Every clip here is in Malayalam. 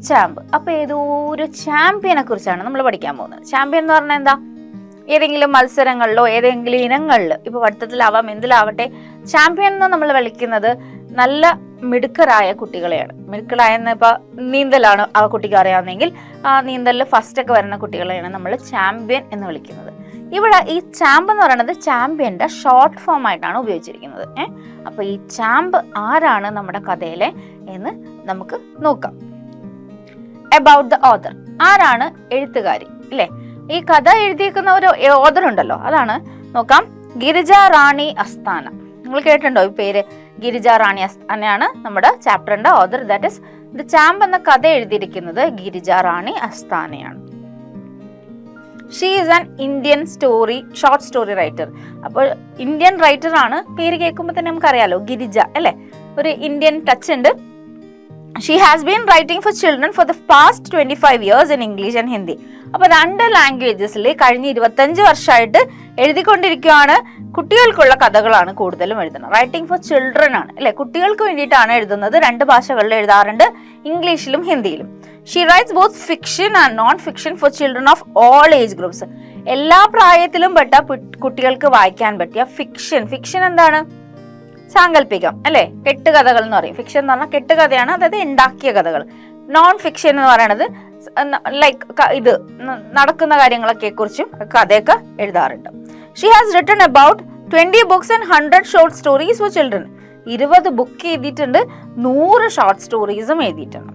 ചാമ്പ്. അപ്പോൾ ഏതോ ഒരു ചാമ്പ്യനെ കുറിച്ചാണ് നമ്മൾ പഠിക്കാൻ പോകുന്നത്. ചാമ്പ്യൻ എന്ന് പറഞ്ഞാൽ എന്താ? ഏതെങ്കിലും മത്സരങ്ങളിലോ ഏതെങ്കിലും ഇനങ്ങളിൽ, ഇപ്പോൾ പഠിത്തത്തിലാവാം എന്തിലാവട്ടെ, ചാമ്പ്യൻ എന്ന് നമ്മൾ വിളിക്കുന്നത് നല്ല മിടുക്കരായ കുട്ടികളെയാണ്. മിടുക്കരായെന്ന് ഇപ്പോൾ നീന്തലാണ് ആ കുട്ടിക്ക് അറിയാവുന്നെങ്കിൽ ആ നീന്തലിൽ ഫസ്റ്റ് ഒക്കെ വരുന്ന കുട്ടികളെയാണ് നമ്മൾ ചാമ്പ്യൻ എന്ന് വിളിക്കുന്നത്. ഇവിടെ ഈ ചാമ്പ് എന്ന് പറയുന്നത് ചാമ്പ്യന്റെ ഷോർട്ട് ഫോം ആയിട്ടാണ് ഉപയോഗിച്ചിരിക്കുന്നത്. അപ്പൊ ഈ ചാമ്പ് ആരാണ് നമ്മുടെ കഥയിലെ എന്ന് നമുക്ക് നോക്കാം. അബൌട്ട് ദ ഓഥർ, ആരാണ് എഴുത്തുകാരി അല്ലെ? ഈ കഥ എഴുതിയിരിക്കുന്ന ഒരു ഓഥർ ഉണ്ടല്ലോ, അതാണ് നോക്കാം. ഗിരിജ റാണി അസ്താന. നിങ്ങൾ കേട്ടിട്ടുണ്ടോ ഈ പേര്? ഗിരിജ റാണി അസ്താനയാണ് നമ്മുടെ ചാപ്റ്ററിന്റെ author. That is the champ എന്ന കഥ എഴുതിയിരിക്കുന്നത് ഗിരിജ റാണി അസ്താനയാണ്. She is an Indian short story writer. അപ്പോൾ ഇന്ത്യൻ റൈറ്റർ ആണ്. പേര് കേൾക്കുമ്പോൾ തന്നെ നമുക്കറിയാലോ, ഗിരിജ അല്ലെ, ഒരു ഇന്ത്യൻ ടച്ച് ഉണ്ട്. She has been writing for children for the past 25 years in English and Hindi. അപ്പൊ 2 ലാംഗ്വേജസിൽ കഴിഞ്ഞ 25 വർഷമായിട്ട് എഴുതിക്കൊണ്ടിരിക്കുകയാണ്. കുട്ടികൾക്കുള്ള കഥകളാണ് കൂടുതലും എഴുതുന്നത്. റൈറ്റിംഗ് ഫോർ ചിൽഡ്രൻ ആണ് അല്ലെ, കുട്ടികൾക്ക് വേണ്ടിയിട്ടാണ് എഴുതുന്നത്. 2 ഭാഷകളിൽ എഴുതാറുണ്ട്, ഇംഗ്ലീഷിലും ഹിന്ദിയിലും. She rights both fiction and non fiction for children of all age groups. എല്ലാ പ്രായത്തിലും പെട്ട കുട്ടികൾക്ക് വായിക്കാൻ പറ്റിയ ഫിക്ഷൻ. ഫിക്ഷൻ എന്താണ്? സാങ്കല്പികം അല്ലെ, കെട്ടുകഥകൾ എന്ന് പറയും. ഫിക്ഷൻ എന്ന് പറഞ്ഞാൽ കെട്ടുകഥയാണ്, അതായത് ഉണ്ടാക്കിയ കഥകൾ. നോൺ ഫിക്ഷൻ എന്ന് പറയുന്നത് ലൈക്ക് ഇത് നടക്കുന്ന കാര്യങ്ങളൊക്കെ കുറിച്ചും കഥയൊക്കെ എഴുതാറുണ്ട്. She has written about 20 books and 100 short stories for children. 20 book എഴുതിയിട്ടുണ്ട്, 100 ഷോർട്ട് സ്റ്റോറീസും എഴുതിയിട്ടുണ്ട്.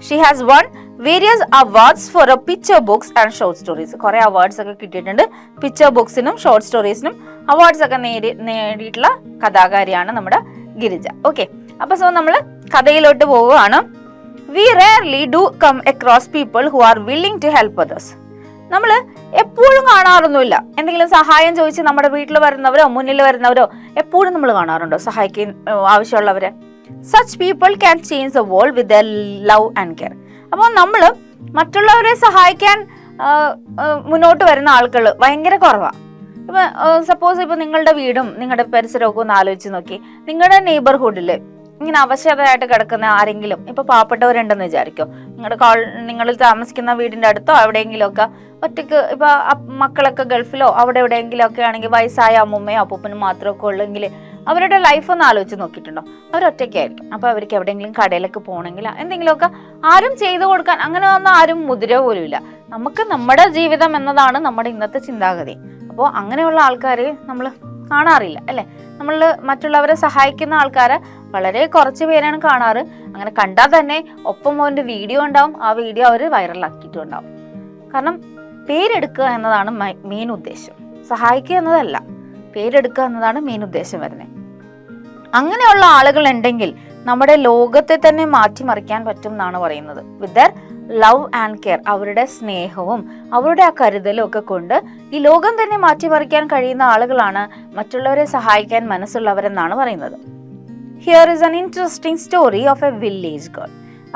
She has one various awards four picture books and short stories. കുറെ അവാർഡ്സ് ഒക്കെ കിട്ടിയിട്ടുണ്ട്. പിക്ചർ ബുക്സിനും ഷോർട്ട് സ്റ്റോറീസിനും അവാർഡ്സ് ഒക്കെ നേടിയിട്ടുള്ള കഥാകാരിയാണ് നമ്മുടെ ഗിരിജ. ഓക്കെ, അപ്പൊ സോ നമ്മൾ കഥയിലോട്ട് പോവുകയാണ്. We rarely do come across people who are willing to help others. നമ്മൾ എപ്പോഴും കാണാറൊന്നുമില്ല. എന്തെങ്കിലും സഹായം ചോദിച്ച് നമ്മുടെ വീട്ടിൽ വരുന്നവരോ മുന്നിൽ വരുന്നവരോ എപ്പോഴും നമ്മൾ കാണാറുണ്ടോ സഹായിക്കാൻ ആവശ്യമുള്ളവരെ? Such people can change the world with their love and care. അപ്പോൾ നമ്മൾ മറ്റുള്ളവരെ സഹായിക്കാൻ മുന്നോട്ട് വരുന്ന ആളുകൾ ഭയങ്കര കുറവാണ്. ഇപ്പൊ സപ്പോസ് ഇപ്പൊ നിങ്ങളുടെ വീടും നിങ്ങളുടെ പരിസരമൊക്കെ ഒന്ന് ആലോചിച്ച് നോക്കി. നിങ്ങളുടെ നെയ്ബർഹുഡിൽ ഇങ്ങനെ അവശതയായിട്ട് കിടക്കുന്ന ആരെങ്കിലും, ഇപ്പൊ പാവപ്പെട്ടവരുണ്ടെന്ന് വിചാരിക്കോ, നിങ്ങൾ താമസിക്കുന്ന വീടിന്റെ അടുത്തോ എവിടെയെങ്കിലും ഒക്കെ ഒറ്റയ്ക്ക്, ഇപ്പൊ മക്കളൊക്കെ ഗൾഫിലോ അവിടെ എവിടെയെങ്കിലും ഒക്കെ ആണെങ്കിൽ വയസ്സായ അമ്മൂമ്മയോ അപ്പൂപ്പനും മാത്രമൊക്കെ ഉള്ളെങ്കിൽ അവരുടെ ലൈഫ് ഒന്ന് ആലോചിച്ച് നോക്കിയിട്ടുണ്ടോ? അവരൊറ്റയ്ക്കായിരിക്കും. അപ്പൊ അവർക്ക് എവിടെയെങ്കിലും കടയിലൊക്കെ പോകണമെങ്കിൽ എന്തെങ്കിലുമൊക്കെ ആരും ചെയ്തു കൊടുക്കാൻ അങ്ങനെ ഒന്നും ആരും മുതിര പോലും ഇല്ല. നമുക്ക് നമ്മുടെ ജീവിതം എന്നതാണ് നമ്മുടെ ഇന്നത്തെ ചിന്താഗതി. അപ്പോൾ അങ്ങനെയുള്ള ആൾക്കാരെ നമ്മൾ കാണാറില്ല അല്ലെ. നമ്മൾ മറ്റുള്ളവരെ സഹായിക്കുന്ന ആൾക്കാരെ വളരെ കുറച്ച് പേരാണ് കാണാറ്. അങ്ങനെ കണ്ടാൽ തന്നെ ഒപ്പം ഒരു വീഡിയോ ഉണ്ടാവും, ആ വീഡിയോ അവർ വൈറലാക്കിയിട്ടും ഉണ്ടാവും. കാരണം പേരെടുക്കുക എന്നതാണ് മെയിൻ ഉദ്ദേശം, സഹായിക്കുക എന്നതല്ല. പേരെടുക്കുക എന്നതാണ് മെയിൻ ഉദ്ദേശം വരുന്നത്. അങ്ങനെയുള്ള ആളുകൾ ഉണ്ടെങ്കിൽ നമ്മുടെ ലോകത്തെ തന്നെ മാറ്റിമറിക്കാൻ പറ്റും എന്നാണ് പറയുന്നത്. വിത്ത് ദർ ലവ് ആൻഡ് കെയർ, അവരുടെ സ്നേഹവും അവരുടെ ആ കരുതലും ഒക്കെ കൊണ്ട് ഈ ലോകം തന്നെ മാറ്റിമറിക്കാൻ കഴിയുന്ന ആളുകളാണ് മറ്റുള്ളവരെ സഹായിക്കാൻ മനസ്സുള്ളവരെന്നാണ് പറയുന്നത്. Here is an interesting story of a village girl.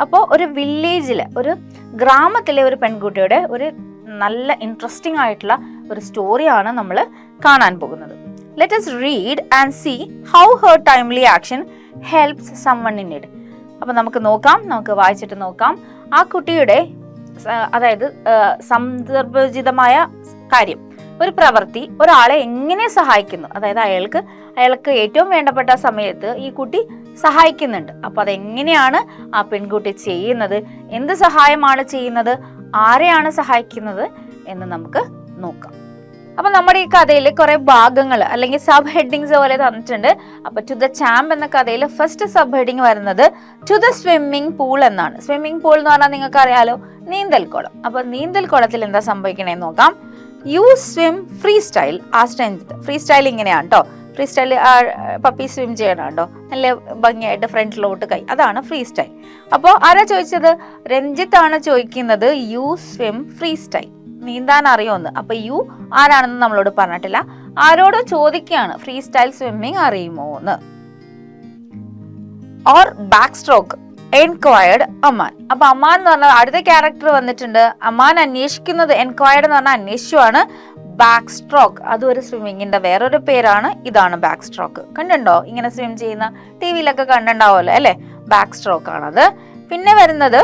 അപ്പോൾ ഒരു വില്ലേജിലെ, ഒരു ഗ്രാമത്തിലെ ഒരു പെൺകുട്ടിയുടെ ഒരു നല്ല ഇൻട്രസ്റ്റിംഗ് ആയിട്ടുള്ള ഒരു സ്റ്റോറിയാണ് നമ്മൾ കാണാൻ പോകുന്നത്. Let us read and see how her timely action helps someone in need. അപ്പോൾ നമുക്ക് വായിച്ചിട്ട് നോക്കാം. ആ കുട്ടിയുടെ അതായത് സന്ദർഭോചിതമായ കാര്യം, ഒരു പ്രവൃത്തി ഒരാളെ എങ്ങനെ സഹായിക്കുന്നു, അതായത് അയാൾക്ക് ഏറ്റവും വേണ്ടപ്പെട്ട സമയത്ത് ഈ കുട്ടി സഹായിക്കുന്നുണ്ട്. അപ്പൊ അതെങ്ങനെയാണ് ആ പെൺകുട്ടി ചെയ്യുന്നത്, എന്ത് സഹായമാണ് ചെയ്യുന്നത്, ആരെയാണ് സഹായിക്കുന്നത് എന്ന് നമുക്ക് നോക്കാം. അപ്പൊ നമ്മുടെ ഈ കഥയിൽ കുറെ ഭാഗങ്ങൾ അല്ലെങ്കിൽ സബ് ഹെഡിങ്സ് പോലെ തന്നിട്ടുണ്ട്. അപ്പൊ ടു ദ ചാമ്പ് എന്ന കഥയിൽ ഫസ്റ്റ് സബ് ഹെഡിങ് വരുന്നത് ടു ദ സ്വിമ്മിംഗ് പൂൾ എന്നാണ്. സ്വിമ്മിംഗ് പൂൾ എന്ന് പറഞ്ഞാൽ നിങ്ങൾക്ക് അറിയാലോ, നീന്തൽക്കുളം. അപ്പൊ നീന്തൽക്കുളത്തിൽ എന്താ സംഭവിക്കണേന്ന് നോക്കാം. You swim free style. Free style ഇങ്ങനെയാണ് കേട്ടോ. ഫ്രീ സ്റ്റൈൽ പപ്പി സ്വിം ചെയ്യണം കേട്ടോ, നല്ല ഭംഗിയായിട്ട് ഫ്രണ്ടിലോട്ട് കൈ, അതാണ് ഫ്രീ സ്റ്റൈൽ. അപ്പോൾ ആരാ ചോദിച്ചത്? രഞ്ജിത്ത് ആണ് ചോദിക്കുന്നത്. യു സ്വിം ഫ്രീ സ്റ്റൈൽ, നീന്താൻ അറിയുമെന്ന്. അപ്പൊ യു ആരാണെന്ന് നമ്മളോട് പറഞ്ഞിട്ടില്ല, ആരോട് ചോദിക്കുകയാണ് ഫ്രീ സ്റ്റൈൽ സ്വിമ്മിങ് അറിയുമോ എന്ന്. Or back stroke enquired Aman. അപ്പൊ അമാൻ എന്ന് പറഞ്ഞാൽ അടുത്ത ക്യാരക്ടർ വന്നിട്ടുണ്ട്. അമാൻ അന്വേഷിക്കുന്നത്, എൻക്വയർഡ് എന്ന് പറഞ്ഞാൽ അന്വേഷിച്ചുവാണ്. ബാക്ക് സ്ട്രോക്ക് അതും ഒരു സ്വിമ്മിങ്ങിന്റെ വേറൊരു പേരാണ്. ഇതാണ് ബാക്ക് സ്ട്രോക്ക്. കണ്ടുണ്ടോ ഇങ്ങനെ സ്വിം ചെയ്യുന്ന? ടി വിയിലൊക്കെ കണ്ടുണ്ടാവുമല്ലോ അല്ലെ, ബാക്ക് സ്ട്രോക്ക് ആണത്. പിന്നെ വരുന്നത്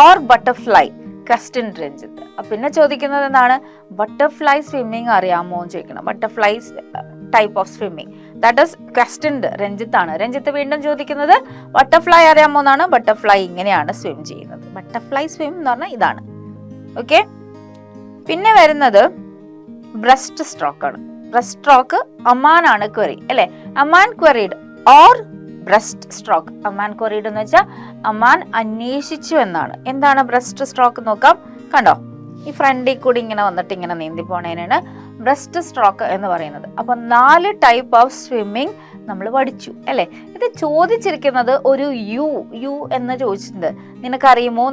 ഓർ ബട്ടർഫ്ലൈ? ക്വസ്റ്റ്യൻ രഞ്ജിത്ത്. പിന്നെ ചോദിക്കുന്നത് എന്താണ്? ബട്ടർഫ്ലൈ സ്വിമ്മിങ് അറിയാമോ എന്ന് ചോദിക്കണം. Butterfly type of swimming, that is question രഞ്ജിത്താണ്. രഞ്ജിത്ത് വീണ്ടും ചോദിക്കുന്നത് ബട്ടർഫ്ലൈ അറിയാമോ എന്നാണ്. ബട്ടർഫ്ലൈ ഇങ്ങനെയാണ് സ്വിം ചെയ്യുന്നത്. ബട്ടർഫ്ലൈ സ്വിം എന്ന് പറഞ്ഞാൽ ഇതാണ്. ഓക്കെ, പിന്നെ വരുന്നത് ബ്രസ്റ്റ് സ്ട്രോക്ക് ആണ്. ബ്രസ്റ്റ് സ്ട്രോക്ക് അമാനാണ് ക്വറി അല്ലെ. Aman queried or breast stroke. Aman queried എന്ന് വെച്ചാൽ അമാൻ അന്വേഷിച്ചു എന്നാണ്. എന്താണ് ബ്രസ്റ്റ് സ്ട്രോക്ക് നോക്കാം. കണ്ടോ, ഈ ഫ്രണ്ടിൽ കൂടി ഇങ്ങനെ വന്നിട്ട് ഇങ്ങനെ നീന്തി പോണേനാണ് ബ്രസ്റ്റ് സ്ട്രോക്ക് എന്ന് പറയുന്നത്. അപ്പൊ 4 ടൈപ്പ് ഓഫ് സ്വിമ്മിങ് നമ്മൾ പഠിച്ചു അല്ലെ. ഇത് ചോദിച്ചിരിക്കുന്നത് ഒരു യു എന്ന് ചോദിച്ചിട്ടുണ്ട്. നിനക്കറിയുമോ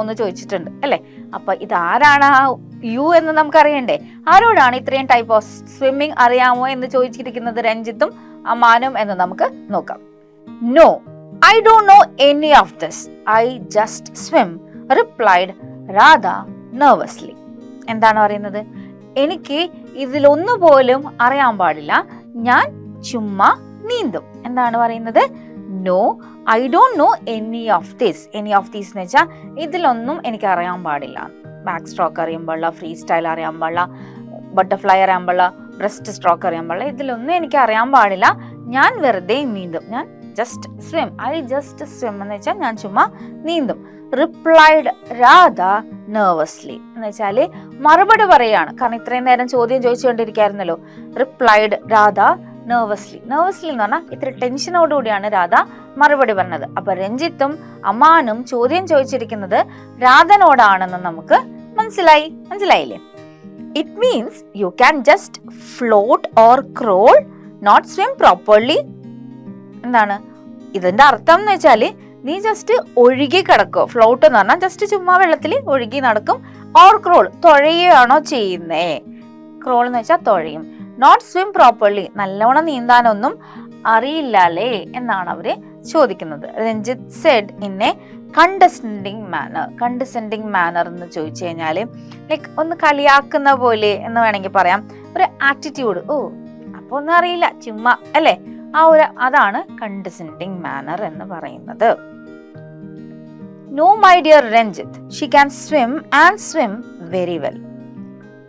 എന്ന് ചോദിച്ചിട്ടുണ്ട് അല്ലെ. അപ്പൊ ഇതാരാണ് ആ യു എന്ന് നമുക്ക് അറിയണ്ടേ. ആരോടാണ് ഇത്രയും ടൈപ്പ് ഓഫ് സ്വിമ്മിങ് അറിയാമോ എന്ന് ചോദിച്ചിരിക്കുന്നത്? രഞ്ജിത്തും അമാനും എന്ന് നമുക്ക് നോക്കാം. No, I don't know any of this, I just swim, replied Radha nervously. എന്താണ് പറയുന്നത്? എനിക്ക് ഇതിലൊന്നുപോലും അറിയാൻ പാടില്ല, ഞാൻ ചുമ്മാ നീന്തും. എന്താണ് പറയുന്നത്? No, I don't know any of this. Any of these എന്ന് വെച്ചാൽ ഇതിലൊന്നും എനിക്ക് അറിയാൻ പാടില്ല. ബാക്ക് സ്ട്രോക്ക് അറിയാൻ പാടില്ല, ഫ്രീ സ്റ്റൈൽ അറിയാൻ പാടില്ല, ബട്ടർഫ്ലൈ അറിയാൻ പാടില്ല, ബ്രസ്റ്റ് സ്ട്രോക്ക് അറിയാൻ പാടില്ല. ഇതിലൊന്നും എനിക്ക് അറിയാൻ പാടില്ല, ഞാൻ വെറുതെ നീന്തും. ഞാൻ just swim, I just swim എന്ന് വെച്ചാൽ ഞാൻ ചുമ്മാ നീന്തും. റിപ്ലൈഡ് രാധ നെർവസ്ലി എന്ന് വെച്ചാല് മറുപടി പറയാണ്. കാരണം ഇത്രയും നേരം ചോദ്യം ചോദിച്ചുകൊണ്ടിരിക്കായിരുന്നല്ലോ. Replied Radha nervously. നെർവസ്ലി എന്ന് പറഞ്ഞാൽ ഇത്ര ടെൻഷനോടുകൂടിയാണ് രാധ മറുപടി പറഞ്ഞത്. അപ്പൊ രഞ്ജിത്തും അമാനും ചോദ്യം ചോദിച്ചിരിക്കുന്നത് രാധനോടാണെന്ന് നമുക്ക് മനസ്സിലായില്ലേ? It means you can just float or crawl, not swim properly. എന്താണ് ഇതിന്റെ അർത്ഥം എന്ന് വെച്ചാല് നീ ജസ്റ്റ് ഒഴുകി കിടക്കോ. ഫ്ലോട്ട് എന്ന് പറഞ്ഞാൽ ജസ്റ്റ് ചുമ്മാ വെള്ളത്തിൽ ഒഴുകി നടക്കും. ഓർ ക്രോൾ, തുഴയുകയാണോ ചെയ്യുന്നേ. ക്രോൾ എന്ന് വെച്ചാൽ തുഴയും. നോട്ട് സ്വിം പ്രോപ്പർലി, നല്ലോണം നീന്താനൊന്നും അറിയില്ലല്ലേ എന്നാണ് അവര് ചോദിക്കുന്നത്. Ranjith said in a condescending manner. Condescending manner എന്ന് ചോദിച്ചു കഴിഞ്ഞാല് ലൈക്ക് ഒന്ന് കളിയാക്കുന്ന പോലെ എന്ന് വേണമെങ്കിൽ പറയാം. ഒരു ആറ്റിറ്റ്യൂഡ്, ഓ അപ്പൊ ഒന്നും അറിയില്ല ചുമ്മാ അല്ലെ, അതാണ് കണ്ടസെൻഡിങ് മാനർ എന്ന് പറയുന്നത്. No my dear Ranjith, she can swim and swim very well.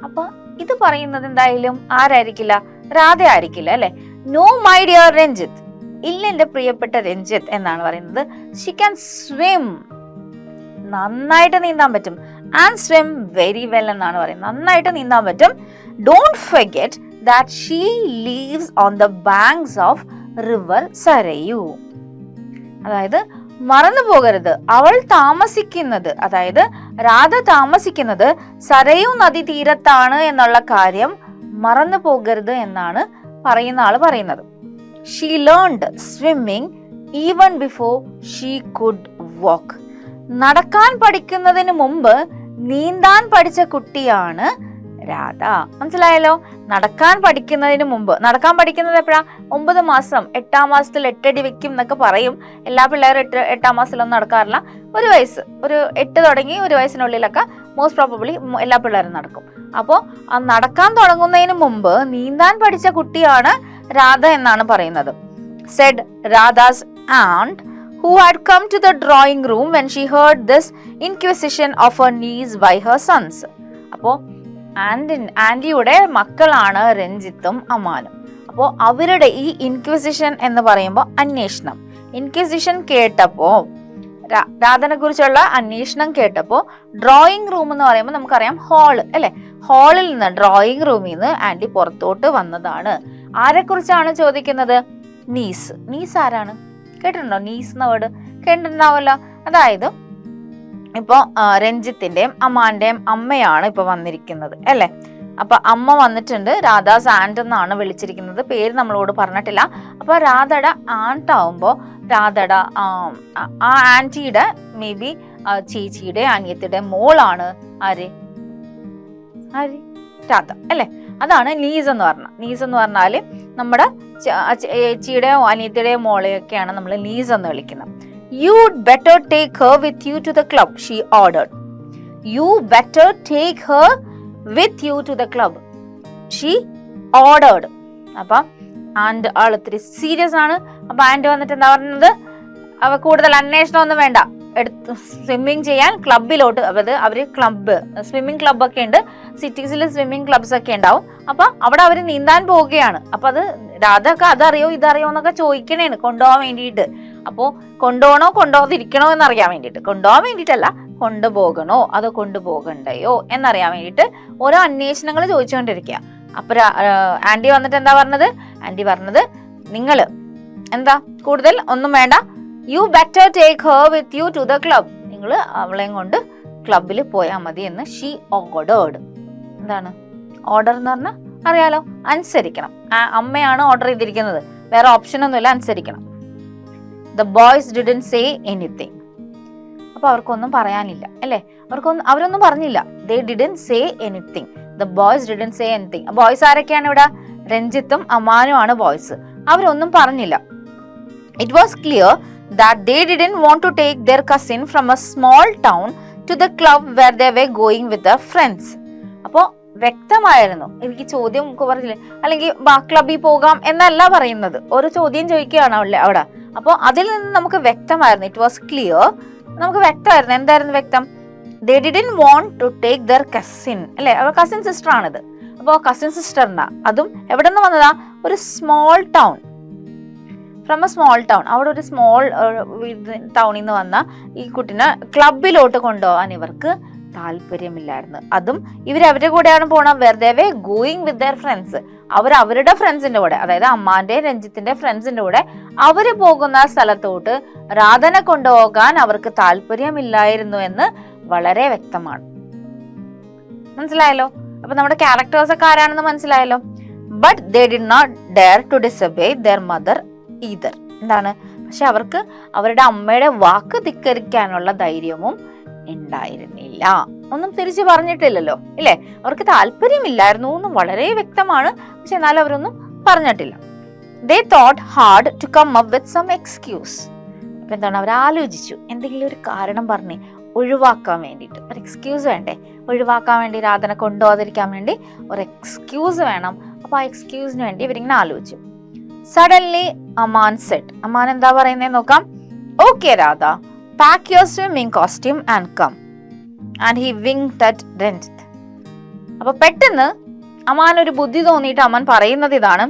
അപ്പൊ ഇത് പറയുന്നത് എന്തായാലും ആരായിരിക്കില്ല? രാധ ആയിരിക്കില്ല അല്ലെ. നോ മൈ ഡിയർ രഞ്ജിത്ത്, ഇല്ല എന്റെ പ്രിയപ്പെട്ട രഞ്ജിത്ത് എന്നാണ് പറയുന്നത്. ഷി ക്യാൻ സ്വിം, നന്നായിട്ട് നീന്താൻ പറ്റും. ആൻഡ് സ്വിം വെരി വെൽ എന്നാണ് പറയുന്നത്, നന്നായിട്ട് നീന്താൻ പറ്റും. Don't forget that she lives on the banks of river Sarayu. അതായത് മറന്നു പോകരുത്, അവൾ താമസിക്കുന്നത്, അതായത് രാധ താമസിക്കുന്നത് സരയു നദി തീരത്താണ് എന്നുള്ള കാര്യം മറന്നു പോകരുത് എന്നാണ് പറയുന്ന ആള് പറയുന്നത്. She learned swimming even before she could walk. നടക്കാൻ പഠിക്കുന്നതിന് മുമ്പ് നീന്താൻ പഠിച്ച കുട്ടിയാണ് രാധ. മനസ്സിലായല്ലോ? നടക്കാൻ പഠിക്കുന്നതിന് മുമ്പ്. നടക്കാൻ പഠിക്കുന്നത് എപ്പോഴാ? 9 മാസം, 8-ാം മാസത്തിൽ 8 അടി വെക്കും എന്നൊക്കെ പറയും. എല്ലാ പിള്ളേരും 8-ാം മാസത്തിലൊന്നും നടക്കാറില്ല. ഒരു 8 തുടങ്ങി 1 വയസ്സിനുള്ളിലൊക്കെ മോസ്റ്റ് പ്രോബബ്ലി എല്ലാ പിള്ളേരും നടക്കും. അപ്പോൾ ആ നടക്കാൻ തുടങ്ങുന്നതിന് മുമ്പ് നീന്താൻ പഠിച്ച കുട്ടിയാണ് രാധ എന്നാണ് പറയുന്നത്. Said Radha's and who had come to the drawing room when she heard this inquisition of her niece by her sons. അപ്പോൾ ആന്റിയുടെ മക്കളാണ് രഞ്ജിത്തും അമാനും. അപ്പോൾ അവരുടെ ഈ ഇൻക്വിസിഷൻ എന്ന് പറയുമ്പോൾ അന്വേഷണം, ഇൻക്വിസിഷൻ കേട്ടപ്പോ, രാധനെ കുറിച്ചുള്ള അന്വേഷണം കേട്ടപ്പോ, ഡ്രോയിങ് റൂം എന്ന് പറയുമ്പോൾ നമുക്കറിയാം ഹാള് അല്ലെ. ഹാളിൽ നിന്ന്, ഡ്രോയിങ് റൂമിൽ നിന്ന് ആന്റി പുറത്തോട്ട് വന്നതാണ്. ആരെ കുറിച്ചാണ് ചോദിക്കുന്നത്? നീസ്. നീസ് ആരാണ്? കേട്ടിട്ടുണ്ടോ? നീസ് എന്ന വേർഡ് കേട്ടിട്ടുണ്ടാവല്ലോ. അതായത് ഇപ്പൊ രഞ്ജിത്തിന്റെയും അമ്മാന്റെയും അമ്മയാണ് ഇപ്പൊ വന്നിരിക്കുന്നത് അല്ലെ. അപ്പൊ അമ്മ വന്നിട്ടുണ്ട്, രാധാസ് ആന്റ് എന്നാണ് വിളിച്ചിരിക്കുന്നത്, പേര് നമ്മളോട് പറഞ്ഞിട്ടില്ല. അപ്പൊ രാധയുടെ ആന്റ് ആവുമ്പോ രാധയുടെ ആ ആന്റിയുടെ മേ ബി ചേച്ചിയുടെ അനിയത്തിയുടെ മോളാണ് ആര്? രാധ അല്ലെ. അതാണ് നീസ് എന്ന് പറഞ്ഞ. നീസ് എന്ന് പറഞ്ഞാല് നമ്മുടെ ചേച്ചിയുടെയോ അനിയത്തിയുടെയോ മോളെയൊക്കെയാണ് നമ്മൾ നീസ് എന്ന് വിളിക്കുന്നത്. You'd better take her with you to the club, she ordered. You better take her with you to the club, she ordered. അപ്പം ആൻഡ് ആൾ ഇത്തിരി സീരിയസ് ആണ്. അപ്പൊ ആൻഡ് വന്നിട്ട് എന്താ പറയുന്നത്? അവ കൂടുതൽ അന്വേഷണം ഒന്നും വേണ്ട, എടുത്ത് സ്വിമ്മിങ് ചെയ്യാൻ ക്ലബിലോട്ട്, അതായത് അവർ സ്വിമ്മിങ് ക്ലബ്ബൊക്കെ ഉണ്ട്, സിറ്റീസിൽ സ്വിമ്മിങ് ക്ലബ്സ് ഒക്കെ ഉണ്ടാവും. അപ്പൊ അവിടെ അവർ നീന്താൻ പോവുകയാണ്. അപ്പൊ അത് രാധക്ക് അതറിയോ ഇതറിയോ എന്നൊക്കെ ചോദിക്കണേണ് കൊണ്ടുപോകാൻ വേണ്ടിയിട്ട്. അപ്പോ കൊണ്ടുപോകണോ കൊണ്ടുപോകാതിരിക്കണോ എന്നറിയാൻ വേണ്ടിയിട്ട്, കൊണ്ടുപോകാൻ വേണ്ടിയിട്ടല്ല, കൊണ്ടുപോകണോ അതോ കൊണ്ടുപോകണ്ടയോ എന്നറിയാൻ വേണ്ടിയിട്ട് ഓരോ അന്വേഷണങ്ങൾ ചോദിച്ചുകൊണ്ടിരിക്കുക. അപ്പൊ ആന്റി വന്നിട്ട് എന്താ പറഞ്ഞത്? ആന്റി പറഞ്ഞത്, നിങ്ങള് എന്താ കൂടുതൽ ഒന്നും വേണ്ട, you better take her with you to the club, നിങ്ങൾ അവളെയും കൊണ്ട് ക്ലബിൽ പോയാൽ മതി എന്ന് ഷീ ഓർഡേർഡ്. എന്താണ് ഓർഡർ എന്ന് പറഞ്ഞാൽ അറിയാലോ, അനുസരിക്കണം. അമ്മയാണ് ഓർഡർ ചെയ്തിരിക്കുന്നത്, വേറെ ഓപ്ഷൻ ഒന്നുമില്ല, അനുസരിക്കണം. The boys didn't say anything. അപ്പൊ അവർക്കൊന്നും പറയാനില്ല അല്ലേ, അവരൊന്നും പറഞ്ഞില്ല. ദേ didn't say anything. The boys didn't say anything. Boys ആരൊക്കെയാണ് ഇവിടെ? രഞ്ജിത്തും അമാനും ആണ് ബോയ്സ്. അവരൊന്നും പറഞ്ഞില്ല. It was clear that they didn't want to take their cousin from a small town to the club where they were going with their friends. അപ്പോ വ്യക്തമായിരുന്നു. എനിക്ക് ചോദ്യം പറഞ്ഞില്ലേ, അല്ലെങ്കിൽ ക്ലബിൽ പോകാം എന്നല്ല പറയുന്നത്, ഒരു ചോദ്യം ചോദിക്കുകയാണ് അവിടെ. അപ്പോൾ അതിൽ നിന്ന് നമുക്ക് വ്യക്തമായിരുന്നു, ഇറ്റ് വാസ് ക്ലിയർ, നമുക്ക് വ്യക്തമായിരുന്നു. എന്തായിരുന്നു വ്യക്തം? they didn't want to take their cousin, അല്ലെ, അവർ കസിൻ സിസ്റ്റർ ആണിത്. അപ്പോൾ കസിൻ സിസ്റ്ററിനാ, അതും എവിടെ നിന്ന് വന്നതാ? ഒരു small town, from A small town. അവിടെ ഒരു സ്മോൾ ടൗണിൽ നിന്ന് വന്ന ഈ കുട്ടിനെ ക്ലബിലോട്ട് കൊണ്ടുപോകാൻ ഇവർക്ക് താല്പര്യമില്ലായിരുന്നു. അതും ഇവരവരുടെ കൂടെയാണ് പോണത്. വെറുതെ ഗോയിങ് വിത്ത് ദെയർ ഫ്രണ്ട്സ്. അവരുടെ ഫ്രണ്ട്സിന്റെ കൂടെ, അതായത് അമ്മാന്റെ രഞ്ജിത്തിന്റെ ഫ്രണ്ട്സിന്റെ കൂടെ അവര് പോകുന്ന സ്ഥലത്തോട്ട് രാധനെ കൊണ്ടുപോകാൻ അവർക്ക് താല്പര്യമില്ലായിരുന്നു എന്ന് വളരെ വ്യക്തമാണ്. മനസ്സിലായല്ലോ? അപ്പൊ നമ്മുടെ ക്യാരക്ടേഴ്സ് ഒക്കെ ആരാണെന്ന് മനസ്സിലായല്ലോ. But they did not dare to disobey their mother either. എന്താണ്? പക്ഷെ അവർക്ക് അവരുടെ അമ്മയുടെ വാക്ക് ധിക്കരിക്കാനുള്ള ധൈര്യവും ഉണ്ടായിരുന്നില്ല. ഒന്നും തിരിച്ചു പറഞ്ഞിട്ടില്ലല്ലോ, ഇല്ലേ? അവർക്ക് താല്പര്യമില്ലായിരുന്നു എന്ന് വളരെ വ്യക്തമാണ്. പക്ഷെ എന്നാലും അവരൊന്നും പറഞ്ഞിട്ടില്ല. They thought hard to come up with some excuse. അപ്പൊ എന്താണ്? അവർ ആലോചിച്ചു, എന്തെങ്കിലും ഒരു കാരണം പറഞ്ഞ് ഒഴിവാക്കാൻ വേണ്ടിയിട്ട്. ഒരു എക്സ്ക്യൂസ് വേണ്ടേ? ഒഴിവാക്കാൻ വേണ്ടി, രാധനെ കൊണ്ടുപോകാതിരിക്കാൻ വേണ്ടി ഒരു എക്സ്ക്യൂസ് വേണം. അപ്പൊ ആ എക്സ്ക്യൂസിന് വേണ്ടി ഇവരിങ്ങനെ ആലോചിച്ചു. Suddenly Aman Z. അമാൻ എന്താ പറയുന്നത് നോക്കാം. Okay Radha, pack your swimming costume and come. And he winked at Ranjith. അപ്പൊ പെട്ടെന്ന് അമാൻ ഒരു ബുദ്ധി തോന്നിയിട്ട് അമാൻ പറയുന്നത് ഇതാണ്.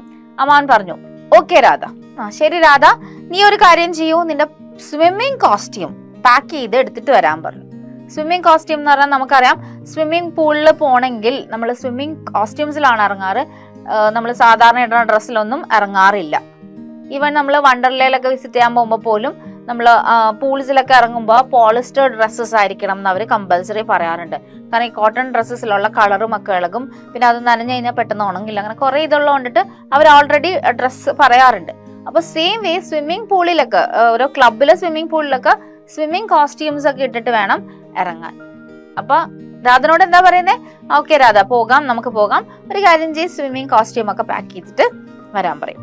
അമാൻ പറഞ്ഞു, ഓക്കെ രാധ, ശരി രാധ, നീ ഒരു കാര്യം ചെയ്യൂ, നിന്റെ സ്വിമ്മിങ് കോസ്റ്റ്യൂം പാക്ക് ചെയ്ത് എടുത്തിട്ട് വരാൻ പറഞ്ഞു. സ്വിമ്മിങ് കോസ്റ്റ്യൂം എന്ന് പറഞ്ഞാൽ നമുക്കറിയാം, സ്വിമ്മിങ് പൂളിൽ പോണെങ്കിൽ നമ്മൾ സ്വിമ്മിങ് കോസ്റ്റ്യൂംസിലാണ് ഇറങ്ങാറ്. നമ്മൾ സാധാരണ ഇടുന്ന ഡ്രസ്സിലൊന്നും ഇറങ്ങാറില്ല. ഈവൻ നമ്മൾ വണ്ടർലയിലൊക്കെ വിസിറ്റ് ചെയ്യാൻ പോകുമ്പോൾ പോലും നമ്മൾ പൂൾസിലൊക്കെ ഇറങ്ങുമ്പോൾ പോളിസ്റ്റർ ഡ്രസ്സസ് ആയിരിക്കണം എന്ന് അവർ കമ്പൽസറി പറയാറുണ്ട്. കാരണം ഈ കോട്ടൺ ഡ്രസ്സസിലുള്ള കളറും ഒക്കെ ഇളകും, പിന്നെ അത് നനഞ്ഞു കഴിഞ്ഞാൽ പെട്ടെന്ന് ഉണങ്ങില്ല, അങ്ങനെ കുറെ ഇതുള്ളത് കൊണ്ടിട്ട് അവർ ഓൾറെഡി ഡ്രസ്സ് പറയാറുണ്ട്. അപ്പൊ സെയിം വേ സ്വിമ്മിങ് പൂളിലൊക്കെ, ഓരോ ക്ലബിലെ സ്വിമ്മിങ് പൂളിലൊക്കെ സ്വിമ്മിങ് കോസ്റ്റ്യൂംസ് ഒക്കെ ഇട്ടിട്ട് വേണം ഇറങ്ങാൻ. അപ്പൊ രാധനോട് എന്താ പറയുന്നത്? ഓക്കെ രാധ, പോകാം, നമുക്ക് പോകാം, ഒരു കാര്യം ചെയ്ത് സ്വിമ്മിങ് കോസ്റ്റ്യൂം ഒക്കെ പാക്ക് ചെയ്തിട്ട് വരാൻ പറയും.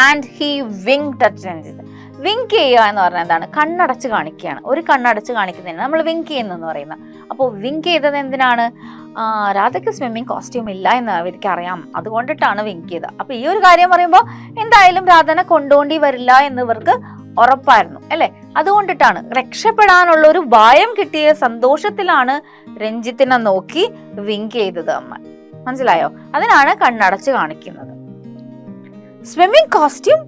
And he winked at Ranjith. Wink ചെയ്യുക എന്ന് പറഞ്ഞാൽ എന്താണ്? കണ്ണടച്ച് കാണിക്കുകയാണ്. ഒരു കണ്ണടച്ച് കാണിക്കുന്നതിന് നമ്മൾ വിങ്ക് ചെയ്യുന്നു പറയുന്നത്. അപ്പോൾ വിങ്ക് ചെയ്തത് എന്തിനാണ്? രാധയ്ക്ക് സ്വിമ്മിങ് കോസ്റ്റ്യൂം ഇല്ല എന്ന് അവർക്ക് അറിയാം, അതുകൊണ്ടിട്ടാണ് വിങ്ക് ചെയ്തത്. അപ്പൊ ഈ ഒരു കാര്യം പറയുമ്പോൾ എന്തായാലും രാധനെ കൊണ്ടുപോണ്ടി വരില്ല എന്ന് ഇവർക്ക് ഉറപ്പായിരുന്നു, അല്ലെ? അതുകൊണ്ടിട്ടാണ്, രക്ഷപ്പെടാനുള്ള ഒരു ഭയം കിട്ടിയ സന്തോഷത്തിലാണ് രഞ്ജിത്തിനെ നോക്കി വിങ്ക് ചെയ്തത് അമ്മ. മനസ്സിലായോ? അതിനാണ് കണ്ണടച്ച് കാണിക്കുന്നത്. Swimming costume,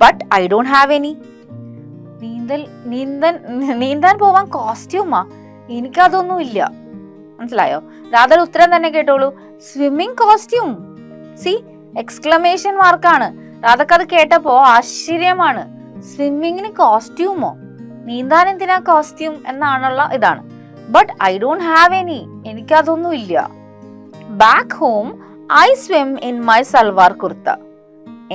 but I don't have any. നീന്താൻ പോവാൻ കോസ്റ്റ്യൂമാ? എനിക്കതൊന്നും ഇല്ല. മനസ്സിലായോ? രാധയുടെ ഉത്തരം തന്നെ കേട്ടോളൂ. Swimming costume. സി, എക്സ്ക്ലമേഷൻ മാർക്കാണ്. രാധക്ക് അത് കേട്ടപ്പോ ആശ്ചര്യമാണ്. സ്വിമ്മിങ്ങിന് കോസ്റ്റ്യൂമോ? നീന്താൻ എന്തിനാ കോസ്റ്റ്യൂം എന്നാണുള്ള ഇതാണ്. But I don't have any. എനിക്കതൊന്നും ഇല്ല. Back home I swim in my salwar kurta.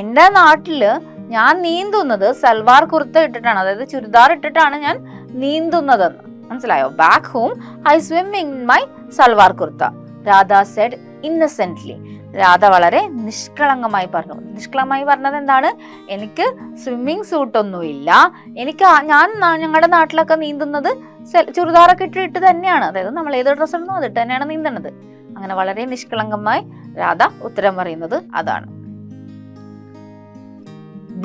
എന്റെ നാട്ടില് ഞാൻ നീന്തുന്നത് സൽവാർ കുർത്ത ഇട്ടിട്ടാണ്, അതായത് ചുരിദാർ ഇട്ടിട്ടാണ് ഞാൻ നീന്തുന്നതെന്ന്. മനസ്സിലായോ? Back home I swim in my salwar kurta, Radha said innocently. Radha വളരെ നിഷ്കളങ്കമായി പറഞ്ഞു. നിഷ്കളങ്കമായി പറഞ്ഞത് എന്താണ്? എനിക്ക് സ്വിമ്മിങ് സൂട്ടൊന്നുമില്ല, ഞാൻ ഞങ്ങളുടെ നാട്ടിലൊക്കെ നീന്തുന്നത് ചുരിദാറൊക്കെ ഇട്ടിട്ട് തന്നെയാണ്, അതായത് നമ്മൾ ഏത് ഡ്രസ്സ് ഇടുന്നോ അതിട്ട് തന്നെയാണ് നീന്തുന്നത്. അങ്ങനെ വളരെ നിഷ്കളങ്കമായി രാധ ഉത്തരം പറയുന്നത് അതാണ്.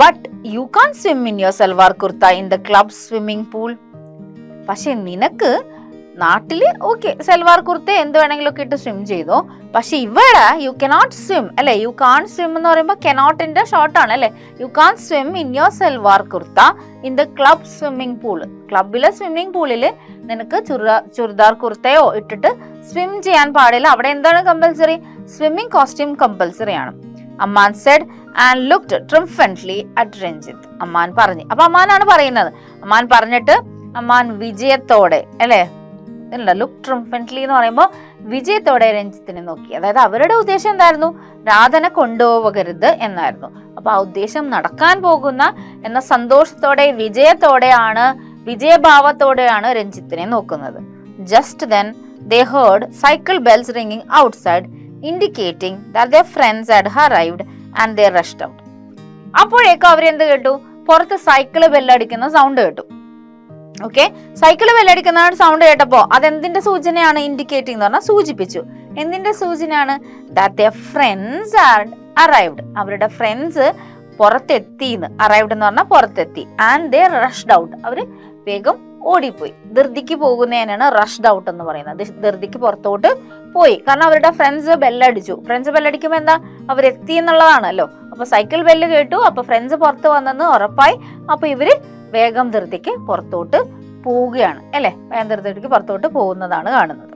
But you can swim in your salwar kurta in the club swimming pool. പക്ഷെ നിനക്ക് നാട്ടില് ഓക്കെ സൽവാർ കുർത്ത എന്ത് വേണമെങ്കിലും ഒക്കെ ഇട്ട് സ്വിം ചെയ്തോ, പക്ഷെ ഇവിടെ യു കനോട്ട് സ്വിം അല്ലെ, യു കാൺ സ്വിം എന്ന് പറയുമ്പോൾ കനോട്ടിന്റെ ഷോർട്ട് ആണ് അല്ലെ. You can swim in your salwar kurta in the club swimming pool. ക്ലബിലെ സ്വിമ്മിംഗ് പൂളില് നിനക്ക് ചുരിദാർ കുർത്തയോ ഇട്ടിട്ട് സ്വിം ചെയ്യാൻ പാടില്ല. അവിടെ എന്താണ് കമ്പൽസറി? സ്വിമ്മിംഗ് കോസ്റ്റ്യൂം കമ്പൽസറി ആണ്. Amman said and looked triumphantly at Ranjith. Amman പറഞ്ഞു. അപ്പൊ അമ്മാനാണ് പറയുന്നത്. അമ്മാൻ പറഞ്ഞിട്ട് അമ്മാൻ വിജയത്തോടെ അല്ലെ, ലുക്ക് ട്രിംഫന്റ്ലി എന്ന് പറയുമ്പോൾ വിജയത്തോടെ രഞ്ജിത്തിനെ നോക്കി. അതായത് അവരുടെ ഉദ്ദേശം എന്തായിരുന്നു? രാധനെ കൊണ്ടുപോകരുത് എന്നായിരുന്നു. അപ്പൊ ആ ഉദ്ദേശം നടക്കാൻ പോകുന്ന എന്ന സന്തോഷത്തോടെ വിജയത്തോടെയാണ്, വിജയഭാവത്തോടെയാണ് രഞ്ജിത്തിനെ നോക്കുന്നത്. Just then they heard cycle bells ringing outside, indicating that their friends had arrived and they rushed out. അപ്പോഴേക്കും അവരെന്ത് കേട്ടു? പുറത്ത് സൈക്കിള് ബെല്ലടിക്കുന്ന സൗണ്ട് കേട്ടു. ഓക്കെ, സൈക്കിള് ബെല്ലടിക്കുന്ന സൗണ്ട് കേട്ടപ്പോ അതെന്തിന്റെ സൂചനയാണ്? ഇൻഡിക്കേറ്റിംഗ് എന്ന് പറഞ്ഞാൽ സൂചിപ്പിച്ചു. എന്തിന്റെ സൂചനയാണ്? that their friends had arrived. അവരുടെ ഫ്രണ്ട്സ് പുറത്തെത്തിന്ന്. arrived എന്ന് പറഞ്ഞാൽ പുറത്തെത്തി. and they rushed out. അവര് വേഗം ഓടിപ്പോയി. ധൃതിക്ക് പോകുന്നതിനാണ് റഷ്ഡ് ഔട്ട് എന്ന് പറയുന്നത്. ധൃതിക്ക് പുറത്തോട്ട് പോയി. കാരണം അവരുടെ ഫ്രണ്ട്സ് ബെല്ലടിച്ചു. ഫ്രണ്ട്സ് ബെല്ലടിക്കുമ്പോൾ എന്താ? അവരെത്തി എന്നുള്ളതാണല്ലോ. അപ്പൊ സൈക്കിൾ ബെല്ല് കേട്ടു, അപ്പൊ ഫ്രണ്ട്സ് പുറത്ത് വന്നെന്ന് ഉറപ്പായി. അപ്പൊ ഇവര് വേഗം ധൃതിക്ക് പുറത്തോട്ട് പോവുകയാണ് അല്ലെ. വേഗം ധൃതിക്ക് പുറത്തോട്ട് പോകുന്നതാണ് കാണുന്നത്.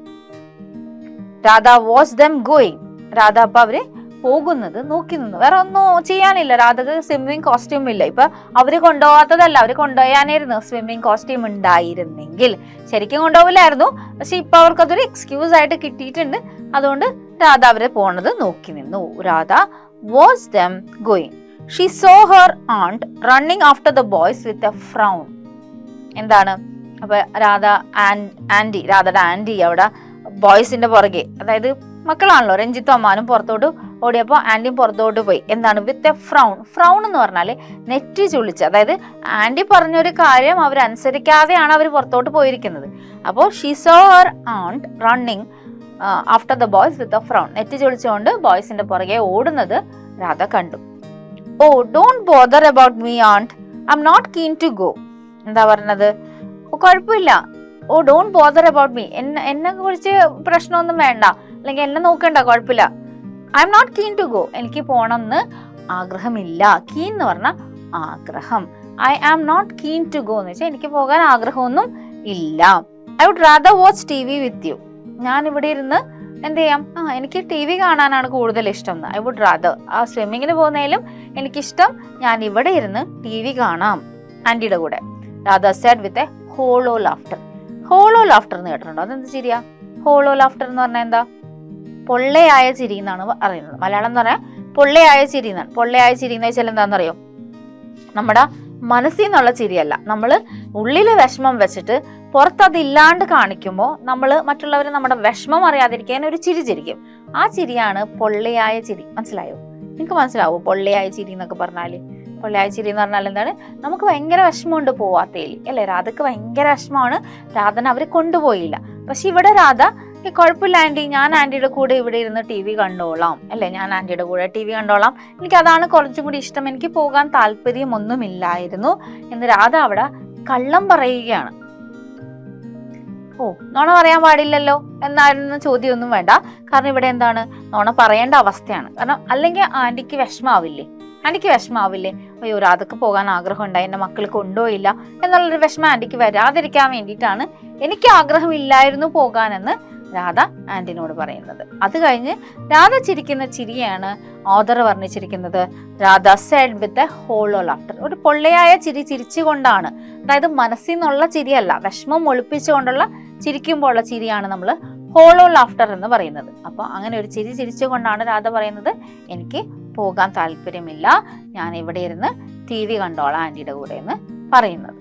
Radha watch them going. Radha അപ്പൊ അവര് പോകുന്നത് നോക്കി നിന്നു. വേറെ ഒന്നും ചെയ്യാനില്ല. രാധക്ക് സ്വിമ്മിങ് കോസ്റ്റ്യൂം ഇല്ല. ഇപ്പൊ അവര് കൊണ്ടുപോകാത്തതല്ല, അവര് കൊണ്ടുപോയാനായിരുന്നു. സ്വിമ്മിങ് കോസ്റ്റ്യൂം ഉണ്ടായിരുന്നെങ്കിൽ ശരിക്കും കൊണ്ടുപോകില്ലായിരുന്നു. പക്ഷെ ഇപ്പൊ അവർക്കതൊരു എക്സ്ക്യൂസ് ആയിട്ട് കിട്ടിയിട്ടുണ്ട്. അതുകൊണ്ട് രാധ അവരെ പോണത് നോക്കി നിന്നു. Radha watch them going. She saw her aunt running after the boys with a frown. എന്താണ്? അപ്പൊ രാധ ആന്റി, രാധയുടെ ആന്റി അവിടെ ബോയ്സിന്റെ പുറകെ, അതായത് മക്കളാണല്ലോ രഞ്ജിത്തും അമ്മാനും, പുറത്തോട്ട് ഓടിയപ്പോ ആന്റിയും പുറത്തോട്ട് പോയി. എന്താണ്? വിത്ത് എ ഫ്രൗൺ. ഫ്രൗൺ എന്ന് പറഞ്ഞാല് നെറ്റി ചുളിച്ച്. അതായത് ആന്റി പറഞ്ഞൊരു കാര്യം അവരനുസരിക്കാതെയാണ് അവർ പുറത്തോട്ട് പോയിരിക്കുന്നത്. അപ്പോൾ she saw her aunt running after the boys with a frown. നെറ്റി ചുളിച്ചുകൊണ്ട് ബോയ്സിന്റെ പുറകെ ഓടുന്നത് രാധ കണ്ടു. Oh don't bother about me aunt, I'm not keen to go. എന്താ പറഞ്ഞത്? കുഴപ്പമില്ല. Oh don't bother about me, എന്നെ കുറിച്ച് പ്രശ്നമൊന്നും വേണ്ട, അല്ലെങ്കിൽ എന്നെ നോക്കണ്ട, കുഴപ്പമില്ല. I'm not keen to go, എനിക്ക് പോണമെന്ന് ആഗ്രഹമില്ല. കീൻ എന്ന് പറഞ്ഞാൽ ആഗ്രഹം. I am not keen to go എന്ന് വെച്ചാൽ എനിക്ക് പോകാൻ ആഗ്രഹമൊന്നും ഇല്ല. I would rather watch T V with you. ഞാൻ ഇവിടെ ഇരുന്ന് എന്ത് ചെയ്യാം? എനിക്ക് ടി വി കാണാനാണ് കൂടുതൽ ഇഷ്ടം. ഐ വുഡ് റാദർ, ആ സ്വിമ്മിങ്ങിന് പോകുന്നതിലും എനിക്കിഷ്ടം ഞാൻ ഇവിടെ ഇരുന്ന് ടി വി കാണാം ആന്റിയുടെ കൂടെ. Radha said with a hollow laughter. Hollow laughter എന്ന് കേട്ടിട്ടുണ്ടോ? അതെന്ത് ചിരിയാ? ഹോളോ ലാഫ്റ്റർ എന്ന് പറഞ്ഞാൽ എന്താ? പൊള്ളയായ ചിരി എന്നാണ് അറിയുന്നത്. മലയാളം എന്ന് പറഞ്ഞാൽ പൊള്ളയായ ചിരി എന്നാണ്. പൊള്ളയായ ചിരി എന്ന് വെച്ചാൽ എന്താണെന്നറിയോ? നമ്മുടെ മനസ്സിൽ നിന്നുള്ള ചിരിയല്ല. നമ്മൾ ഉള്ളില് വിഷമം വെച്ചിട്ട് പുറത്തതില്ലാണ്ട് കാണിക്കുമ്പോൾ നമ്മൾ മറ്റുള്ളവരെ നമ്മുടെ വിഷമം അറിയാതിരിക്കാൻ ഒരു ചിരി ചിരിക്കും. ആ ചിരിയാണ് പൊള്ളയായ ചിരി. മനസ്സിലായോ? നിങ്ങൾക്ക് മനസ്സിലാവോ പൊള്ളയായ ചിരി എന്നൊക്കെ പറഞ്ഞാല്? പൊള്ളയായ ചിരി എന്ന് പറഞ്ഞാൽ എന്താണ്? നമുക്ക് ഭയങ്കര വിഷമമുണ്ട് പോവാത്തേൽ അല്ലെ. രാധക്ക് ഭയങ്കര വിഷമമാണ്, രാധനെ അവര് കൊണ്ടുപോയില്ല. പക്ഷെ ഇവിടെ രാധ കുഴപ്പമില്ല ആന്റി, ഞാൻ ആന്റിയുടെ കൂടെ ഇവിടെ ഇരുന്ന് ടി വി കണ്ടോളാം അല്ലെ, ഞാൻ ആന്റിയുടെ കൂടെ ടി വി കണ്ടോളാം, എനിക്ക് അതാണ് കുറച്ചും കൂടി ഇഷ്ടം, എനിക്ക് പോകാൻ താല്പര്യമൊന്നുമില്ലായിരുന്നു എന്ന് രാധ അവിടെ കള്ളം പറയുകയാണ്. ഓ നോണ പറയാൻ പാടില്ലല്ലോ എന്നായിരുന്നു ചോദ്യമൊന്നും വേണ്ട. കാരണം ഇവിടെ എന്താണ്? നോണ പറയേണ്ട അവസ്ഥയാണ്. കാരണം അല്ലെങ്കിൽ ആന്റിക്ക് വിഷമാവില്ലേ? ആന്റിക്ക് വിഷമാവില്ലേ? അയ്യോ രാധക്ക് പോകാൻ ആഗ്രഹം ഉണ്ടായി, എന്റെ മക്കൾ കൊണ്ടുപോയില്ല എന്നുള്ളൊരു വിഷമം ആന്റിക്ക് വരാതിരിക്കാൻ വേണ്ടിയിട്ടാണ് എനിക്ക് ആഗ്രഹമില്ലായിരുന്നു പോകാനെന്ന് രാധ ആന്റിനോട് പറയുന്നത്. അത് കഴിഞ്ഞ് രാധ ചിരിക്കുന്ന ചിരിയാണ് ഓദർ വർണ്ണിച്ചിരിക്കുന്നത്. Radha said with a hollow laughter. ഒരു പൊള്ളയായ ചിരി ചിരിച്ചുകൊണ്ടാണ്, അതായത് മനസ്സിൽ നിന്നുള്ള ചിരിയല്ല, വിഷമം ഒളിപ്പിച്ചുകൊണ്ടുള്ള ചിരിക്കുമ്പോഴുള്ള ചിരിയാണ് നമ്മൾ ഹോളോ ലാഫ്റ്റർ എന്ന് പറയുന്നത്. അപ്പൊ അങ്ങനെ ഒരു ചിരി ചിരിച്ചുകൊണ്ടാണ് രാധ പറയുന്നത് എനിക്ക് പോകാൻ താല്പര്യമില്ല, ഞാൻ ഇവിടെ ഇരുന്ന് ടി വി കണ്ടോളാം ആന്റിയുടെ കൂടെ എന്ന് പറയുന്നത്.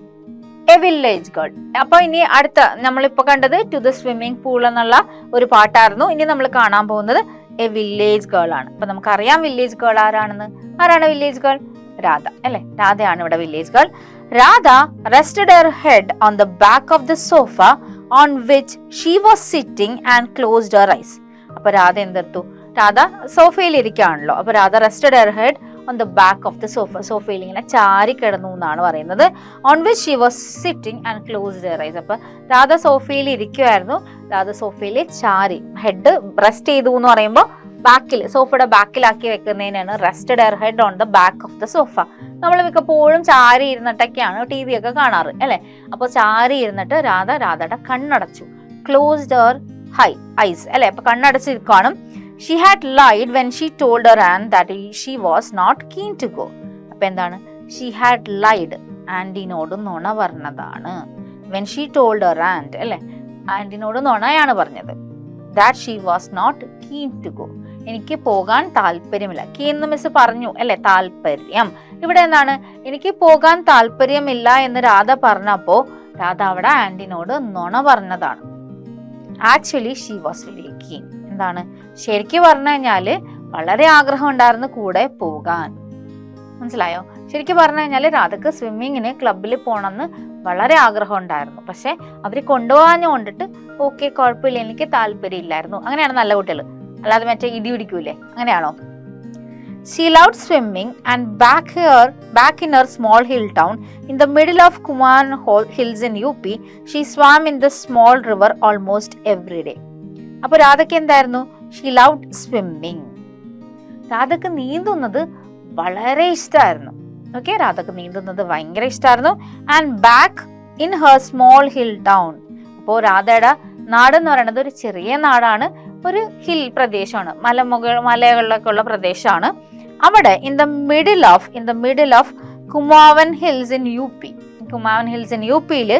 A village girl. അപ്പൊ ഇനി അടുത്ത നമ്മളിപ്പോ കണ്ടത് ടു ദ സ്വിമ്മിംഗ് പൂൾ എന്നുള്ള ഒരു പാട്ടായിരുന്നു. ഇനി നമ്മൾ കാണാൻ പോകുന്നത് എ വില്ലേജ് ഗേൾ ആണ്. അപ്പൊ നമുക്കറിയാം വില്ലേജ് ഗേൾ ആരാണെന്ന്. ആരാണ് വില്ലേജ് ഗേൾ? രാധ അല്ലെ. രാധയാണ് ഇവിടെ village girl. Radha rested her head on the back of the sofa on which she was sitting and closed her eyes. അപ്പൊ രാധ എന്തെടുത്തു? രാധ സോഫയിൽ ഇരിക്കുകയാണല്ലോ. അപ്പൊ Radha rested her head on the back of the sofa. സോഫയിൽ ഇങ്ങനെ ചാരി കിടന്നു എന്നാണ് പറയുന്നത്. On which she was sitting and closed her eyes. അപ്പൊ രാധ സോഫയിൽ ഇരിക്കുമായിരുന്നു. രാധ സോഫയിൽ ചാരി, ഹെഡ് റെസ്റ്റ് ചെയ്തു എന്ന് പറയുമ്പോൾ ബാക്കിൽ, സോഫയുടെ ബാക്കിലാക്കി വെക്കുന്നതിനാണ് rested her head on the back of the sofa. നമ്മൾ മിക്കപ്പോഴും ചാരി ഇരുന്നിട്ടൊക്കെയാണ് TV ഒക്കെ കാണാറ് അല്ലെ. അപ്പോൾ ചാരി ഇരുന്നിട്ട് രാധയുടെ കണ്ണടച്ചു. ക്ലോസ്ഡ് ഹെർ ഐസ് അല്ലെ. അപ്പൊ കണ്ണടച്ചിരിക്കുകയാണ്. She had lied when she told her aunt that she was not keen to go. അപ്പൊ എന്താണ്? She had lied, ആന്റിനോട് നുണ പറഞ്ഞതാണ്. When she told her aunt അല്ലെ, ആന്റിനോട് നുണയാണ് പറഞ്ഞത്. That she was not keen to go. എനിക്ക് പോകാൻ താല്പര്യമില്ല. കീൻ എന്ന് മിസ് പറഞ്ഞു അല്ലെ, താല്പര്യം. ഇവിടെ എന്താണ്? എനിക്ക് പോകാൻ താല്പര്യമില്ല എന്ന് രാധ പറഞ്ഞപ്പോ രാധ അവിടെ ആന്റിനോട് നുണ പറഞ്ഞതാണ്. Actually she was very keen. എന്താണ്? ശരിക്കും പറഞ്ഞു കഴിഞ്ഞാല് വളരെ ആഗ്രഹം ഉണ്ടായിരുന്നു കൂടെ പോകാൻ. മനസ്സിലായോ? ശരിക്കും പറഞ്ഞു കഴിഞ്ഞാല് രാധക്ക് സ്വിമ്മിങ്ങിന് ക്ലബിൽ പോകണമെന്ന് വളരെ ആഗ്രഹം ഉണ്ടായിരുന്നു. പക്ഷെ അവര് കൊണ്ടുപോകാഞ്ഞുകൊണ്ടിട്ട് ഓക്കെ കുഴപ്പമില്ല, എനിക്ക് താല്പര്യം ഇല്ലായിരുന്നു. അങ്ങനെയാണ് നല്ല കുട്ടികൾ, അല്ലാതെ മറ്റേ ഇടി പിടിക്കൂലേ, അങ്ങനെയാണോ? She loved swimming and back in her small hill town in the middle of Kuman Hills in UP, she swam in the small river almost every day. അപ്പോൾ രാധയ്ക്ക് എന്തായിരുന്നു? She loved swimming. രാധക്ക് നീന്തുന്നത് വളരെ ഇഷ്ടമായിരുന്നു. ഓക്കെ, രാധക്ക് നീന്തുന്നത് ഭയങ്കര ഇഷ്ടമായിരുന്നു. And back in her small hill town. അപ്പോൾ രാധയുടെ നാട് എന്ന് പറയുന്നത് ഒരു ചെറിയ നാടാണ്, ഒരു ഹിൽ പ്രദേശമാണ്, മലകളിലൊക്കെ ഉള്ള പ്രദേശമാണ്. അവിടെ in the middle of Kumaon hills in UP, Kumaon hills in UPയിൽ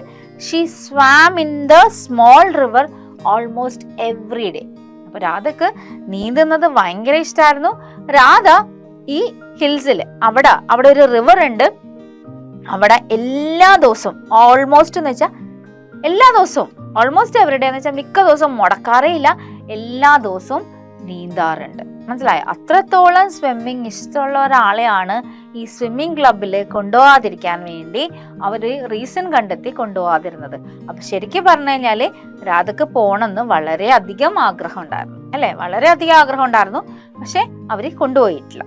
she swam in the small river almost every day. അപ്പൊ രാധക്ക് നീന്തുന്നത് ഭയങ്കര ഇഷ്ടമായിരുന്നു. രാധ ഈ ഹിൽസിൽ അവിടെ ഒരു റിവർ ഉണ്ട്, അവിടെ എല്ലാ ദിവസവും ഓൾമോസ്റ്റ് എന്ന് വെച്ചാൽ എല്ലാ ദിവസവും, ഓൾമോസ്റ്റ് എവറി ഡേ എന്ന് വെച്ചാൽ മിക്ക ദിവസവും മുടക്കാറേ ഇല്ല, എല്ലാ ദിവസവും നീന്താറുണ്ട്. മനസ്സിലായോ? അത്രത്തോളം സ്വിമ്മിങ് ഇഷ്ടമുള്ള ഒരാളെയാണ് ഈ സ്വിമ്മിങ് ക്ലബിൽ കൊണ്ടുപോകാതിരിക്കാൻ വേണ്ടി അവര് റീസൺ കണ്ടെത്തി കൊണ്ടുപോകാതിരുന്നത്. അപ്പൊ ശരിക്കും പറഞ്ഞു കഴിഞ്ഞാല് രാധക്ക് പോണെന്ന് വളരെയധികം ആഗ്രഹം ഉണ്ടായിരുന്നു അല്ലെ, വളരെയധികം ആഗ്രഹം ഉണ്ടായിരുന്നു. പക്ഷെ അവര് കൊണ്ടുപോയിട്ടില്ല.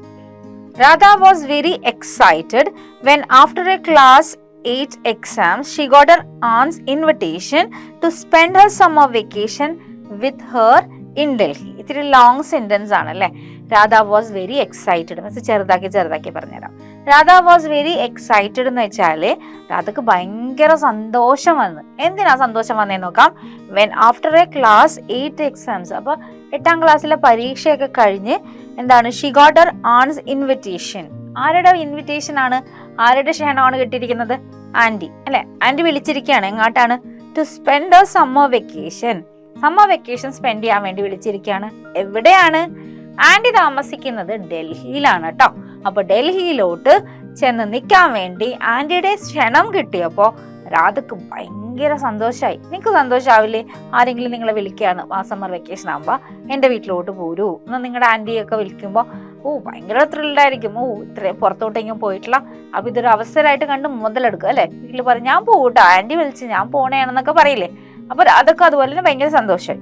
Radha was very excited when after a class 8 exams she got her aunt's invitation to spend her summer vacation with her in Delhi. ഇത്തിരി ലോങ് സെന്റൻസ് ആണ് അല്ലെ. രാധ വാസ് വെരി എക്സൈറ്റഡ് എന്ന് ചെറുതാക്കി പറഞ്ഞുതരാം. രാധ വാസ് വെരി എക്സൈറ്റഡ് എന്ന് വെച്ചാല് രാധക്ക് ഭയങ്കര സന്തോഷം വന്നു. എന്തിനാ സന്തോഷം വന്നേ നോക്കാം. When after a class 8 exams, അപ്പൊ 8ാം ക്ലാസ്സിലെ പരീക്ഷയൊക്കെ കഴിഞ്ഞ് എന്താണ്, she got her aunt's invitation. ആരുടെ ഇൻവിറ്റേഷൻ ആണ്, ആരുടെ ക്ഷണമാണ് കിട്ടിയിരിക്കുന്നത്? ആന്റി അല്ലെ. ആന്റി വിളിച്ചിരിക്കുകയാണ്. എങ്ങോട്ടാണ്? To spend a summer vacation spend ചെയ്യാൻ വേണ്ടി വിളിച്ചിരിക്കുകയാണ്. എവിടെയാണ്? ആന്റി താമസിക്കുന്നത് ഡൽഹിയിലാണ് കേട്ടോ. അപ്പൊ ഡൽഹിയിലോട്ട് ചെന്ന് നിൽക്കാൻ വേണ്ടി ആന്റിയുടെ ക്ഷണം കിട്ടിയപ്പോ രാധക്ക് ഭയങ്കര സന്തോഷമായി. നിങ്ങൾക്ക് സന്തോഷമാവില്ലേ? ആരെങ്കിലും നിങ്ങളെ വിളിക്കുകയാണ് ആ സമ്മർ വെക്കേഷൻ ആകുമ്പോൾ, എൻ്റെ വീട്ടിലോട്ട് പോരൂ എന്നാൽ നിങ്ങളുടെ ആന്റിയൊക്കെ വിളിക്കുമ്പോൾ ഭയങ്കര ത്രില്ഡായിരിക്കും. ഇത്രയും പുറത്തോട്ടെങ്കിലും പോയിട്ടില്ല, അപ്പൊ ഇതൊരു അവസരമായിട്ട് കണ്ട് മുതലെടുക്കുക അല്ലെ. വീട്ടിൽ പറയും ഞാൻ പോകൂട്ടോ, ആന്റി വിളിച്ച് ഞാൻ പോണേണെന്നൊക്കെ പറയില്ലേ. അപ്പൊ അതൊക്കെ അതുപോലെ തന്നെ ഭയങ്കര സന്തോഷമായി.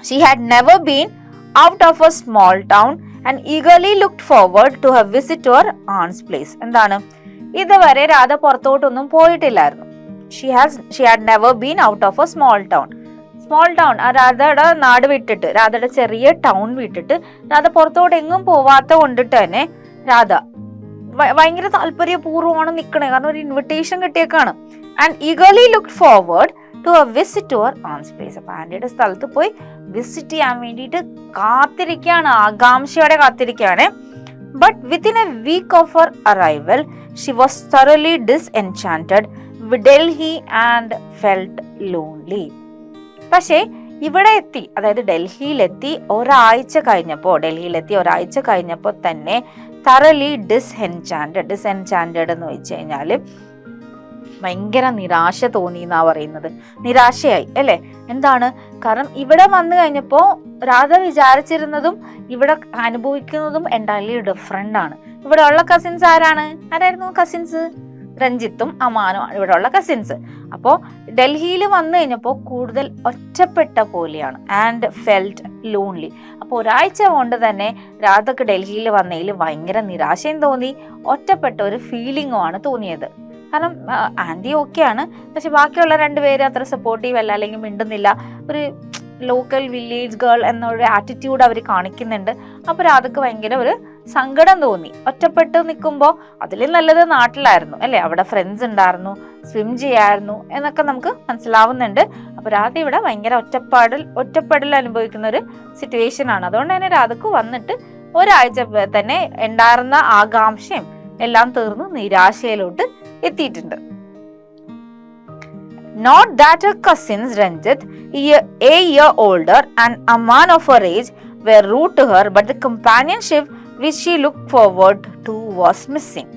She had never been out of a small town and eagerly looked forward to her visit to her aunt's place. എന്താണ്? ഇതുവരെ Radha പുറത്തോട്ടൊന്നും പോയിട്ടില്ലായിരുന്നു. She had never been out of a small town. രാധയുടെ നാട് വിട്ടിട്ട്, രാധയുടെ ചെറിയ ടൗൺ വിട്ടിട്ട് രാധ പുറത്തോട്ട് എങ്ങും പോവാത്ത കൊണ്ടിട്ട് തന്നെ രാധ ഭയങ്കര താല്പര്യപൂർവ്വമാണ് നിൽക്കണേ, കാരണം ഒരു ഇൻവിറ്റേഷൻ കിട്ടിയേക്കാണ്. And eagerly looked forward to a visit to her aunt's place. അപ്പൊ ആന്റിയുടെ സ്ഥലത്ത് പോയി വിസിറ്റ് ചെയ്യാൻ വേണ്ടിയിട്ട് കാത്തിരിക്കുകയാണ്, ആകാംക്ഷയോടെ കാത്തിരിക്കുകയാണ്. But within a week of her arrival she was thoroughly disenchanted with Delhi and felt lonely. പക്ഷേ ഇവിടെ എത്തി, അതായത് ഡൽഹിയിലെത്തി ഒരാഴ്ച കഴിഞ്ഞപ്പോൾ തന്നെ thoroughly disenchanted എന്ന് വെച്ച് കഴിഞ്ഞാല് ഭയങ്കര നിരാശ തോന്നി എന്നാ പറയുന്നത്. നിരാശയായി അല്ലെ. എന്താണ് കാരണം? ഇവിടെ വന്നു കഴിഞ്ഞപ്പോ രാധ വിചാരിച്ചിരുന്നതും ഇവിടെ അനുഭവിക്കുന്നതും എൻറ്റയർലി ഡിഫറെന്റ് ആണ്. ഇവിടെ ഉള്ള കസിൻസ് ആരായിരുന്നു? കസിൻസ് രഞ്ജിത്തും അമാനും ഇവിടെയുള്ള കസിൻസ്. അപ്പോൾ ഡൽഹിയിൽ വന്നു കഴിഞ്ഞപ്പോൾ കൂടുതൽ ഒറ്റപ്പെട്ട പോലെയാണ്, ആൻഡ് ഫെൽറ്റ് ലോൺലി. അപ്പോൾ ഒരാഴ്ച കൊണ്ട് തന്നെ രാധക്ക് ഡൽഹിയിൽ വന്നതിൽ ഭയങ്കര നിരാശയും തോന്നി, ഒറ്റപ്പെട്ട ഒരു ഫീലിംഗും ആണ് തോന്നിയത്. കാരണം ആൻറ്റി ഓക്കെയാണ്, പക്ഷെ ബാക്കിയുള്ള രണ്ടുപേര് അത്ര സപ്പോർട്ടീവ് അല്ല, അല്ലെങ്കിൽ മിണ്ടുന്നില്ല. ഒരു ലോക്കൽ വില്ലേജ് ഗേൾ എന്നൊരു ആറ്റിറ്റ്യൂഡ് അവർ കാണിക്കുന്നുണ്ട്. അപ്പോൾ രാധക്ക് ഭയങ്കര ഒരു സങ്കടം തോന്നി. ഒറ്റപ്പെട്ട് നിൽക്കുമ്പോൾ അതിലും നല്ലത് നാട്ടിലായിരുന്നു അല്ലേ, അവിടെ ഫ്രണ്ട്സ് ഉണ്ടായിരുന്നു, സ്വിം ചെയ്യായിരുന്നു എന്നൊക്കെ നമുക്ക് മനസ്സിലാവുന്നുണ്ട്. അപ്പോൾ രാധ ഇവിടെ ഭയങ്കര ഒറ്റപ്പെടൽ അനുഭവിക്കുന്ന ഒരു സിറ്റുവേഷൻ ആണ്. അതുകൊണ്ട് തന്നെ രാധക്ക് വന്നിട്ട് ഒരാഴ്ച തന്നെ ഉണ്ടായിരുന്ന ആകാംക്ഷയും എല്ലാം തീർന്ന് നിരാശയിലോട്ട് എത്തിയിട്ടുണ്ട്. Not that her cousins Ranjit, a year older, and Aman of her age were rude to her, but the companionship which she looked forward to was missing.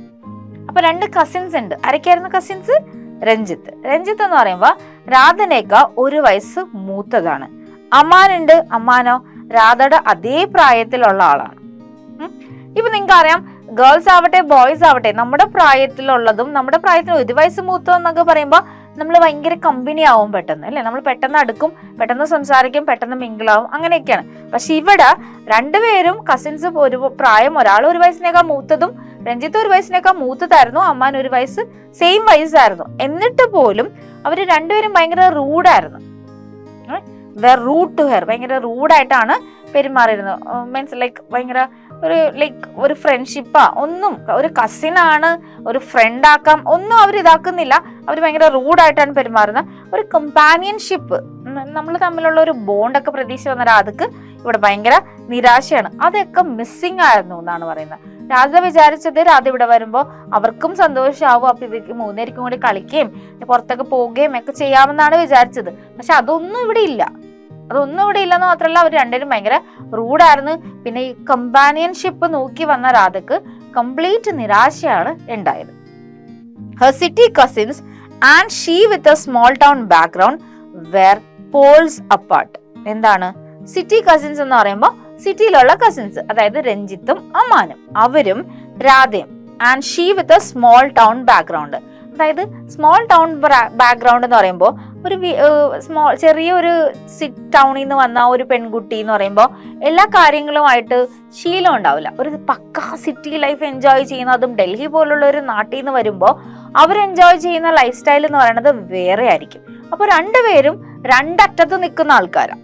അപ്പോൾ രണ്ട് കസിൻസ് ഉണ്ട്. ആരൊക്കെയായിരുന്നു കസിൻസ്? രഞ്ജിത്ത് എന്ന് പറയുമ്പോൾ രാധനേക്കാൾ 1 വയസ്സ് മൂത്തതാണ്. അമാൻ ഉണ്ട്. അമാനോ രാധയുടെ അതേ പ്രായത്തിലുള്ള ആളാണ്. ഇപ്പൊ നിങ്ങൾക്ക് അറിയാം, ഗേൾസ് ആവട്ടെ ബോയ്സ് ആവട്ടെ, നമ്മുടെ പ്രായത്തിലുള്ളതും നമ്മുടെ പ്രായത്തിൽ 1 വയസ്സ് മൂത്തതെന്നൊക്കെ പറയുമ്പോൾ നമ്മൾ ഭയങ്കര കമ്പനി ആവും പെട്ടെന്ന് അല്ലെ, നമ്മൾ പെട്ടെന്ന് അടുക്കും, പെട്ടെന്ന് സംസാരിക്കും, പെട്ടെന്ന് മിങ്കിളാവും, അങ്ങനെയൊക്കെയാണ്. പക്ഷെ ഇവിടെ രണ്ടുപേരും കസിൻസ് ഒരു പ്രായം, ഒരാൾ 1 വയസ്സിനേക്കാൾ മൂത്തതും രഞ്ജിത്ത് 1 വയസ്സിനേക്കാൾ മൂത്തതായിരുന്നു, അമ്മാൻ 1 വയസ്സ് സെയിം വയസ്സായിരുന്നു. എന്നിട്ട് പോലും അവര് രണ്ടുപേരും ഭയങ്കര റൂഡായിരുന്നു. റൂഡ് ടു ഹെയർ, ഭയങ്കര റൂഡായിട്ടാണ് പെരുമാറിയിരുന്നത്. മീൻസ് ലൈക്ക് ഭയങ്കര ഒരു ഫ്രണ്ട്ഷിപ്പാ ഒന്നും, ഒരു കസിനാണ്, ഒരു ഫ്രണ്ട് ആക്കാം ഒന്നും അവർ ഇതാക്കുന്നില്ല. അവർ ഭയങ്കര റൂഡായിട്ടാണ് പെരുമാറുന്നത്. ഒരു കമ്പാനിയൻഷിപ്പ്, നമ്മൾ തമ്മിലുള്ള ഒരു ബോണ്ടൊക്കെ പ്രതീക്ഷ വന്ന രാധക്ക് ഇവിടെ ഭയങ്കര നിരാശയാണ്. അതൊക്കെ മിസ്സിങ് ആയിരുന്നു എന്നാണ് പറയുന്നത്. രാധ വിചാരിച്ചത് രാധ ഇവിടെ വരുമ്പോൾ അവർക്കും സന്തോഷമാവും, അപ്പൊ ഇവർക്ക് 3 പേർക്കും കൂടി കളിക്കുകയും പുറത്തൊക്കെ പോവുകയും ഒക്കെ ചെയ്യാമെന്നാണ് വിചാരിച്ചത്. പക്ഷെ അതൊന്നും ഇവിടെ ഇല്ല. ഇല്ലെന്ന് മാത്രമല്ല, അവർ രണ്ടുപേരും ഭയങ്കര റൂഡായിരുന്നു. പിന്നെ ഈ കമ്പാനിയൻഷിപ്പ് നോക്കി വന്ന രാധക്ക് കംപ്ലീറ്റ് നിരാശയാണ് ഉണ്ടായത്. Her city cousins and she with a small town background were poles apart. എന്താണ് സിറ്റി കസിൻസ് എന്ന് പറയുമ്പോൾ സിറ്റിയിലുള്ള കസിൻസ്, അതായത് രഞ്ജിത്തും അമ്മാനും, അവരും രാധയും. And she with a small town background, അതായത് സ്മോൾ ടൗൺ ബാക്ക്ഗ്രൗണ്ട് എന്ന് പറയുമ്പോൾ ഒരു ചെറിയൊരു ടൗണിൽ നിന്ന് വന്ന ഒരു പെൺകുട്ടി എന്ന് പറയുമ്പോൾ എല്ലാ കാര്യങ്ങളുമായിട്ട് ശീലം ഉണ്ടാവില്ല. ഒരു പക്കാ സിറ്റി ലൈഫ് എൻജോയ് ചെയ്യുന്ന, അതും ഡൽഹി പോലുള്ള ഒരു നാട്ടിൽ നിന്ന് വരുമ്പോൾ അവർ എൻജോയ് ചെയ്യുന്ന ലൈഫ് സ്റ്റൈൽ എന്ന് പറയുന്നത് വേറെ ആയിരിക്കും. അപ്പോൾ രണ്ടുപേരും രണ്ടറ്റത്ത് നിൽക്കുന്ന ആൾക്കാരാണ്.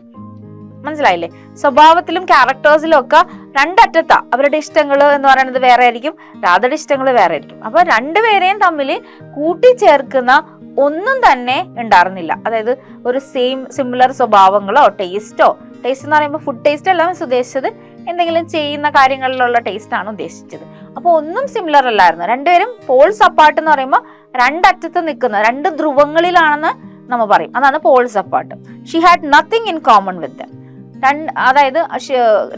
മനസ്സിലായില്ലേ? സ്വഭാവത്തിലും ക്യാരക്ടേഴ്സിലും ഒക്കെ രണ്ടറ്റത്താ. അവരുടെ ഇഷ്ടങ്ങൾ എന്ന് പറയുന്നത് വേറെ ആയിരിക്കും, രാധയുടെ ഇഷ്ടങ്ങൾ വേറെ ആയിരിക്കും. അപ്പൊ രണ്ടുപേരെയും തമ്മിൽ കൂട്ടിച്ചേർക്കുന്ന ഒന്നും തന്നെ ഉണ്ടായിരുന്നില്ല. അതായത് ഒരു സിമിലർ സ്വഭാവങ്ങളോ ടേസ്റ്റ് എന്ന് പറയുമ്പോൾ ഫുഡ് ടേസ്റ്റ് അല്ല ഉദ്ദേശിച്ചത്, എന്തെങ്കിലും ചെയ്യുന്ന കാര്യങ്ങളിലുള്ള ടേസ്റ്റ് ആണ് ഉദ്ദേശിച്ചത്. അപ്പൊ ഒന്നും സിമിലർ അല്ലായിരുന്നു. രണ്ടുപേരും പോൾസ് അപ്പാർട്ട് എന്ന് പറയുമ്പോൾ രണ്ടറ്റത്ത് നിൽക്കുന്ന, 2 ധ്രുവങ്ങളിലാണെന്ന് നമ്മൾ പറയും. അതാണ് poles apart. She had nothing in common with them. അതായത്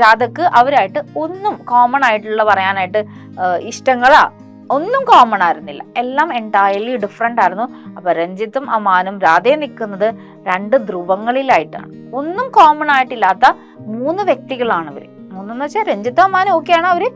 രാധക്ക് അവരായിട്ട് ഒന്നും കോമൺ ആയിട്ടുള്ള പറയാനായിട്ട് ഇഷ്ടങ്ങളാ ഒന്നും കോമൺ ആയിരുന്നില്ല. എല്ലാം എൻറ്റയർലി ഡിഫറെന്റ് ആയിരുന്നു. അപ്പൊ രഞ്ജിത്തും അമാനും രാധയും നിൽക്കുന്നത് 2 ധ്രുവങ്ങളിലായിട്ടാണ്. ഒന്നും കോമൺ ആയിട്ടില്ലാത്ത 3 വ്യക്തികളാണ് ഇവര്. 3 വെച്ചാൽ രഞ്ജിത്തും അമാനും ഓക്കെയാണ്, അവര്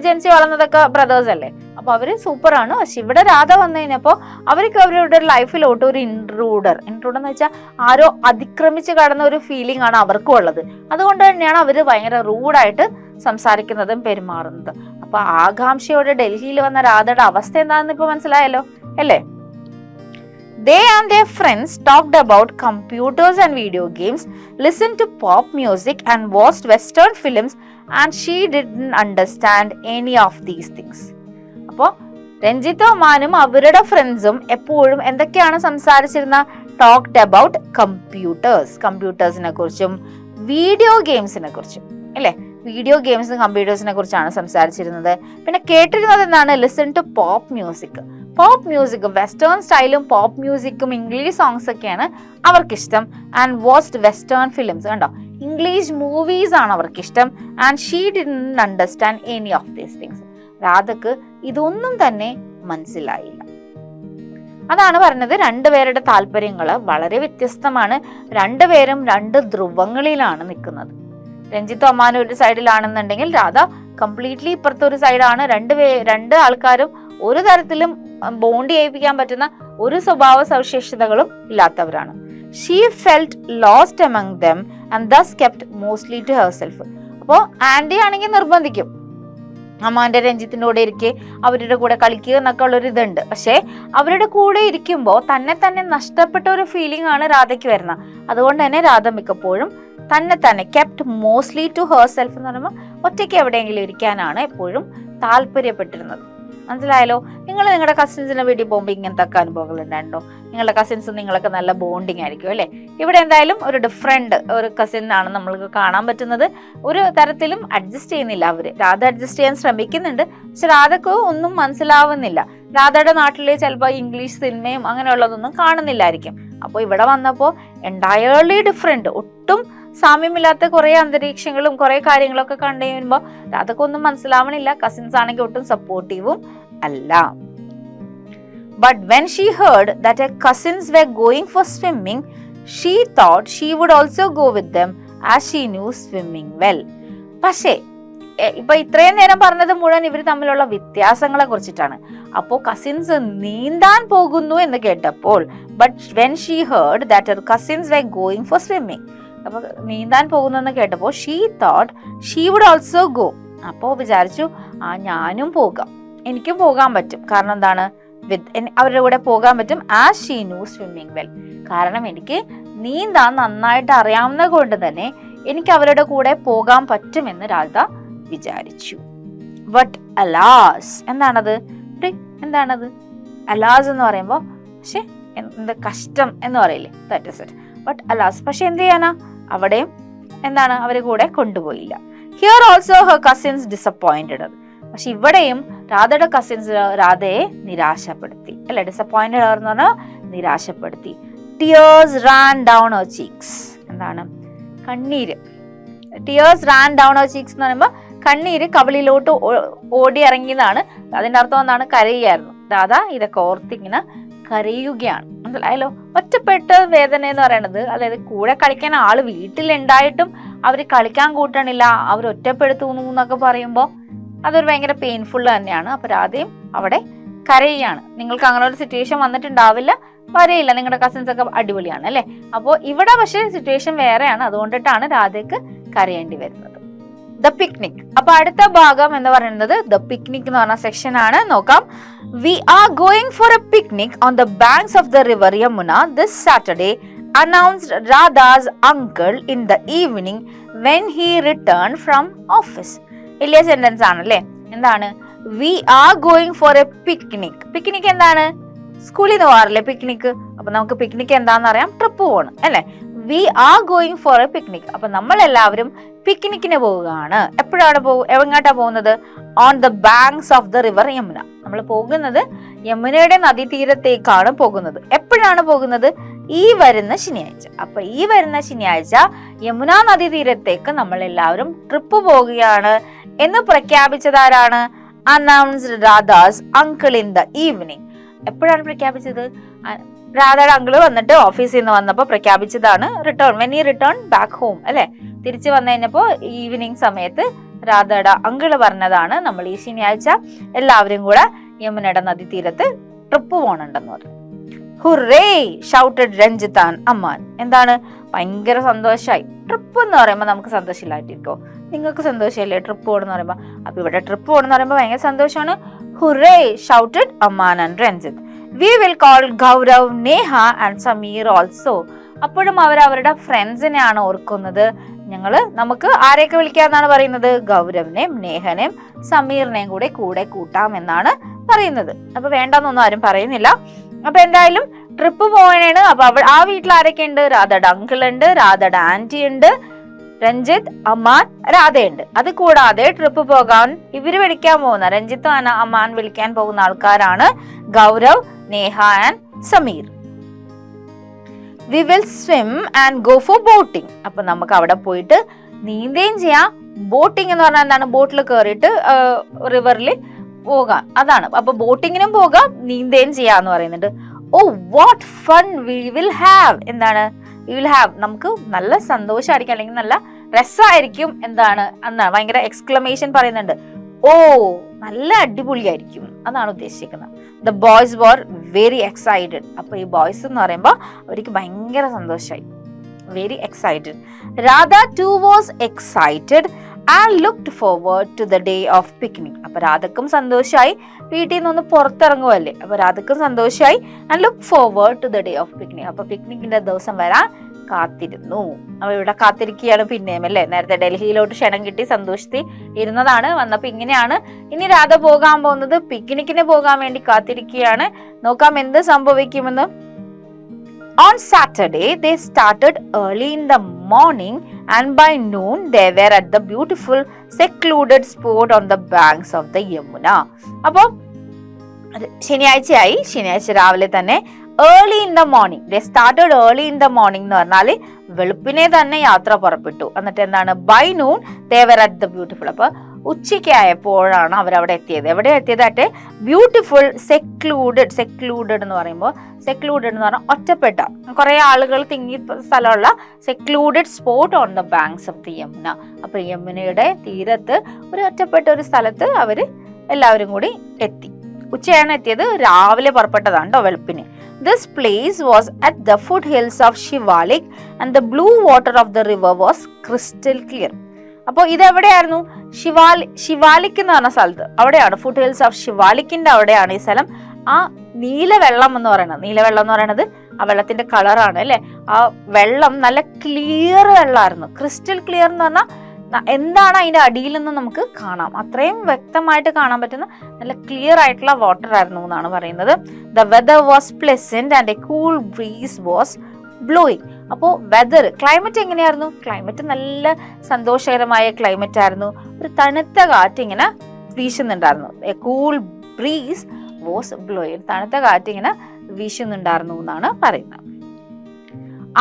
ജനിച്ച് വളർന്നതൊക്കെ ബ്രദേഴ്സ് അല്ലേ, അപ്പൊ അവര് സൂപ്പറാണ്. പക്ഷെ ഇവിടെ രാധ വന്നു കഴിഞ്ഞപ്പോ അവർക്ക് അവരുടെ ലൈഫിലോട്ട് ഒരു ഇൻട്രൂഡർ എന്ന് വെച്ചാൽ ആരോ അതിക്രമിച്ച് കടന്ന ഒരു ഫീലിംഗ് ആണ് അവർക്കും ഉള്ളത്. അതുകൊണ്ട് തന്നെയാണ് അവര് ഭയങ്കര റൂഡായിട്ട് സംസാരിക്കുന്നതും പെരുമാറുന്നത്. അപ്പൊ ആകാംക്ഷയോടെ ഡൽഹിയിൽ വന്ന രാധയുടെ അവസ്ഥ എന്താണെന്ന് ഇപ്പൊ മനസ്സിലായല്ലോ അല്ലേ? They and their friends talked about computers and video games, listened to pop music and watched Western films, and she didn't understand any of these things. അപ്പോൾ രഞ്ജിത്തും അമാനും അവരുടെ ഫ്രണ്ട്സും എപ്പോഴും എന്തൊക്കെയാണ് സംസാരിച്ചിരുന്ന? ടോക്ഡ് അബൌട്ട് കമ്പ്യൂട്ടേഴ്സിനെ കുറിച്ചും വീഡിയോ ഗെയിംസിനെ കുറിച്ചും അല്ലേ? വീഡിയോ ഗെയിംസും കമ്പ്യൂട്ടേഴ്സിനെ കുറിച്ചാണ് സംസാരിച്ചിരുന്നത്. പിന്നെ കേട്ടിരുന്നത് എന്താണ്? Listen to pop music. Western സ്റ്റൈലും പോപ്പ് മ്യൂസിക്കും ഇംഗ്ലീഷ് സോങ്സ് ഒക്കെയാണ് അവർക്കിഷ്ടം. And watched western films. കണ്ടോ, ഇംഗ്ലീഷ് മൂവീസ് ആണ് അവർക്കിഷ്ടം. And she didn't understand any of these things. രാധക്ക് ഇതൊന്നും തന്നെ മനസ്സിലായില്ല. അതാണ് പറഞ്ഞത്, രണ്ടുപേരുടെ താല്പര്യങ്ങൾ വളരെ വ്യത്യസ്തമാണ്. രണ്ടുപേരും 2 ധ്രുവങ്ങളിലാണ് നിൽക്കുന്നത്. രഞ്ജിത്തും അമ്മാനും ഒരു സൈഡിലാണെന്നുണ്ടെങ്കിൽ രാധ കംപ്ലീറ്റ്ലി ഇപ്പുറത്തെ ഒരു സൈഡാണ്. 2 ആൾക്കാരും ഒരു തരത്തിലും ബോണ്ട് ചെയ്യിപ്പിക്കാൻ പറ്റുന്ന ഒരു സ്വഭാവ സവിശേഷതകളും ഇല്ലാത്തവരാണ്. She felt lost among them and thus kept mostly to herself. അപ്പോൾ ആന്റി ആണെങ്കിൽ നിർബന്ധിക്കും, അമ്മാന്റെ രഞ്ജിത്തിന്റെ കൂടെ ഇരിക്കെ അവരുടെ കൂടെ കളിക്കുക എന്നൊക്കെ ഉള്ളൊരു ഇതുണ്ട്. പക്ഷെ അവരുടെ കൂടെ ഇരിക്കുമ്പോൾ തന്നെ നഷ്ടപ്പെട്ട ഒരു ഫീലിംഗ് ആണ് രാധയ്ക്ക് വരുന്നത്. അതുകൊണ്ട് തന്നെ രാധ മിക്കപ്പോഴും തന്നെ kept mostly to herself എന്ന് പറയുമ്പോൾ ഒറ്റയ്ക്ക് എവിടെയെങ്കിലും ഇരിക്കാനാണ് എപ്പോഴും താല്പര്യപ്പെട്ടിരുന്നത്. മനസ്സിലായല്ലോ? നിങ്ങൾ നിങ്ങളുടെ കസിൻസിന്റെ വീട്ടിൽ പോകുമ്പോൾ ഇങ്ങനത്തെ ഒക്കെ അനുഭവങ്ങൾ ഉണ്ടായിട്ടുണ്ടോ? നിങ്ങളുടെ കസിൻസും നിങ്ങളൊക്കെ നല്ല ബോണ്ടിങ് ആയിരിക്കും അല്ലേ? ഇവിടെ എന്തായാലും ഒരു ഡിഫറെന്റ് ഒരു കസിൻ ആണ് നമ്മൾക്ക് കാണാൻ പറ്റുന്നത്. ഒരു തരത്തിലും അഡ്ജസ്റ്റ് ചെയ്യുന്നില്ല അവര്. രാധ അഡ്ജസ്റ്റ് ചെയ്യാൻ ശ്രമിക്കുന്നുണ്ട്, പക്ഷെ രാധക്ക് ഒന്നും മനസ്സിലാവുന്നില്ല. രാധയുടെ നാട്ടില് ചിലപ്പോൾ ഇംഗ്ലീഷ് സിനിമയും അങ്ങനെയുള്ളതൊന്നും കാണുന്നില്ലായിരിക്കും. അപ്പോൾ ഇവിടെ വന്നപ്പോൾ എൻറ്റയർലി ഡിഫറെന്റ്, ഒട്ടും സാമ്യമില്ലാത്ത കുറെ അന്തരീക്ഷങ്ങളും കുറെ കാര്യങ്ങളൊക്കെ കണ്ടു കഴിയുമ്പോൾ രാധക്കൊന്നും മനസ്സിലാവണില്ല. കസിൻസ് ആണെങ്കിൽ ഒട്ടും സപ്പോർട്ടീവും അല്ല. But when she heard that her cousins were going for swimming, she thought she would also go with them as she knew swimming well. പക്ഷേ ഇപ്പൊ ഇത്രയും നേരം പറഞ്ഞത് മുഴുവൻ ഇവർ തമ്മിലുള്ള വ്യത്യാസങ്ങളെ കുറിച്ചിട്ടാണ്. അപ്പോ കസിൻസ് നീന്താൻ പോകുന്നു എന്ന് കേട്ടപ്പോൾ, but when she heard that her cousins were going for swimming, അപ്പൊ നീന്താൻ പോകുന്നെന്ന് കേട്ടപ്പോൾ she thought she would also go. അപ്പോ വിചാരിച്ചു ഞാനും പോകാം, എനിക്കും പോകാൻ പറ്റും. കാരണം എന്താണ്? അവരുടെ കൂടെ പോകാൻ പറ്റും. As she new swimming well, കാരണം എനിക്ക് നീന്താൻ നന്നായിട്ട് അറിയാവുന്ന കൊണ്ട് തന്നെ എനിക്ക് അവരുടെ കൂടെ പോകാൻ പറ്റുമെന്ന് രാധ വിചാരിച്ചു. ബട്ട് അലാസ്, എന്താണത്? അലാസ് എന്ന് പറയുമ്പോൾ പക്ഷെ എന്ത് കഷ്ടം എന്ന് പറയില്ലേ, that is it. But alas, പക്ഷെ എന്ത് ചെയ്യാനാ, അവിടെയും എന്താണ് അവരെ കൂടെ കൊണ്ടുപോയില്ല. Here also her cousins disappointed. പക്ഷെ ഇവിടെയും രാധയുടെ കസിൻസ് രാധയെ നിരാശപ്പെടുത്തി അല്ലെ. ഡിസപ്പോയിന്റഡ് എന്ന് പറഞ്ഞാൽ നിരാശപ്പെടുത്തി. Tears ran down her cheeks, എന്താണ്? കണ്ണീര്. Tears ran down her cheeks എന്ന് പറയുമ്പോൾ കണ്ണീര് കവിളിലോട്ട് ഓടി ഇറങ്ങിയതാണ്. അതിന്റെ അർത്ഥം എന്താണ്? കരയുകയായിരുന്നു. രാധ ഇതൊക്കെ ഓർത്തിങ്ങനെ കരയുകയാണ്. മനസ്സിലായല്ലോ? ഒറ്റപ്പെട്ട വേദന എന്ന് പറയുന്നത്, അതായത് കൂടെ കളിക്കാൻ ആള് വീട്ടിലുണ്ടായിട്ടും അവര് കളിക്കാൻ കൂട്ടണില്ല, അവർ ഒറ്റപ്പെടുത്തുന്നു എന്നൊക്കെ പറയുമ്പോൾ അതൊരു ഭയങ്കര പെയിൻഫുൾ തന്നെയാണ്. അപ്പൊ രാധയും അവിടെ കരയുകയാണ്. നിങ്ങൾക്ക് അങ്ങനെ ഒരു സിറ്റുവേഷൻ വന്നിട്ടുണ്ടാവില്ല, വരെയില്ല, നിങ്ങളുടെ കസിൻസ് ഒക്കെ അടിപൊളിയാണ് അല്ലെ. അപ്പോൾ ഇവിടെ പക്ഷെ സിറ്റുവേഷൻ വേറെയാണ്, അതുകൊണ്ടിട്ടാണ് രാധയ്ക്ക് കരയേണ്ടി വരുന്നത്. The picnic. അപ്പൊ അടുത്ത ഭാഗം എന്ന് പറയുന്നത് ദ പിക്നിക് എന്ന് പറഞ്ഞ സെക്ഷൻ ആണ്. നോക്കാം. We are going for a picnic on the banks of the river Yamuna this Saturday, announced Radha's uncle in the evening when he returned from office. വലിയ സെന്റൻസ് ആണല്ലേ. എന്താണ്? We are going for a picnic. Picnic എന്താണ്? സ്കൂളിൽ നിന്ന് പോകാറില്ലേ പിക്നിക്? അപ്പൊ നമുക്ക് പിക്നിക് എന്താണെന്ന് അറിയാം, ട്രിപ്പ് പോകണം അല്ലെ. We are going for a picnic. അപ്പൊ നമ്മൾ എല്ലാവരും പിക്നിക്കിന് പോവുകയാണ്. എങ്ങോട്ടാ പോകുന്നത്? On the banks of the river Yamuna. നമ്മൾ പോകുന്നത് യമുനയുടെ നദീതീരത്തേക്കാണ് പോകുന്നത്. എപ്പോഴാണ് പോകുന്നത്? ഈ വരുന്ന ശനിയാഴ്ച. അപ്പൊ ഈ വരുന്ന ശനിയാഴ്ച യമുന നദീതീരത്തേക്ക് നമ്മൾ എല്ലാവരും ട്രിപ്പ് പോകുകയാണ് എന്ന് പ്രഖ്യാപിച്ചതാരാണ്? Announced Radha's uncle in the evening. എപ്പോഴാണ് പ്രഖ്യാപിച്ചത്? രാധയുടെ അങ്കിള് വന്നിട്ട് ഓഫീസിൽ നിന്ന് വന്നപ്പോൾ പ്രഖ്യാപിച്ചതാണ്. When he return back home അല്ലെ. തിരിച്ചു വന്നു കഴിഞ്ഞപ്പോ ഈവനിങ് സമയത്ത് രാധയുടെ അങ്കിള് പറഞ്ഞതാണ് നമ്മൾ ഈ ശനിയാഴ്ച എല്ലാവരും കൂടെ യമുനയുടെ നദീതീരത്ത് ട്രിപ്പ് പോകണുണ്ടെന്ന് പറഞ്ഞു. Hurray shouted Ranjith and Amman. എന്താണ്? ഭയങ്കര സന്തോഷമായി. ട്രിപ്പ് എന്ന് പറയുമ്പോൾ നമുക്ക് സന്തോഷമില്ലായിട്ടിരിക്കോ? നിങ്ങൾക്ക് സന്തോഷമല്ലേ ട്രിപ്പ് പോകണമെന്ന് പറയുമ്പോൾ? അപ്പൊ ഇവിടെ ട്രിപ്പ് പോകണമെന്ന് പറയുമ്പോൾ ഭയങ്കര സന്തോഷമാണ്. Hurray shouted Aman and Ranjith. We will call Gaurav, Neha and Sameer also. അപ്പോഴും അവരുടെ ഫ്രണ്ട്സിനെയാണ് ഓർക്കുന്നത്. നമുക്ക് ആരെയൊക്കെ വിളിക്കാന്നാണ് പറയുന്നത്? ഗൗരവിനെയും നേഹനെയും സമീറിനെയും കൂടെ കൂട്ടാം എന്നാണ് പറയുന്നത്. അപ്പൊ വേണ്ടെന്നൊന്നും ആരും പറയുന്നില്ല. അപ്പൊ എന്തായാലും ട്രിപ്പ് പോകാനാണ്. അപ്പൊ ആ വീട്ടിൽ ആരൊക്കെ ഉണ്ട്? രാധയുടെ അങ്കിൾ ഉണ്ട്, രാധയുടെ ആന്റി ഉണ്ട്, രഞ്ജിത്ത്, അമ്മാൻ, രാധയുണ്ട്. അത് കൂടാതെ ട്രിപ്പ് പോകാൻ ഇവര് വിളിക്കാൻ പോകുന്ന രഞ്ജിത്ത്, അമ്മാൻ വിളിക്കാൻ പോകുന്ന ആൾക്കാരാണ് Gaurav, Neha and Sameer. We will swim and go for boating. അപ്പൊ നമുക്ക് അവിടെ പോയിട്ട് നീന്തുകയും ചെയ്യാം. ബോട്ടിംഗ് എന്ന് പറഞ്ഞാൽ എന്താണ്? ബോട്ടിൽ കയറിയിട്ട് റിവറിൽ പോകാം, അതാണ്. അപ്പൊ ബോട്ടിങ്ങിനും പോകാം, നീന്തുകയും ചെയ്യാന്ന് പറയുന്നുണ്ട്. Oh what fun we will have. എന്താണ്? വി വിൽ ഹാവ്, നമുക്ക് നല്ല സന്തോഷമായിരിക്കും, അല്ലെങ്കിൽ നല്ല രസമായിരിക്കും. എന്താണ്? ഭയങ്കര എക്സ്ക്ലമേഷൻ പറയുന്നുണ്ട്. ഓ നല്ല അടിപൊളിയായിരിക്കും. അതാണ് ഉദ്ദേശിക്കുന്നത്. The boys were very excited. അപ്പൊ ഈ ബോയ്സ് എന്ന് പറയുമ്പോൾ അവർക്ക് ഭയങ്കര സന്തോഷമായി, very excited. Radha too was excited and looked forward to the day of picnic. അപ്പൊ രാധക്കും സന്തോഷമായി, വീട്ടിൽ നിന്നൊന്ന് പുറത്തിറങ്ങുമല്ലേ, അപ്പൊ രാധക്കും സന്തോഷമായി. And look forward to the day of picnic. അപ്പൊ പിക്നിക്കിന്റെ ദിവസം വരാൻ കാത്തിരുന്നു. അപ്പൊ ഇവിടെ കാത്തിരിക്കുകയാണ് പിന്നെയും അല്ലേ. നേരത്തെ ഡൽഹിയിലോട്ട് ക്ഷണം കിട്ടി സന്തോഷത്തിൽ ഇരുന്നതാണ്, വന്നപ്പോ ഇങ്ങനെയാണ്. ഇനി രാധ പോകാൻ പോകുന്നത് പിക്നിക്കിന് പോകാൻ വേണ്ടി കാത്തിരിക്കുകയാണ്. നോക്കാം എന്ത് സംഭവിക്കുമെന്ന്. On Saturday, they started early in the morning and by noon they were at the beautiful secluded spot on the banks of the Yamuna. അപ്പോൾ ശനിയാഴ്ചയായി, ശനിയാഴ്ച രാവിലെ തന്നെ early in the morning, they started early in the morning എന്ന് പറഞ്ഞാൽ വെളുപ്പിനെ തന്നെ യാത്ര പുറപ്പെട്ടു. എന്നിട്ട് എന്താണ്, by noon they were at the beautiful. അപ്പൊ ഉച്ചയ്ക്കായപ്പോഴാണ് അവരവിടെ എത്തിയത്. എവിടെ എത്തിയത്? At beautiful secluded. സെക്ലൂഡഡ് എന്ന് പറയുമ്പോൾ, സെക്ലൂഡഡ് എന്ന് പറഞ്ഞാൽ ഒറ്റപ്പെട്ട, കുറെ ആളുകൾ തിങ്ങി സ്ഥലമുള്ള secluded spot on the banks of the Yamuna. അപ്പൊ യമുനയുടെ തീരത്ത് ഒരു ഒറ്റപ്പെട്ട ഒരു സ്ഥലത്ത് അവര് എല്ലാവരും കൂടി എത്തി. ഉച്ചയാണ് എത്തിയത്, രാവിലെ പുറപ്പെട്ടതാണ് കേട്ടോ, വെളുപ്പിന്. This place was at the foothills of Shivalik and the blue water of the river was crystal clear. അപ്പോൾ ഇതെവിടെയായിരുന്നു? ശിവാലിക് എന്ന് പറഞ്ഞ സ്ഥലത്ത്, അവിടെയാണ് ഫുട് ഹിൽസ് ഓഫ് ശിവാലിക്കിന്റെ അവിടെയാണ് ഈ സ്ഥലം. ആ നീലവെള്ളം എന്ന് പറയുന്നത്, നീലവെള്ളം എന്ന് പറയുന്നത് ആ വെള്ളത്തിന്റെ കളറാണ് അല്ലെ. ആ വെള്ളം നല്ല ക്ലിയർ വെള്ളമായിരുന്നു. ക്രിസ്റ്റൽ ക്ലിയർ എന്ന് പറഞ്ഞാൽ എന്താണ് അതിന്റെ അടിയിൽ നിന്ന് നമുക്ക് കാണാം, അത്രയും വ്യക്തമായിട്ട് കാണാൻ പറ്റുന്ന നല്ല ക്ലിയർ ആയിട്ടുള്ള വാട്ടർ ആയിരുന്നു എന്നാണ് പറയുന്നത്. The weather was pleasant and a cool breeze was blowing. അപ്പോൾ വെദർ, ക്ലൈമറ്റ് എങ്ങനെയായിരുന്നു? ക്ലൈമറ്റ് നല്ല സന്തോഷകരമായ ക്ലൈമറ്റ് ആയിരുന്നു. ഒരു തണുത്ത കാറ്റ് ഇങ്ങനെ വീശുന്നുണ്ടായിരുന്നു. A cool breeze was blowing. തണുത്ത കാറ്റ് ഇങ്ങനെ വീശുന്നുണ്ടായിരുന്നു എന്നാണ് പറയുന്നത്.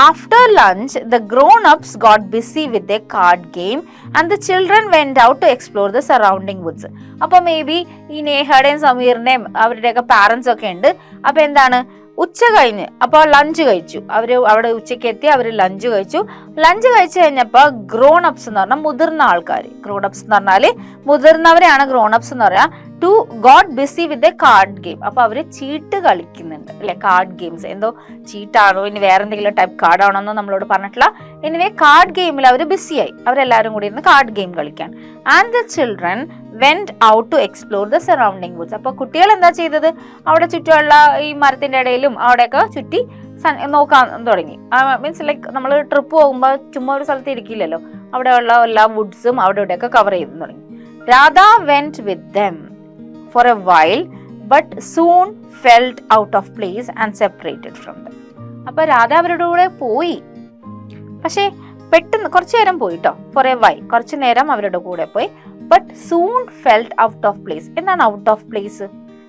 After lunch, the grown-ups got busy with their card game and the children went out to explore the surrounding woods. അപ്പോൾ മേ ബി ഈ നേഹയുടെയും സമീറിന്റെയും അവരുടെയൊക്കെ പാരൻസ് ഒക്കെ ഉണ്ട്. അപ്പൊ എന്താണ്, ഉച്ച കഴിഞ്ഞ് അപ്പോൾ ലഞ്ച് കഴിച്ചു. അവര് അവിടെ ഉച്ചയ്ക്ക് എത്തി, അവര് ലഞ്ച് കഴിച്ചു. ലഞ്ച് കഴിച്ചു കഴിഞ്ഞപ്പോൾ ഗ്രോൺ അപ്സ് എന്ന് പറഞ്ഞാൽ മുതിർന്ന ആൾക്കാർ, ഗ്രോൺ അപ്സ് എന്ന് പറഞ്ഞാല് മുതിർന്നവരെയാണ് ഗ്രോൺ അപ്സ് എന്ന് പറയാം. Too got busy with a card game. അപ്പൊ അവര് ചീട്ട് കളിക്കുന്നുണ്ട് അല്ലെ, കാർഡ് ഗെയിംസ്. എന്തോ ചീട്ടാണോ ഇനി വേറെ എന്തെങ്കിലും ടൈപ്പ് കാർഡാണോ എന്ന് നമ്മളോട് പറഞ്ഞിട്ടില്ല. എനിവേ കാർഡ് ഗെയിമിൽ അവർ ബിസിയായി, അവരെല്ലാവരും കൂടി ഇരുന്ന് കാർഡ് ഗെയിം കളിക്കാൻ. And the children went out to explore the surrounding woods. അപ്പൊ കുട്ടികൾ എന്താ ചെയ്തത്, അവിടെ ചുറ്റുമുള്ള ഈ മരത്തിന്റെ ഇടയിലും അവിടെയൊക്കെ ചുറ്റി നോക്കാൻ തുടങ്ങി. മീൻസ് ലൈക്ക് നമ്മൾ ട്രിപ്പ് പോകുമ്പോൾ ചുമ്മാ ഒരു സ്ഥലത്ത് ഇരിക്കില്ലല്ലോ, അവിടെയുള്ള എല്ലാ വുഡ്സും അവിടെ ഇവിടെയൊക്കെ കവർ ചെയ്ത് തുടങ്ങി. Radha went with dum for a while but soon felt out of place and separated from them. അപ്പൊ രാധ അവരുടെ കൂടെ പോയി, പക്ഷെ പെട്ടെന്ന് കുറച്ചു നേരം പോയിട്ടോ. for a while, കുറച്ചു നേരം അവരുടെ കൂടെ പോയി. but soon felt out of place. എന്താണ് ഔട്ട് ഓഫ് പ്ലേസ്?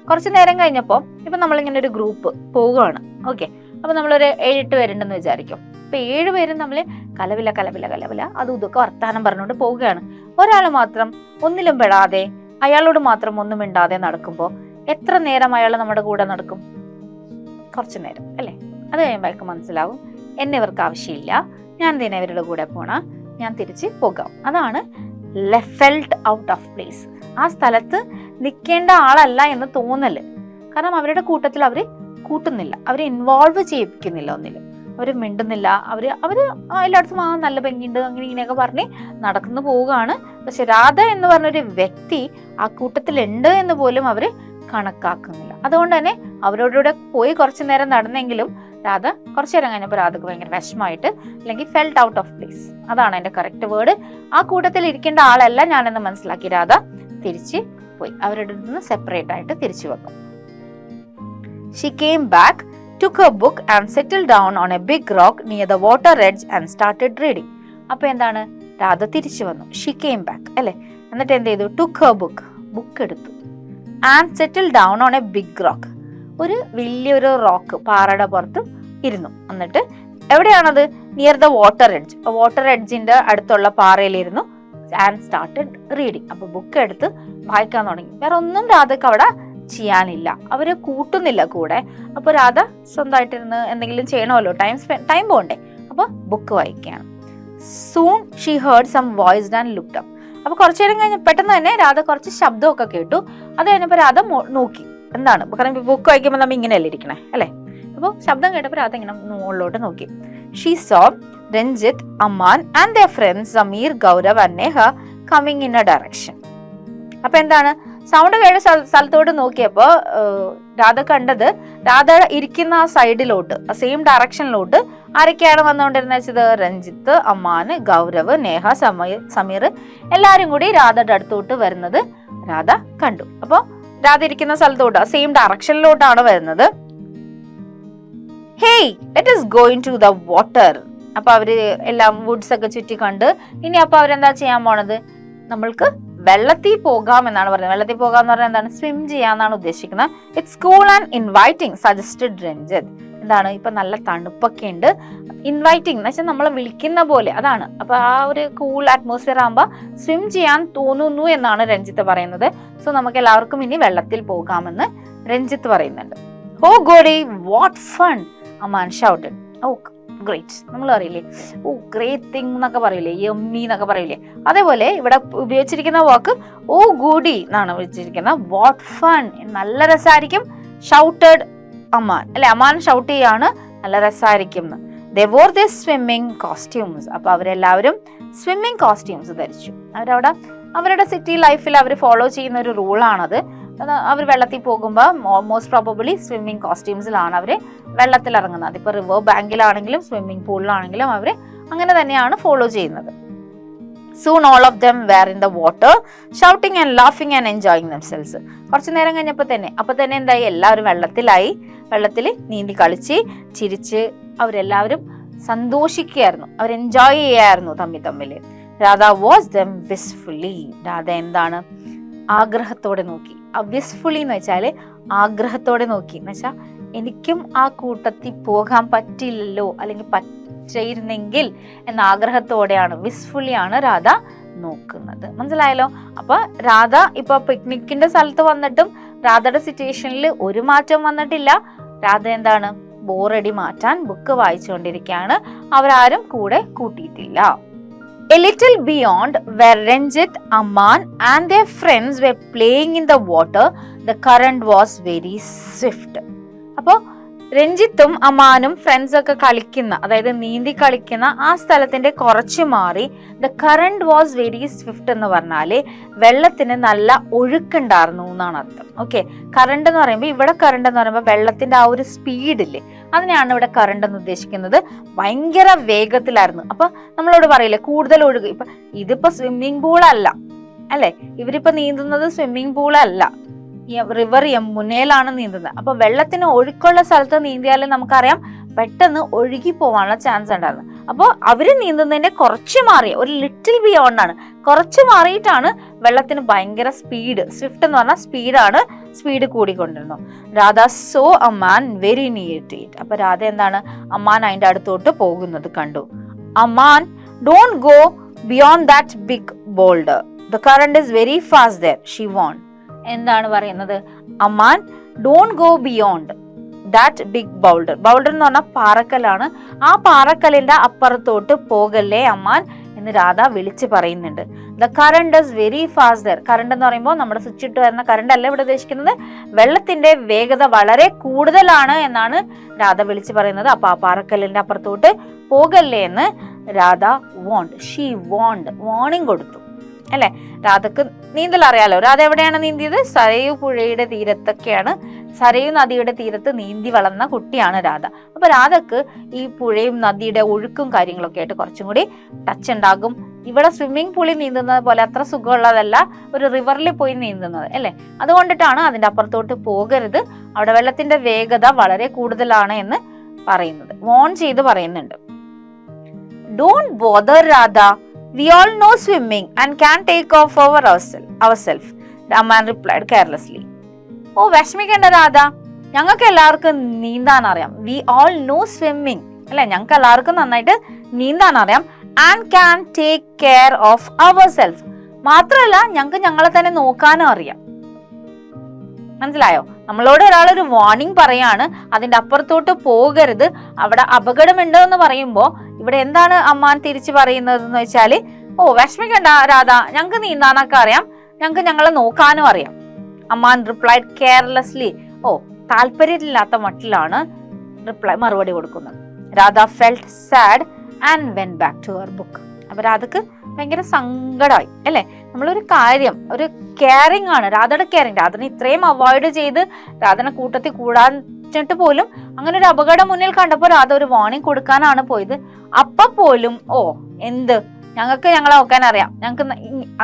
കുറച്ചു നേരം കഴിഞ്ഞപ്പോൾ ഇപ്പൊ നമ്മളിങ്ങനെ ഒരു ഗ്രൂപ്പ് പോവുകയാണ്, ഓക്കെ. അപ്പൊ നമ്മളൊരു 7-8 പേരുണ്ടെന്ന് വിചാരിക്കും. അപ്പൊ 7 പേരും നമ്മള് കലവില കലവില കലവില അതും ഇതൊക്കെ വർത്താനം പറഞ്ഞുകൊണ്ട് പോവുകയാണ്. ഒരാൾ മാത്രം ഒന്നിലും പെടാതെ, അയാളോട് മാത്രം ഒന്നും മിണ്ടാതെ നടക്കുമ്പോൾ എത്ര നേരം അയാൾ നമ്മുടെ കൂടെ നടക്കും? കുറച്ചു നേരം അല്ലേ. അത് കഴിയുമ്പോൾ അയാൾക്ക് മനസ്സിലാവും, എന്നെ ഇവർക്ക് ആവശ്യമില്ല, ഞാൻ തന്നെ ഇവരുടെ കൂടെ പോണ, ഞാൻ തിരിച്ച് പോകാം. അതാണ് ഫെൽറ്റ് ഔട്ട് ഓഫ് പ്ലേസ്. ആ സ്ഥലത്ത് നിൽക്കേണ്ട ആളല്ല എന്ന് തോന്നല്. കാരണം അവരുടെ കൂട്ടത്തിൽ അവര് കൂട്ടുന്നില്ല, അവരെ ഇൻവോൾവ് ചെയ്യിപ്പിക്കുന്നില്ല ഒന്നിലും. അവർ മിണ്ടുന്നില്ല, അവര് എല്ലായിടത്തും നല്ല ഭംഗിയുണ്ട് അങ്ങനെ ഇങ്ങനെയൊക്കെ പറഞ്ഞ് നടക്കുന്നു പോവുകയാണ്. പക്ഷെ രാധ എന്ന് പറഞ്ഞൊരു വ്യക്തി ആ കൂട്ടത്തിലുണ്ട് എന്ന് പോലും അവര് കണക്കാക്കുന്നില്ല. അതുകൊണ്ട് തന്നെ അവരോടുകൂടെ പോയി കുറച്ചു നേരം നടന്നെങ്കിലും രാധ കുറച്ചു നേരം കഴിഞ്ഞപ്പോൾ രാധക്ക് ഭയങ്കര വിഷമമായിട്ട്, അല്ലെങ്കിൽ ഫെൽറ്റ് ഔട്ട് ഓഫ് പ്ലേസ്, അതാണ് അതിന്റെ കറക്റ്റ് വേർഡ്. ആ കൂട്ടത്തിൽ ഇരിക്കേണ്ട ആളല്ല ഞാനെന്ന് മനസ്സിലാക്കി രാധ തിരിച്ച് പോയി, അവരുടെ നിന്ന് സെപ്പറേറ്റ് ആയിട്ട് തിരിച്ചു വന്നു. She came back, took her book and settled down on a big rock near the water edge and started reading. അപ്പൊ എന്താണ്, രാധ തിരിച്ചു വന്നു, she came back അല്ലെ. എന്നിട്ട് എന്ത് ചെയ്തു, took her book, ബുക്ക് എടുത്തു, and settled down on a big rock, ഒരു വലിയൊരു റോക്ക്, പാറയുടെ പുറത്ത് ഇരുന്നു. എന്നിട്ട് എവിടെയാണത്, near the water edge, water എഡ്ജിന്റെ അടുത്തുള്ള പാറയിലിരുന്നു. And started reading. അപ്പൊ ബുക്ക് എടുത്ത് വായിക്കാൻ തുടങ്ങി. വേറെ ഒന്നും രാധക്ക് അവിടെ ചെയ്യാനില്ല, അവര് കൂട്ടുന്നില്ല കൂടെ. അപ്പൊ രാധ സ്വന്തമായിട്ടിരുന്ന് എന്തെങ്കിലും ചെയ്യണമല്ലോ, ടൈം പോകണ്ടേ. അപ്പൊ ബുക്ക് വായിക്കുകയാണ്. Soon she heard some voices and looked up. അപ്പൊ കുറച്ചു നേരം കഴിഞ്ഞ പെട്ടെന്ന് തന്നെ രാധ കുറച്ച് ശബ്ദമൊക്കെ കേട്ടു. അത് കഴിഞ്ഞപ്പോൾ രാധ നോക്കി എന്താണ്, കാരണം ബുക്ക് വായിക്കുമ്പോൾ നമ്മൾ ഇങ്ങനെയല്ലേ ഇരിക്കണേ അല്ലെ. അപ്പോൾ ശബ്ദം കേട്ടപ്പോൾ രാധ ഇങ്ങനെ മുകളിലോട്ട് നോക്കി. She so Ranjith, Amman and their friends Sameer, Gaurav and Neha coming in a direction. അപ്പൊ എന്താണ്, സൗണ്ട് കേട്ട സ്ഥലത്തോട്ട് നോക്കിയപ്പോ രാധ കണ്ടത് രാധ ഇരിക്കുന്ന ആ സൈഡിലോട്ട്, സെയിം ഡയറക്ഷനിലോട്ട് ആരൊക്കെയാണ് വന്നുകൊണ്ടിരുന്നത് വെച്ചത്, രഞ്ജിത്ത്, അമ്മാന്, ഗൗരവ്, നേഹ, സമീർ എല്ലാരും കൂടി രാധയുടെ അടുത്തോട്ട് വരുന്നത് രാധ കണ്ടു. അപ്പൊ രാധ ഇരിക്കുന്ന സ്ഥലത്തോട്ട് സെയിം ഡയറക്ഷനിലോട്ടാണ് വരുന്നത്. Hey let us go into the water. അപ്പൊ അവര് എല്ലാം വുഡ്സ് ഒക്കെ ചുറ്റി കണ്ട് ഇനി അപ്പൊ അവരെന്താ ചെയ്യാൻ പോണത്, നമ്മൾക്ക് വെള്ളത്തിൽ പോകാം എന്നാണ് പറയുന്നത്. വെള്ളത്തിൽ പോകാന്ന് പറഞ്ഞാൽ എന്താണ്, സ്വിം ചെയ്യാന്നാണ് ഉദ്ദേശിക്കുന്നത്. It's cool and inviting suggested Ranjith. എന്താണ്, ഇപ്പൊ നല്ല തണുപ്പൊക്കെ ഉണ്ട്, ഇൻവൈറ്റിംഗ് എന്ന് വെച്ചാൽ നമ്മളെ വിളിക്കുന്ന പോലെ അതാണ്. അപ്പൊ ആ ഒരു കൂൾ അറ്റ്മോസ്ഫിയർ ആകുമ്പോൾ സ്വിം ചെയ്യാൻ തോന്നുന്നു എന്നാണ് രഞ്ജിത്ത് പറയുന്നത്. സോ നമുക്ക് എല്ലാവർക്കും ഇനി വെള്ളത്തിൽ പോകാമെന്ന് രഞ്ജിത്ത് പറയുന്നുണ്ട്. Oh goody what fun, Aman shouted. Oh great, നമ്മൾ അറിയില്ലേ, ഓ ഗ്രേറ്റ് തിങ് എന്നൊക്കെ പറയില്ലേ, യമ്മി എന്നൊക്കെ പറയില്ലേ, അതേപോലെ ഇവിടെ ഉപയോഗിച്ചിരിക്കുന്ന വാക്ക് ഓ ഗുഡി എന്നാണ് ഉപയോഗിച്ചിരിക്കുന്നത്. വാട്ട് ഫൺ, നല്ല രസമായിരിക്കും. ഷൗട്ടഡ് അമാൻ അല്ലെ, അമാൻ ഷൗട്ട് ചെയ്യാണ് നല്ല രസമായിരിക്കും എന്ന്. They wore their swimming costumes. അപ്പൊ അവരെല്ലാവരും സ്വിമ്മിങ് കോസ്റ്റ്യൂംസ് ധരിച്ചു. അവരുടെ സിറ്റി ലൈഫിൽ അവർ ഫോളോ ചെയ്യുന്ന ഒരു റൂളാണത്. അവർ വെള്ളത്തിൽ പോകുമ്പോൾ മോസ്റ്റ് പ്രോബബിളി സ്വിമ്മിങ് കോസ്റ്റ്യൂംസിലാണ് അവർ വെള്ളത്തിൽ ഇറങ്ങുന്നത്. അതിപ്പോൾ റിവർ ബാങ്കിലാണെങ്കിലും സ്വിമ്മിംഗ് പൂളിലാണെങ്കിലും അവർ അങ്ങനെ തന്നെയാണ് ഫോളോ ചെയ്യുന്നത്. Soon all of them were in the water, shouting and laughing and enjoying themselves. കുറച്ചു നേരം കഴിഞ്ഞപ്പോൾ തന്നെ എന്തായി, എല്ലാവരും വെള്ളത്തിൽ നീന്തി കളിച്ച് ചിരിച്ച് അവരെല്ലാവരും സന്തോഷിക്കുകയായിരുന്നു, അവർ എൻജോയ് ചെയ്യായിരുന്നു തമ്മിൽ. Radha watch them wistfully. Radha എന്താണ്, ആഗ്രഹത്തോടെ നോക്കി. വിസ്ഫുള്ളി എന്ന് വെച്ചാല് ആഗ്രഹത്തോടെ നോക്കി എന്ന് വെച്ചാൽ എനിക്കും ആ കൂട്ടത്തിൽ പോകാൻ പറ്റില്ലല്ലോ, അല്ലെങ്കിൽ പറ്റിയിരുന്നെങ്കിൽ എന്ന ആഗ്രഹത്തോടെയാണ്, വിസ്ഫുള്ളിയാണ് രാധ നോക്കുന്നത്. മനസ്സിലായല്ലോ. അപ്പൊ രാധ ഇപ്പൊ പിക്നിക്കിന്റെ സ്ഥലത്ത് വന്നിട്ടും രാധയുടെ സിറ്റുവേഷനിൽ ഒരു മാറ്റം വന്നിട്ടില്ല. രാധ എന്താണ്, ബോറടി മാറ്റാൻ ബുക്ക് വായിച്ചുകൊണ്ടിരിക്കുകയാണ്. അവരാരും കൂടെ കൂട്ടിയിട്ടില്ല. A little beyond, where Ranjit, Amman and their friends were playing in the water, the current was very swift. അപ്പോൾ രഞ്ജിത്തും അമാനും ഫ്രണ്ട്സ് ഒക്കെ കളിക്കുന്ന, അതായത് നീന്തി കളിക്കുന്ന ആ സ്ഥലത്തിന്റെ കുറച്ച് മാറി the current was very Swift എന്ന് പറഞ്ഞാല് വെള്ളത്തിന് നല്ല ഒഴുക്കുണ്ടായിരുന്നു എന്നാണ് അർത്ഥം. ഓക്കെ, കറണ്ട് എന്ന് പറയുമ്പോൾ ഇവിടെ കറണ്ട് എന്ന് പറയുമ്പോൾ വെള്ളത്തിന്റെ ആ ഒരു സ്പീഡില്ലേ, അതിനെയാണ് ഇവിടെ കറണ്ട് എന്ന് ഉദ്ദേശിക്കുന്നത്. ഭയങ്കര വേഗത്തിലായിരുന്നു. അപ്പൊ നമ്മളോട് പറയില്ലേ കൂടുതൽ ഒഴുക്ക്, ഇപ്പൊ ഇതിപ്പോ സ്വിമ്മിംഗ് പൂൾ അല്ല അല്ലെ, ഇവരിപ്പോ നീന്തുന്നത് സ്വിമ്മിംഗ് പൂൾ അല്ല, റിവർ യമുനയിലാണ് നീന്തുന്നത്. അപ്പൊ വെള്ളത്തിന് ഒഴുക്കുള്ള സ്ഥലത്ത് നീന്തിയാലും നമുക്കറിയാം പെട്ടെന്ന് ഒഴുകി പോവാനുള്ള ചാൻസ് ഉണ്ടായിരുന്നു. അപ്പോൾ അവര് നീന്തുന്നതിന്റെ കുറച്ച് മാറിയ ഒരു ലിറ്റിൽ ബിയോണ്ട് ആണ്, കുറച്ച് മാറിയിട്ടാണ് വെള്ളത്തിന് ഭയങ്കര സ്പീഡ്, സ്വിഫ്റ്റ് എന്ന് പറഞ്ഞാൽ സ്പീഡാണ്, സ്പീഡ് കൂടിക്കൊണ്ടിരുന്നു. Radha saw Aman very near to it. അപ്പൊ രാധ എന്താണ്, അമ്മാൻ അതിന്റെ അടുത്തോട്ട് പോകുന്നത് കണ്ടു. Aman don't go beyond that big boulder, the current is very fast there, she വോൺ. എന്താണ് പറയുന്നത്, Aman don't go beyond that big boulder. Boulder എന്ന് പറഞ്ഞാൽ പാറക്കല്ലാണ്, ആ പാറക്കല്ലിന്റെ അപ്പുറത്തോട്ട് പോകല്ലേ അമ്മാൻ എന്ന് രാധ വിളിച്ച് പറയുന്നുണ്ട്. The current is very fast there. Current എന്ന് പറയുമ്പോൾ നമ്മുടെ സ്വിച്ച് ഇട്ട് വരുന്ന കറണ്ട് അല്ല ഇവിടെ ഉദ്ദേശിക്കുന്നത്, വെള്ളത്തിന്റെ വേഗത വളരെ കൂടുതലാണ് എന്നാണ് രാധ വിളിച്ച് പറയുന്നത്. അപ്പൊ ആ പാറക്കല്ലിന്റെ അപ്പുറത്തോട്ട് പോകല്ലേ എന്ന് Radha warned, she warned, warning കൊടുത്തു അല്ലെ. രാധക്ക് നീന്തൽ അറിയാലോ. രാധ എവിടെയാണ് നീന്തിയത്, സരയു പുഴയുടെ തീരത്തൊക്കെയാണ്, സരയു നദിയുടെ തീരത്ത് നീന്തി വളർന്ന കുട്ടിയാണ് രാധ. അപ്പൊ രാധക്ക് ഈ പുഴയും നദിയുടെ ഒഴുക്കും കാര്യങ്ങളൊക്കെ ആയിട്ട് കുറച്ചും കൂടി ടച്ച് ഉണ്ടാകും. ഇവിടെ സ്വിമ്മിംഗ് പൂളിൽ നീന്തുന്നത് പോലെ അത്ര സുഖമുള്ളതല്ല ഒരു റിവറിൽ പോയി നീന്തുന്നത് അല്ലെ. അതുകൊണ്ടിട്ടാണ് അതിന്റെ അപ്പുറത്തോട്ട് പോകരുത്, അവിടെ വെള്ളത്തിന്റെ വേഗത വളരെ കൂടുതലാണ് എന്ന് പറയുന്നത്, വോൺ ചെയ്ത് പറയുന്നുണ്ട്. Don't bother Radha, we all know swimming and can take off over ourselves, Raman replied carelessly. ഓ വിഷമിക്കേണ്ട രാധ, ഞങ്ങൾക്ക് എല്ലാവർക്കും നീന്താൻ അറിയാം. we all know swimming അല്ലെ, ഞങ്ങൾക്ക് എല്ലാവർക്കും നന്നായിട്ട് നീന്താൻ അറിയാം. and can take care of ourselves, മാത്രമല്ല ഞങ്ങൾക്ക് ഞങ്ങളെ തന്നെ നോക്കാനും അറിയാം. മനസ്സിലായോ? നമ്മളോട് ഒരാളൊരു വാർണിംഗ് പറയാണ്, അതിന്റെ അപ്പുറത്തോട്ട് പോകരുത്, അവിടെ അപകടമുണ്ട് എന്ന് പറയുമ്പോ ഇവിടെ എന്താണ് അമ്മാൻ തിരിച്ചു പറയുന്നത് എന്ന് വെച്ചാല്, ഓ വിഷമിക്കണ്ട രാധ, ഞങ്ങക്ക് നീന്താനൊക്കെ അറിയാം, ഞങ്ങക്ക് ഞങ്ങളെ നോക്കാനും അറിയാം. Amman replied carelessly. ഓ താല്പര്യമില്ലാത്ത മട്ടിലാണ് മറുപടി കൊടുക്കുന്നത്. Radha felt sad and went back to her book. അപ്പൊ രാധക്ക് ഭയങ്കര സങ്കടമായി അല്ലെ. നമ്മളൊരു കാര്യം, ഒരു കെയറിങ് ആണ് രാധയുടെ കെയറിങ്. രാധനെ ഇത്രയും അവോയ്ഡ് ചെയ്ത് രാധനെ കൂട്ടത്തിൽ കൂടാനിട്ട് പോലും അങ്ങനെ ഒരു അപകടം മുന്നിൽ കണ്ടപ്പോൾ രാധ ഒരു വാർണിംഗ് കൊടുക്കാനാണ് പോയത്. അപ്പൊ പോലും ഓ എന്ത്, ഞങ്ങൾക്ക് ഞങ്ങളെ നോക്കാൻ അറിയാം, ഞങ്ങൾക്ക്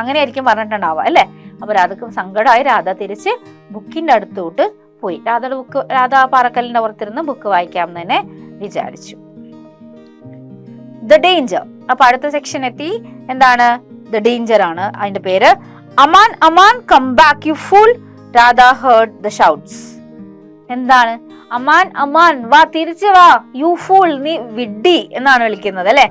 അങ്ങനെയായിരിക്കും പറഞ്ഞിട്ടുണ്ടാവുക അല്ലെ. അപ്പൊ രാധക്ക് സങ്കടമായി. രാധ തിരിച്ച് ബുക്കിന്റെ അടുത്തോട്ട് പോയി. രാധയുടെ ബുക്ക്, രാധ പാറക്കല്ലിന്റെ പുറത്തിരുന്ന് ബുക്ക് വായിക്കാമെന്ന് തന്നെ വിചാരിച്ചു. The danger. അപ്പൊ അടുത്ത സെക്ഷൻ എത്തി. എന്താണ്? ദ ഡേഞ്ചർ ആണ് അതിന്റെ പേര്. Aman Aman come back you fool. Radha heard the shouts. എന്താണ്? അമാൻ അമാൻ വാ, തിരിച്ചു വാ, യു ഫൂൾ, നീ വിഡ്ഢി എന്നാണ് വിളിക്കുന്നത് അല്ലെ.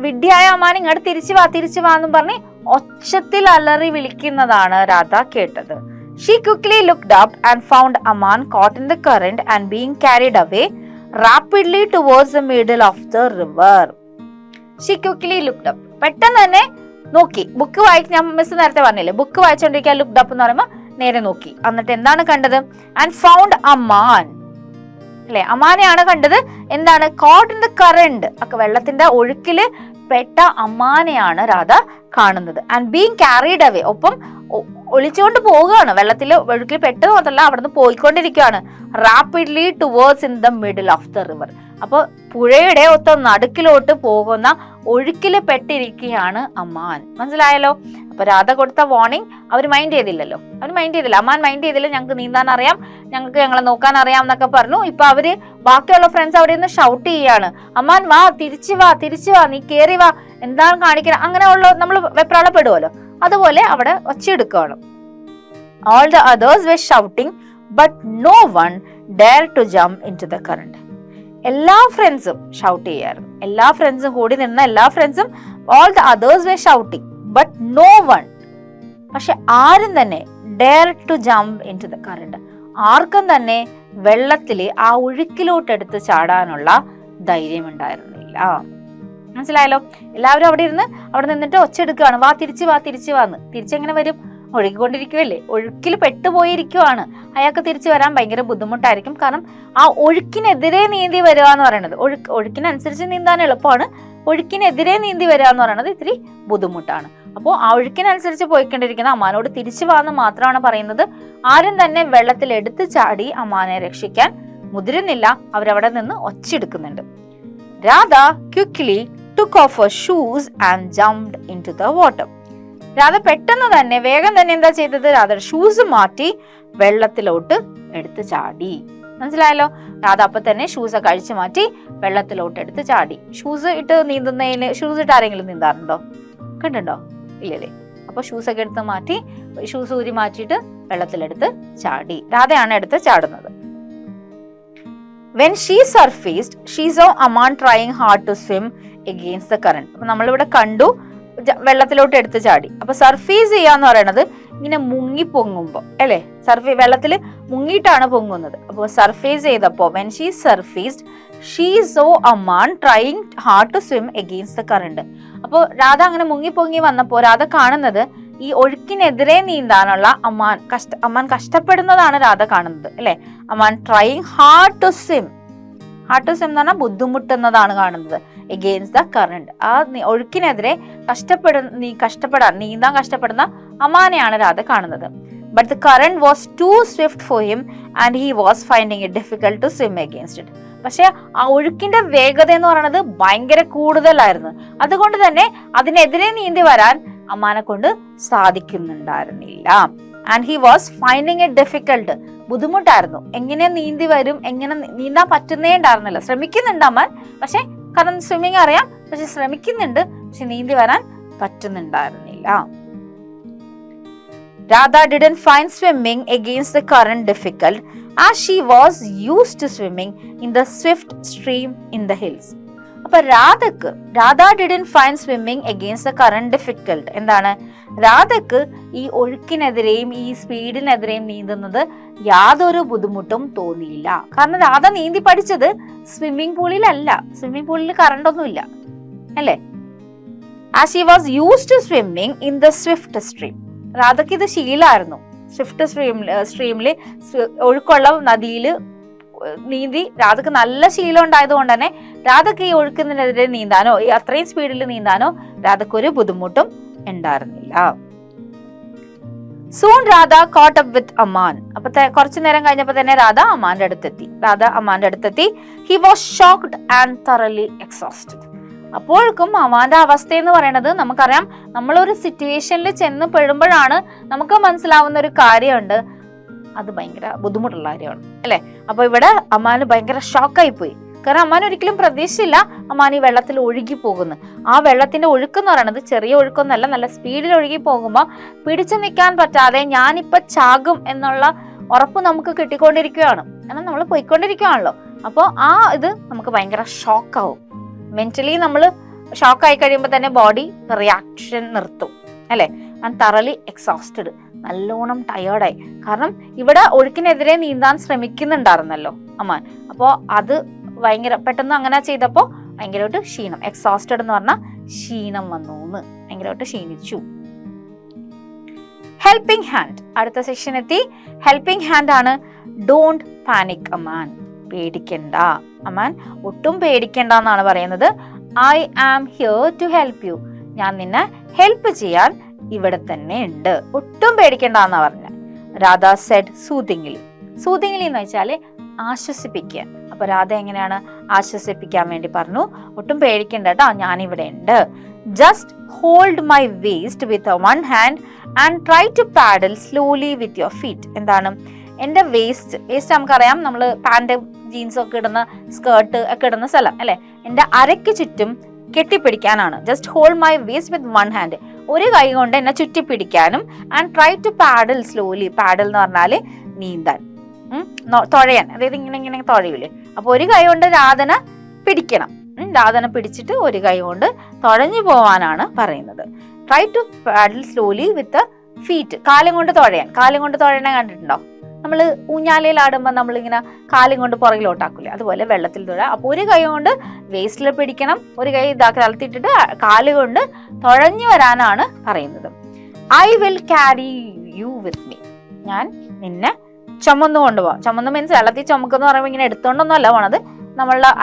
വിഡ്ഢിയായ അമാൻ ഇങ്ങോട്ട് തിരിച്ചു വാ, തിരിച്ചു വാ എന്നും പറഞ്ഞ് ഒച്ചത്തിൽ അലറി വിളിക്കുന്നതാണ് രാധ കേട്ടത്. She quickly looked up and found Aman caught in the current and being carried away rapidly towards the middle of the river. She quickly looked up. പെട്ടെന്ന് തന്നെ നോക്കി. ബുക്ക് വായിക്കാൻ, ഞാൻ മിസ് നേരത്തെ പറഞ്ഞില്ലേ, ബുക്ക് വായിച്ചോണ്ടിരിക്കാൻ ലുക്ഡ് അപ്പ് എന്ന് പറയുമ്പോൾ നേരെ നോക്കി. എന്നിട്ട് എന്താണ് കണ്ടത്? ആൻഡ് ഫൗണ്ട് അമാൻ അല്ലെ, അമാനെയാണ് കണ്ടത്. എന്താണ്? caught in the current, ഒക്കെ വെള്ളത്തിന്റെ ഒഴുക്കില് പെട്ട അമ്മാനെയാണ് രാധ കാണുന്നത്. ആൻഡ് ബീങ് ക്യാരീഡ് അവേ, ഒപ്പം ഒളിച്ചുകൊണ്ട് പോവുകയാണ്. വെള്ളത്തിൽ ഒഴുക്കിൽ പെട്ടത് മാത്രമല്ല, അവിടുന്ന് പോയിക്കൊണ്ടിരിക്കുകയാണ്. Rapidly towards in the middle of the river. അപ്പൊ പുഴയുടെ നടുക്കിലോട്ട് പോകുന്ന ഒഴുക്കില് പെട്ടിരിക്കുകയാണ് അമ്മാൻ. മനസ്സിലായല്ലോ? അപ്പൊ രാധ കൊടുത്ത വാർണിംഗ് അവർ മൈൻഡ് ചെയ്തില്ലല്ലോ. അമ്മാൻ മൈൻഡ് ചെയ്തില്ല. ഞങ്ങൾക്ക് നീന്താൻ അറിയാം, ഞങ്ങൾക്ക് ഞങ്ങളെ നോക്കാൻ അറിയാം എന്നൊക്കെ പറഞ്ഞു. ഇപ്പൊ അവര് ബാക്കിയുള്ള ഫ്രണ്ട്സ് അവിടെ നിന്ന് ഷൗട്ട് ചെയ്യാണ്, അമ്മാൻ വാ, തിരിച്ചു വാ, തിരിച്ചു വാ, നീ കേറി വാ, എന്താണ് കാണിക്കണം, അങ്ങനെ ഉള്ള നമ്മൾ വെപ്രാളപ്പെടുവല്ലോ, അതുപോലെ അവിടെ ഒച്ചയെടുക്കുകയാണ്. All the others were shouting, but no one dared to jump into the current. എല്ലാ ഫ്രണ്ട്സും ഷൗട്ട് ചെയ്യായിരുന്നു. എല്ലാ ഫ്രണ്ട്സും കൂടി നിന്ന എല്ലാ ഫ്രണ്ട്സും all the others were shouting, but no one, പക്ഷെ ആരും തന്നെ dare to jump into the current, ആർക്കും തന്നെ വെള്ളത്തില് ആ ഒഴുക്കിലോട്ട് എടുത്ത് ചാടാനുള്ള ധൈര്യം ഉണ്ടായിരുന്നില്ല. മനസ്സിലായല്ലോ? എല്ലാവരും അവിടെ നിന്നിട്ട് ഒച്ചെടുക്കുകയാണ്, വാ, തിരിച്ചു വാ, തിരിച്ചു വാന്ന്. തിരിച്ചെങ്ങനെ വരും? ഒഴുകിക്കൊണ്ടിരിക്കുകയല്ലേ, ഒഴുക്കിൽ പെട്ടുപോയിരിക്കുവാണ്. അയാൾക്ക് തിരിച്ചു വരാൻ ഭയങ്കര ബുദ്ധിമുട്ടായിരിക്കും. കാരണം ആ ഒഴുക്കിനെതിരെ നീന്തി വരിക എന്ന് പറയുന്നത്, ഒഴുക്കിനനുസരിച്ച് നീന്താൻ എളുപ്പമാണ്, ഒഴുക്കിനെതിരെ നീന്തി വരിക എന്ന് പറയുന്നത് ഇത്തിരി ബുദ്ധിമുട്ടാണ്. അപ്പോൾ ആ ഒഴുക്കിനനുസരിച്ച് പോയിക്കൊണ്ടിരിക്കുന്ന അമ്മാനോട് തിരിച്ചു വാന്ന് മാത്രമാണ് പറയുന്നത്. ആരും തന്നെ വെള്ളത്തിൽ എടുത്തു ചാടി അമ്മാനെ രക്ഷിക്കാൻ മുതിരുന്നില്ല. അവരവിടെ നിന്ന് ഒച്ചെടുക്കുന്നുണ്ട്. Radha quickly took off her shoes and jumped into the water. Radha പെട്ടെന്ന് തന്നെ വേഗം തന്നെ എന്താ ചെയ്തത്? രാധയുടെ ഷൂസ് മാറ്റി വെള്ളത്തിലോട്ട് എടുത്ത് ചാടി. മനസ്സിലായല്ലോ? രാധ അപ്പൊ തന്നെ ഷൂസ് ഒക്കെ അഴിച്ചു മാറ്റി വെള്ളത്തിലോട്ട് എടുത്ത് ചാടി. ഷൂസ് ഇട്ട് നീന്തുന്നതിന്, ഷൂസ് ഇട്ട് ആരെങ്കിലും നീന്താറുണ്ടോ? കണ്ടുണ്ടോ? ഇല്ലല്ലേ? അപ്പൊ ഷൂസ് ഒക്കെ എടുത്ത് മാറ്റി, ഷൂസ് ഊരി മാറ്റിയിട്ട് വെള്ളത്തിലെടുത്ത് ചാടി. രാധയാണ് എടുത്ത് ചാടുന്നത്. When she surfaced, she saw Aman trying hard to swim against the current. അപ്പൊ നമ്മളിവിടെ കണ്ടു വെള്ളത്തിലോട്ട് എടുത്ത് ചാടി. അപ്പൊ സർഫേസ് ചെയ്യാന്ന് പറയുന്നത് ഇങ്ങനെ മുങ്ങി പൊങ്ങുമ്പോ അല്ലെ, വെള്ളത്തിൽ മുങ്ങിയിട്ടാണ് പൊങ്ങുന്നത്. അപ്പോൾ സർഫേസ് ചെയ്തപ്പോ when she surfaced, she saw Aman trying hard to swim against the current. അപ്പോൾ രാധ അങ്ങനെ മുങ്ങി പൊങ്ങി വന്നപ്പോ രാധ കാണുന്നത് ഈ ഒഴുക്കിനെതിരെ നീന്താനുള്ള അമ്മാൻ കഷ്ടപ്പെടുന്നതാണ് രാധ കാണുന്നത് അല്ലെ. Aman trying hard to swim എന്ന് പറഞ്ഞാൽ ബുദ്ധിമുട്ടുന്നതാണ് കാണുന്നത്. എഗെയിൻസ്റ്റ് ദ കറന്റ്, ആ ഒഴുക്കിനെതിരെ നീന്താൻ കഷ്ടപ്പെടുന്ന അമ്മാനെയാണ് രാധ കാണുന്നത്. But the current was too swift for him and he was finding it difficult to swim against it. പക്ഷെ ആ ഒഴുക്കിന്റെ വേഗത എന്ന് പറയുന്നത് ഭയങ്കര കൂടുതലായിരുന്നു. അതുകൊണ്ട് തന്നെ അതിനെതിരെ നീന്തി വരാൻ അമ്മാനെ കൊണ്ട് സാധിക്കുന്നുണ്ടായിരുന്നില്ല. And he was finding it difficult, ബുദ്ധിമുട്ടായിരുന്നു. എങ്ങനെ നീന്തി വരും, എങ്ങനെ നീന്താൻ പറ്റുന്നേ ഉണ്ടായിരുന്നില്ല. ശ്രമിക്കുന്നുണ്ട് അമ്മാൻ, പക്ഷെ കാരണം സ്വിമ്മിങ് അറിയാം, പക്ഷെ ശ്രമിക്കുന്നുണ്ട്, പക്ഷെ നീന്തി വരാൻ പറ്റുന്നുണ്ടായിരുന്നില്ല. Radha didn't find swimming against the current difficult as she was used to swimming in the swift stream in the hills. അപ്പൊ Radha didn't find swimming against the current difficult. എന്താണ്? രാധക്ക് ഈ ഒഴുക്കിനെതിരെയും ഈ സ്പീഡിനെതിരെയും നീന്തുന്നത് യാതൊരു ബുദ്ധിമുട്ടും തോന്നിയില്ല. കാരണം രാധ നീന്തി പഠിച്ചത് സ്വിമ്മിംഗ് പൂളിലല്ല. സ്വിമ്മിംഗ് പൂളിൽ കറണ്ട് ഒന്നുമില്ല അല്ലേ. As she was used to swimming in the swift stream. രാധയ്ക്ക് ഇത് ശീലമായിരുന്നു. സ്വിഫ്റ്റ് സ്ട്രീമിൽ ഒഴുക്കുള്ള നദിയിൽ നീന്തി രാധക്ക് നല്ല ശീലം ഉണ്ടായത് കൊണ്ട് തന്നെ രാധക്ക് ഈ ഒഴുക്കുന്നതിനെതിരെ നീന്താനോ ഈ അത്രയും സ്പീഡിൽ നീന്താനോ രാധക്ക് ഒരു ബുദ്ധിമുട്ടും ഉണ്ടായിരുന്നില്ല. Soon Radha caught up with Aman. അപ്പൊ കുറച്ചു നേരം കഴിഞ്ഞപ്പോ തന്നെ രാധ അമ്മാന്റെ അടുത്തെത്തി. He was shocked and thoroughly exhausted. അപ്പോഴേക്കും അമ്മാന്റെ അവസ്ഥ എന്ന് പറയുന്നത് നമുക്കറിയാം, നമ്മളൊരു സിറ്റുവേഷനിൽ ചെന്ന് പെടുമ്പോഴാണ് നമുക്ക് മനസ്സിലാവുന്ന ഒരു കാര്യമുണ്ട്, അത് ഭയങ്കര ബുദ്ധിമുട്ടുള്ള കാര്യമാണ് അല്ലെ. അപ്പൊ ഇവിടെ അമ്മാന് ഭയങ്കര ഷോക്കായി പോയി. കാരണം അമ്മാൻ ഒരിക്കലും പ്രതീക്ഷിച്ചില്ല അമ്മാൻ ഈ വെള്ളത്തിൽ ഒഴുകി പോകുന്നു. ആ വെള്ളത്തിന്റെ ഒഴുക്കെന്ന് പറയുന്നത് ചെറിയ ഒഴുക്കൊന്നല്ല, നല്ല സ്പീഡിൽ ഒഴുകി പോകുമ്പോൾ പിടിച്ചു നിൽക്കാൻ പറ്റാതെ ഞാനിപ്പൊ ചാകും എന്നുള്ള ഉറപ്പ് നമുക്ക് കിട്ടിക്കൊണ്ടിരിക്കുകയാണ്. കാരണം നമ്മൾ പോയിക്കൊണ്ടിരിക്കുകയാണല്ലോ. അപ്പോൾ ആ ഇത് നമുക്ക് ഭയങ്കര ഷോക്കാവും. മെന്റലി നമ്മൾ ഷോക്കായി കഴിയുമ്പോൾ തന്നെ ബോഡി റിയാക്ഷൻ നിർത്തും അല്ലെ. ആൻഡ് thoroughly exhausted, നല്ലോണം ടയേർഡായി. കാരണം ഇവിടെ ഒഴുക്കിനെതിരെ നീന്താൻ ശ്രമിക്കുന്നുണ്ടായിരുന്നല്ലോ അമ്മാൻ. അപ്പോൾ അത് ഭയങ്കര പെട്ടെന്ന് അങ്ങനെ ചെയ്തപ്പോൾ ഭയങ്കരമായിട്ട് ക്ഷീണം, എക്സോസ്റ്റഡ് എന്ന് പറഞ്ഞാൽ ക്ഷീണം വന്നു, ഭയങ്കരമായിട്ട് ക്ഷീണിച്ചു. ഹെൽപ്പിംഗ് ഹാൻഡ് അടുത്ത സെക്ഷൻ എത്തി. ഹെൽപ്പിംഗ് ഹാൻഡ് ആണ്. ഡോണ്ട് പാനിക് അമ്മാൻ, പേടിക്കണ്ട അമ്മാൻ, ഒട്ടും പേടിക്കണ്ട എന്നാണ് പറയുന്നത്. I am here to help you, ഞാൻ നിന്നെ ഹെൽപ്പ് ചെയ്യാൻ ഇവിടെ തന്നെ ഉണ്ട്, ഒട്ടും പേടിക്കണ്ട എന്നാ പറഞ്ഞ. രാധ സെഡ് സൂതിങ്ലി. സൂതിങ്ലി എന്ന് വെച്ചാല് ആശ്വസിപ്പിക്കുക. അപ്പൊ രാധ എങ്ങനെയാണ് ആശ്വസിപ്പിക്കാൻ വേണ്ടി പറഞ്ഞു, ഒട്ടും പേടിക്കണ്ട കേട്ടോ, ഞാൻ ഇവിടെ ഉണ്ട്. Just hold my waist with one hand and try to paddle slowly with your feet. എന്താണ് എന്റെ വേസ്റ്റ് നമുക്കറിയാം, നമ്മൾ പാന്റ് ജീൻസ് ഒക്കെ ഇടുന്ന സ്കേർട്ട് ഒക്കെ ഇടുന്ന സ്ഥലം അല്ലെ. എന്റെ അരയ്ക്ക് ചുറ്റും കെട്ടിപ്പിടിക്കാനാണ്. Just hold my waist with one hand, ഒരു കൈ കൊണ്ട് എന്നെ ചുറ്റിപ്പിടിക്കാനും. And try to paddle slowly, paddle എന്ന് പറഞ്ഞാല് നീന്താൻ, തുഴയാൻ, അതായത് ഇങ്ങനെ ഇങ്ങനെ തുഴയില്ലേ. അപ്പൊ ഒരു കൈ കൊണ്ട് രാധന പിടിക്കണം, രാധന പിടിച്ചിട്ട് ഒരു കൈ കൊണ്ട് തുഴഞ്ഞു പോവാനാണ് പറയുന്നത്. Try to paddle slowly with feet, കാലും കൊണ്ട് തുഴയാൻ. കാലും കൊണ്ട് തുഴയണ കണ്ടിട്ടുണ്ടോ? നമ്മൾ ഊഞ്ഞാലയിൽ ആടുമ്പോൾ നമ്മളിങ്ങനെ കാലും കൊണ്ട് പുറകിലോട്ടാക്കൂലേ, അതുപോലെ വെള്ളത്തിൽ തുഴ. അപ്പൊ ഒരു കൈ കൊണ്ട് വേസ്റ്റിൽ പിടിക്കണം, ഒരു കൈ തളർത്തിയിട്ടിട്ട് കാലുകൊണ്ട് തുഴഞ്ഞു വരാനാണ് പറയുന്നത്. I will carry you with me, ഞാൻ നിന്നെ ചുമന്നു കൊണ്ടുപോകാം. ചുമന്ന് മീൻസ് വെള്ളത്തിൽ ചുമക്കെന്ന് പറയുമ്പോൾ ഇങ്ങനെ എടുത്തോണ്ടൊന്നും അല്ല പോണത്,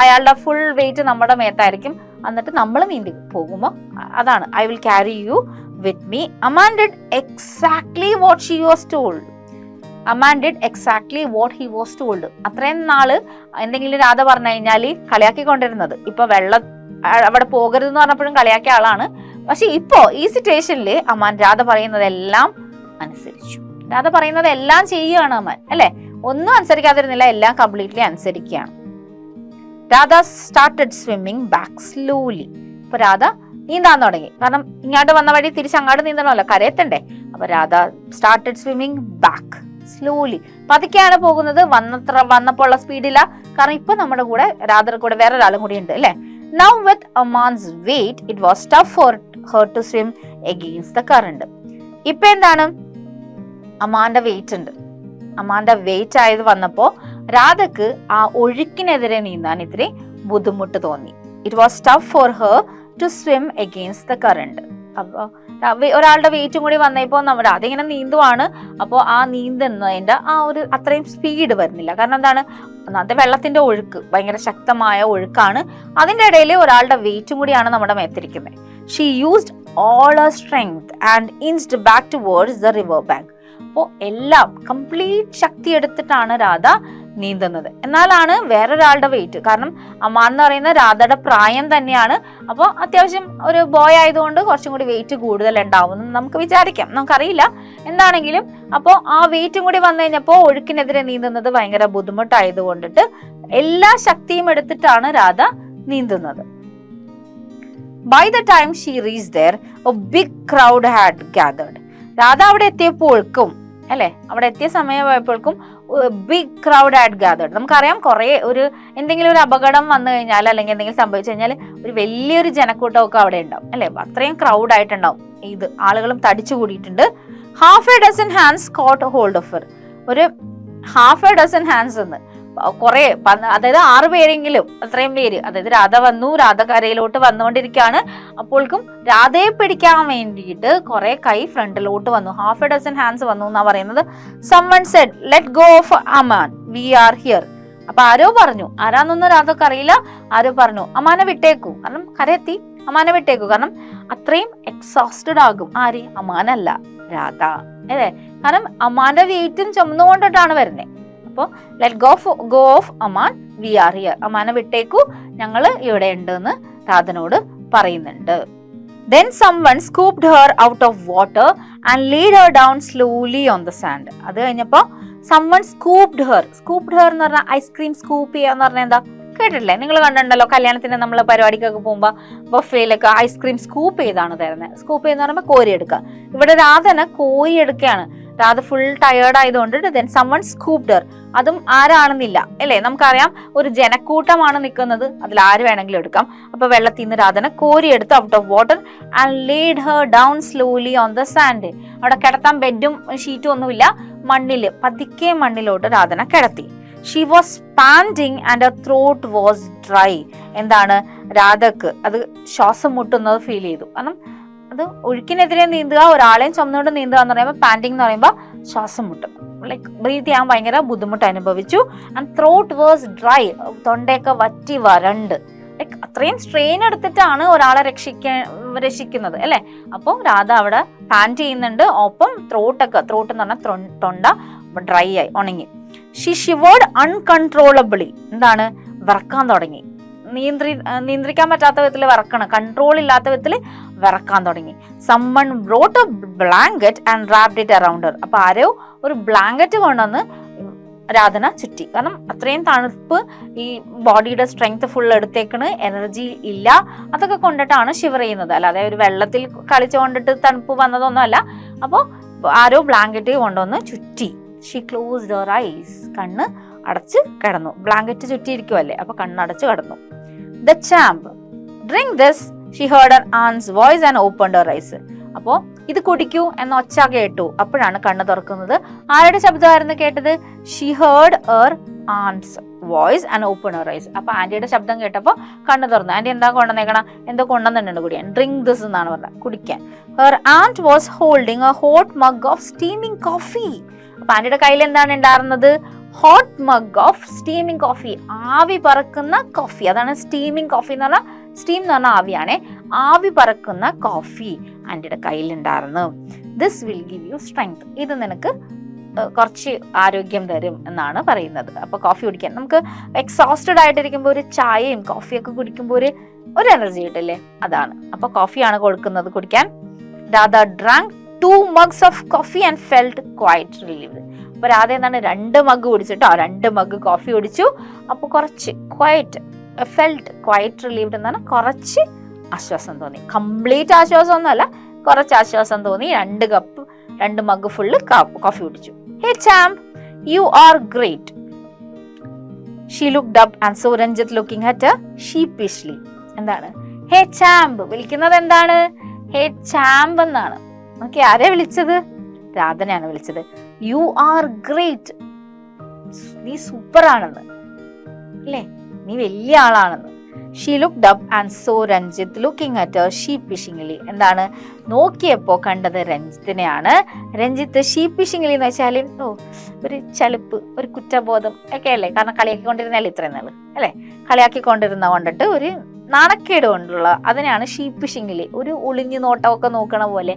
അയാളുടെ ഫുൾ വെയിറ്റ് നമ്മുടെ മേത്തായിരിക്കും. എന്നിട്ട് നമ്മൾ നീന്തി പോകുമ്പോൾ അതാണ് I will carry you with me. Aman did exactly what she was told. Aman did exactly what he was told. അത്രയും നാള് എന്തെങ്കിലും രാധ പറഞ്ഞു കഴിഞ്ഞാല് കളിയാക്കിക്കൊണ്ടിരുന്നത്, ഇപ്പൊ വെള്ളം അവിടെ പോകരുതെന്ന് പറഞ്ഞപ്പോഴും കളിയാക്കിയ ആളാണ്. പക്ഷെ ഇപ്പോ ഈ സിറ്റുവേഷനിൽ അമാൻ രാധ പറയുന്നതെല്ലാം അനുസരിച്ചു. രാധ പറയുന്നതെല്ലാം ചെയ്യുകയാണ് അമാൻ അല്ലെ. ഒന്നും അനുസരിക്കാതിരുന്നില്ല, എല്ലാം കംപ്ലീറ്റ്ലി അനുസരിക്കുകയാണ്. Radha started swimming back slowly. ഇപ്പൊ രാധ നീന്താൻ തുടങ്ങി. കാരണം ഇങ്ങോട്ട് വന്ന വഴി തിരിച്ചങ്ങോട്ട് നീന്തണമല്ലോ, കരയത്തണ്ടേ. അപ്പൊ Radha started swimming back slowly, പതുക്കെയാണ് പോകുന്നത്, വന്നപ്പോൾ ഉള്ള സ്പീഡില്ല. കാരണം ഇപ്പൊ നമ്മുടെ കൂടെ രാധയുടെ കൂടെ വേറെ ഒരാളും കൂടി ഉണ്ട് അല്ലെ. Now with Aman's weight, it was tough for her to swim against the current. ഇപ്പൊ എന്താണ്, അമാന്റെ വെയിറ്റ് ഉണ്ട്. അമാന്റെ വെയിറ്റ് ആയത് വന്നപ്പോ രാധക്ക് ആ ഒഴുക്കിനെതിരെ നീന്താൻ ഇത്തിരി ബുദ്ധിമുട്ട് തോന്നി. It was tough for her to swim against the current. അപ്പൊ ഒരാളുടെ വെയിറ്റും കൂടി വന്നപ്പോ നമ്മുടെ അതിങ്ങനെ നീന്തുവാണ്. അപ്പോൾ ആ നീന്തുന്നതിന്റെ ആ ഒരു അത്രയും സ്പീഡ് വരുന്നില്ല. കാരണം എന്താണ്, ഒന്നാമത്തെ വെള്ളത്തിന്റെ ഒഴുക്ക് ഭയങ്കര ശക്തമായ ഒഴുക്കാണ്. അതിന്റെ ഇടയിൽ ഒരാളുടെ വെയിറ്റും കൂടിയാണ് നമ്മുടെ മേത്തിരിക്കുന്നത്. She used all her strength and inched back towards the river bank. അപ്പോൾ എല്ലാം കംപ്ലീറ്റ് ശക്തി എടുത്തിട്ടാണ് രാധ നീന്തുന്നത്. എന്നാലാണ് വേറൊരാളുടെ വെയിറ്റ്, കാരണം അമ്മാൻ എന്ന് പറയുന്ന രാധയുടെ പ്രായം തന്നെയാണ്. അപ്പോൾ അത്യാവശ്യം ഒരു ബോയ് ആയതുകൊണ്ട് കുറച്ചും കൂടി വെയിറ്റ് കൂടുതൽ ഉണ്ടാവും നമുക്ക് വിചാരിക്കാം, നമുക്കറിയില്ല എന്താണെങ്കിലും. അപ്പോൾ ആ വെയിറ്റും കൂടി വന്നു കഴിഞ്ഞപ്പോൾ ഒഴുക്കിനെതിരെ നീന്തുന്നത് ഭയങ്കര ബുദ്ധിമുട്ടായത് കൊണ്ടിട്ട് എല്ലാ ശക്തിയും എടുത്തിട്ടാണ് രാധ നീന്തുന്നത്. By the time she reached there, a big crowd had gathered. Radha അവിടെ എത്തിയപ്പോഴേക്കും അല്ലെ, അവിടെ എത്തിയ സമയമായപ്പോഴേക്കും ബിഗ് ക്രൗഡ് ഹാഡ് ഗാതേർഡ്. നമുക്കറിയാം കുറെ എന്തെങ്കിലും ഒരു അപകടം വന്നു കഴിഞ്ഞാൽ അല്ലെങ്കിൽ എന്തെങ്കിലും സംഭവിച്ചു കഴിഞ്ഞാൽ ഒരു വലിയൊരു ജനക്കൂട്ടമൊക്കെ അവിടെ ഉണ്ടാവും അല്ലെ. അത്രയും ക്രൗഡ് ആയിട്ടുണ്ടാവും. ഇത് ആളുകളും തടിച്ചു കൂടിയിട്ടുണ്ട്. Half a dozen hands caught hold of her. ഒരു ഹാഫ് എ ഡസൻ ഹാൻഡ്സ് എന്ന് കുറെ, അതായത് 6 പേരെങ്കിലും, അത്രയും പേര്, അതായത് രാധ വന്നു, രാധ കരയിലോട്ട് വന്നുകൊണ്ടിരിക്കുകയാണ്. അപ്പോൾക്കും രാധയെ പിടിക്കാൻ വേണ്ടിയിട്ട് കുറെ കൈ ഫ്രണ്ടിലോട്ട് വന്നു, 6 ഹാൻഡ്സ് വന്നു എന്നാ പറയുന്നത്. someone said let go of Aman, we are here. അപ്പൊ ആരോ പറഞ്ഞു, ആരാന്നൊന്നും രാധക്ക് അറിയില്ല, ആരോ പറഞ്ഞു അമാനെ വിട്ടേക്കൂ, കാരണം കരയെത്തി, അമാനെ വിട്ടേക്കൂ, കാരണം അത്രയും എക്സോസ്റ്റഡ് ആകും. ആര്? അമാനല്ല, രാധ, അല്ലേ? കാരണം അമാന്റെ വെയിറ്റും ചുമന്നുകൊണ്ടിട്ടാണ് വരുന്നത്. അപ്പൊ let go of Aman, we are here, അമാനെ വിട്ടേക്കൂ, ഞങ്ങള് ഇവിടെ ഉണ്ട് എന്ന് രാധനോട് പറയുന്നുണ്ട്. Then someone scooped her out of water and laid her down slowly on the sand. അത് കഴിഞ്ഞപ്പോ someone scooped her എന്ന് പറഞ്ഞാൽ ഐസ്ക്രീം സ്കൂപ്പ് ചെയ്യാന്ന് പറഞ്ഞാൽ എന്താ കേട്ടിട്ടില്ലേ? നിങ്ങൾ കണ്ടിട്ടുണ്ടല്ലോ, കല്യാണത്തിന് നമ്മൾ പരിപാടിക്കൊക്കെ പോകുമ്പോൾ ബൊഫേയിലൊക്കെ ഐസ്ക്രീം സ്കൂപ്പ് ചെയ്താണ് തരുന്നത്. സ്കൂപ്പ് ചെയ്യുന്ന പറയുമ്പോൾ കോരി എടുക്കുക. ഇവിടെ രാധന കോരി എടുക്കുകയാണ്. രാധ ഫുൾ ടയേർഡ് ആയതുകൊണ്ട് ദെൻ സമ്മൺ സ്കൂപ്ഡ് ഹർ. അതും ആരാണെന്നില്ല, അല്ലേ? നമുക്കറിയാം ഒരു ജനക്കൂട്ടമാണ് നിൽക്കുന്നത്, അതിൽ ആര് വേണമെങ്കിലും എടുക്കാം. അപ്പൊ വെള്ളത്തിൽ നിന്ന് രാധന കോരിയെടുത്ത് out of water and laid her down slowly on the sand. അവിടെ കിടത്താൻ ബെഡും ഷീറ്റും ഒന്നുമില്ല, മണ്ണില് പതുക്കെ മണ്ണിലോട്ട് രാധന കിടത്തി. She was panting and her throat was dry. എന്താണ്? രാധക്ക് അത് ശ്വാസം മുട്ടുന്നത് ഫീൽ ചെയ്തു. കാരണം അത് ഒഴുക്കിനെതിരെ നീന്തുക, ഒരാളെയും ചുമന്നുകൊണ്ട് നീന്തുക എന്ന് പറയുമ്പോൾ പാൻറ്റിങ് എന്ന് പറയുമ്പോൾ ശ്വാസം മുട്ടും, ലൈക്ക് ബ്രീത്ത് ചെയ്യാൻ ഭയങ്കര ബുദ്ധിമുട്ട് അനുഭവിച്ചു. ആൻഡ് ത്രോട്ട് വാസ് ഡ്രൈ, തൊണ്ടയൊക്കെ വറ്റി വരണ്ട്. ലൈക്ക് അത്രയും സ്ട്രെയിൻ എടുത്തിട്ടാണ് ഒരാളെ രക്ഷിക്കുന്നത്, അല്ലെ? അപ്പോൾ രാധ അവിടെ പാൻറ്റ് ചെയ്യുന്നുണ്ട്, ഒപ്പം ത്രോട്ട് എന്ന് പറഞ്ഞാൽ തൊണ്ട ഡ്രൈ ആയി, ഉണങ്ങി. ഷി ഷിവേർഡ് അൺകൺട്രോളബിളി. എന്താണ്? വിറക്കാൻ തുടങ്ങി. നിയന്ത്രിക്കാൻ പറ്റാത്ത വിധത്തിൽ വിറക്കണം, കൺട്രോൾ ഇല്ലാത്ത വിധത്തിൽ വിറക്കാൻ തുടങ്ങി. Someone brought a blanket and wrapped it around her. അപ്പൊ ആരോ ഒരു ബ്ലാങ്കറ്റ് കൊണ്ടുവന്ന് രാധന ചുറ്റി. കാരണം അത്രയും തണുപ്പ്, ഈ ബോഡിയുടെ സ്ട്രെങ്ത് ഫുൾ എടുത്തേക്കണ്, എനർജി ഇല്ല, അതൊക്കെ കൊണ്ടിട്ടാണ് ഷിവർ ചെയ്യുന്നത്, അല്ലാതെ ഒരു വെള്ളത്തിൽ കളിച്ചുകൊണ്ടിട്ട് തണുപ്പ് വന്നതൊന്നും അല്ല. അപ്പോൾ ആരോ ബ്ലാങ്കറ്റ് കൊണ്ടുവന്ന് ചുറ്റി. She closed her eyes. കണ്ണ് അടച്ച് കിടന്നു, ബ്ലാങ്കറ്റ് ചുറ്റിയിരിക്കുമല്ലേ, അപ്പൊ കണ്ണടച്ച് കിടന്നു. The champ, drink this, she heard her aunt's voice and opened her eyes. അപ്പോ ഇത് കുടിക്കൂ എന്ന ഒച്ച കേട്ടു. അപ്പോഴാണ് കണ്ണ് തുറക്കുന്നത്. ആരുടെ ശബ്ദമായിരുന്നു കേട്ടത്? She heard her aunt's voice and opened her eyes. അപ്പൊ ആന്റിയുടെ ശബ്ദം കേട്ടപ്പോ കണ്ണ് തുറന്നു. ആന്റി എന്താ കൊണ്ടുവന്നേക്കണം? എന്തോ കൊണ്ടുവന്നിട്ടുണ്ട് കുടിക്കാൻ. Drink this എന്നാണ് പറഞ്ഞത്, കുടിക്കാൻ. Her aunt was holding a hot mug of steaming coffee. അപ്പൊ ആന്റിയുടെ കയ്യിൽ എന്താണ് ഉണ്ടായിരുന്നത്? Hot mug of steaming coffee, ആവി പറക്കുന്ന കോഫി. അതാണ് സ്റ്റീമിംഗ് കോഫി എന്ന് പറഞ്ഞാൽ, സ്റ്റീം എന്ന് പറഞ്ഞാൽ ആവിയാണേ, ആവി പറക്കുന്ന കോഫി ആന്റിയുടെ കയ്യിലുണ്ടായിരുന്നു. This will give you strength. ഇത് നിനക്ക് കുറച്ച് ആരോഗ്യം തരും എന്നാണ് പറയുന്നത്. അപ്പൊ കോഫി കുടിക്കാൻ നമുക്ക് എക്സോസ്റ്റഡ് ആയിട്ടിരിക്കുമ്പോൾ ഒരു ചായയും കോഫിയൊക്കെ കുടിക്കുമ്പോൾ ഒരു എനർജി കിട്ടില്ലേ, അതാണ്. അപ്പൊ കോഫിയാണ് കൊടുക്കുന്നത് കുടിക്കാൻ. Radha drank 2 mugs of coffee and felt quite relieved. അപ്പൊ രാധ എന്താണ് 2 മഗ് കുടിച്ചിട്ടോ, 2 മഗ് കോഫി കുടിച്ചു. അപ്പൊ കുറച്ച് ഫെൽറ്റ് ക്വൈറ്റ് റിലീവ്ഡ് എന്നാണ്, കുറച്ച് ആശ്വാസം തോന്നി. കംപ്ലീറ്റ് ആശ്വാസം ഒന്നുമല്ല, കുറച്ച് ആശ്വാസം തോന്നി. 2 മഗ് ഫുള്ള് കോഫി കുടിച്ചു. Hey champ, you are great. She looked up and saw Ranjith looking at her sheepishly. എന്താണ്? ഹേ ചാമ്പ് വിളിക്കുന്നത് എന്താണ്? ഹേ ചാമ്പ് എന്നാണ്. ഓക്കെ, ആരെ വിളിച്ചത്? രാധനയാണ് വിളിച്ചത്. യു ആർ ഗ്രേറ്റ്, നീ സൂപ്പർ ആണെന്ന്, അല്ലേ? നീ വലിയ ആളാണെന്ന്. She looked up and saw Ranjith looking at her sheepishly. എന്താണ്? നോക്കിയപ്പോ കണ്ടത് രഞ്ജിത്തിനെയാണ്. രഞ്ജിത്ത് ഷീപ്പിഷിംഗ്ലി എന്ന് വെച്ചാൽ ഒരു ചലുപ്പ്, ഒരു കുറ്റബോധം ഒക്കെ അല്ലേ, കാരണം കളിയാക്കിക്കൊണ്ടിരുന്നല്ലേ ഇത്രയും നാള്, അല്ലെ? കളിയാക്കിക്കൊണ്ടിരുന്ന കൊണ്ടിട്ട് ഒരു നാണക്കേട് കൊണ്ടുള്ള, അതിനാണ് ഷീപ്പിഷിംഗില്. ഒരു ഒളിഞ്ഞു നോട്ടമൊക്കെ നോക്കണ പോലെ,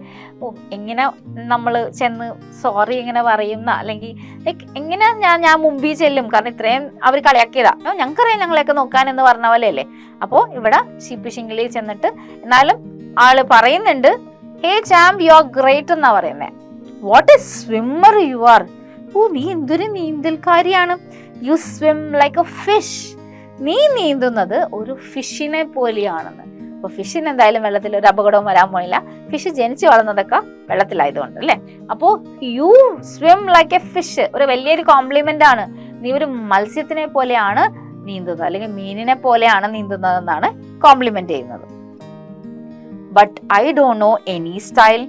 എങ്ങനെ നമ്മൾ ചെന്ന് സോറി എങ്ങനെ പറയുന്ന, അല്ലെങ്കിൽ ലൈക്ക് എങ്ങനെ ഞാൻ മുമ്പിൽ ചെല്ലും, കാരണം ഇത്രയും അവർ കളിയാക്കിയതാ, ഞങ്ങൾക്കറിയാം ഞങ്ങളെയൊക്കെ നോക്കാൻ എന്ന് പറഞ്ഞ പോലെ അല്ലേ. അപ്പോ ഇവിടെ ഷീപ്പിഷിംഗിൽ ചെന്നിട്ട് എന്നാലും ആള് പറയുന്നുണ്ട്, hey champ you are great എന്നാ പറയുന്നേ. What a swimmer you are. നീ എന്തൊരു നീന്തൽക്കാരിയാണ്. You swim like a fish. നീ നീന്തുന്നത് ഒരു ഫിഷിനെ പോലെയാണെന്ന്. അപ്പൊ ഫിഷിന് എന്തായാലും വെള്ളത്തിൽ ഒരു അപകടവും വരാൻ പോയില്ല. ഫിഷ് ജനിച്ചു വളർന്നതൊക്കെ വെള്ളത്തിലായതുകൊണ്ട്, അല്ലെ? അപ്പോ you swim like a fish ഒരു വലിയൊരു കോംപ്ലിമെന്റ് ആണ്. നീ ഒരു മത്സ്യത്തിനെ പോലെയാണ് നീന്തുന്നത്, അല്ലെങ്കിൽ മീനിനെ പോലെയാണ് നീന്തുന്നത് എന്നാണ് കോംപ്ലിമെന്റ് ചെയ്യുന്നത്. But I don't know any style,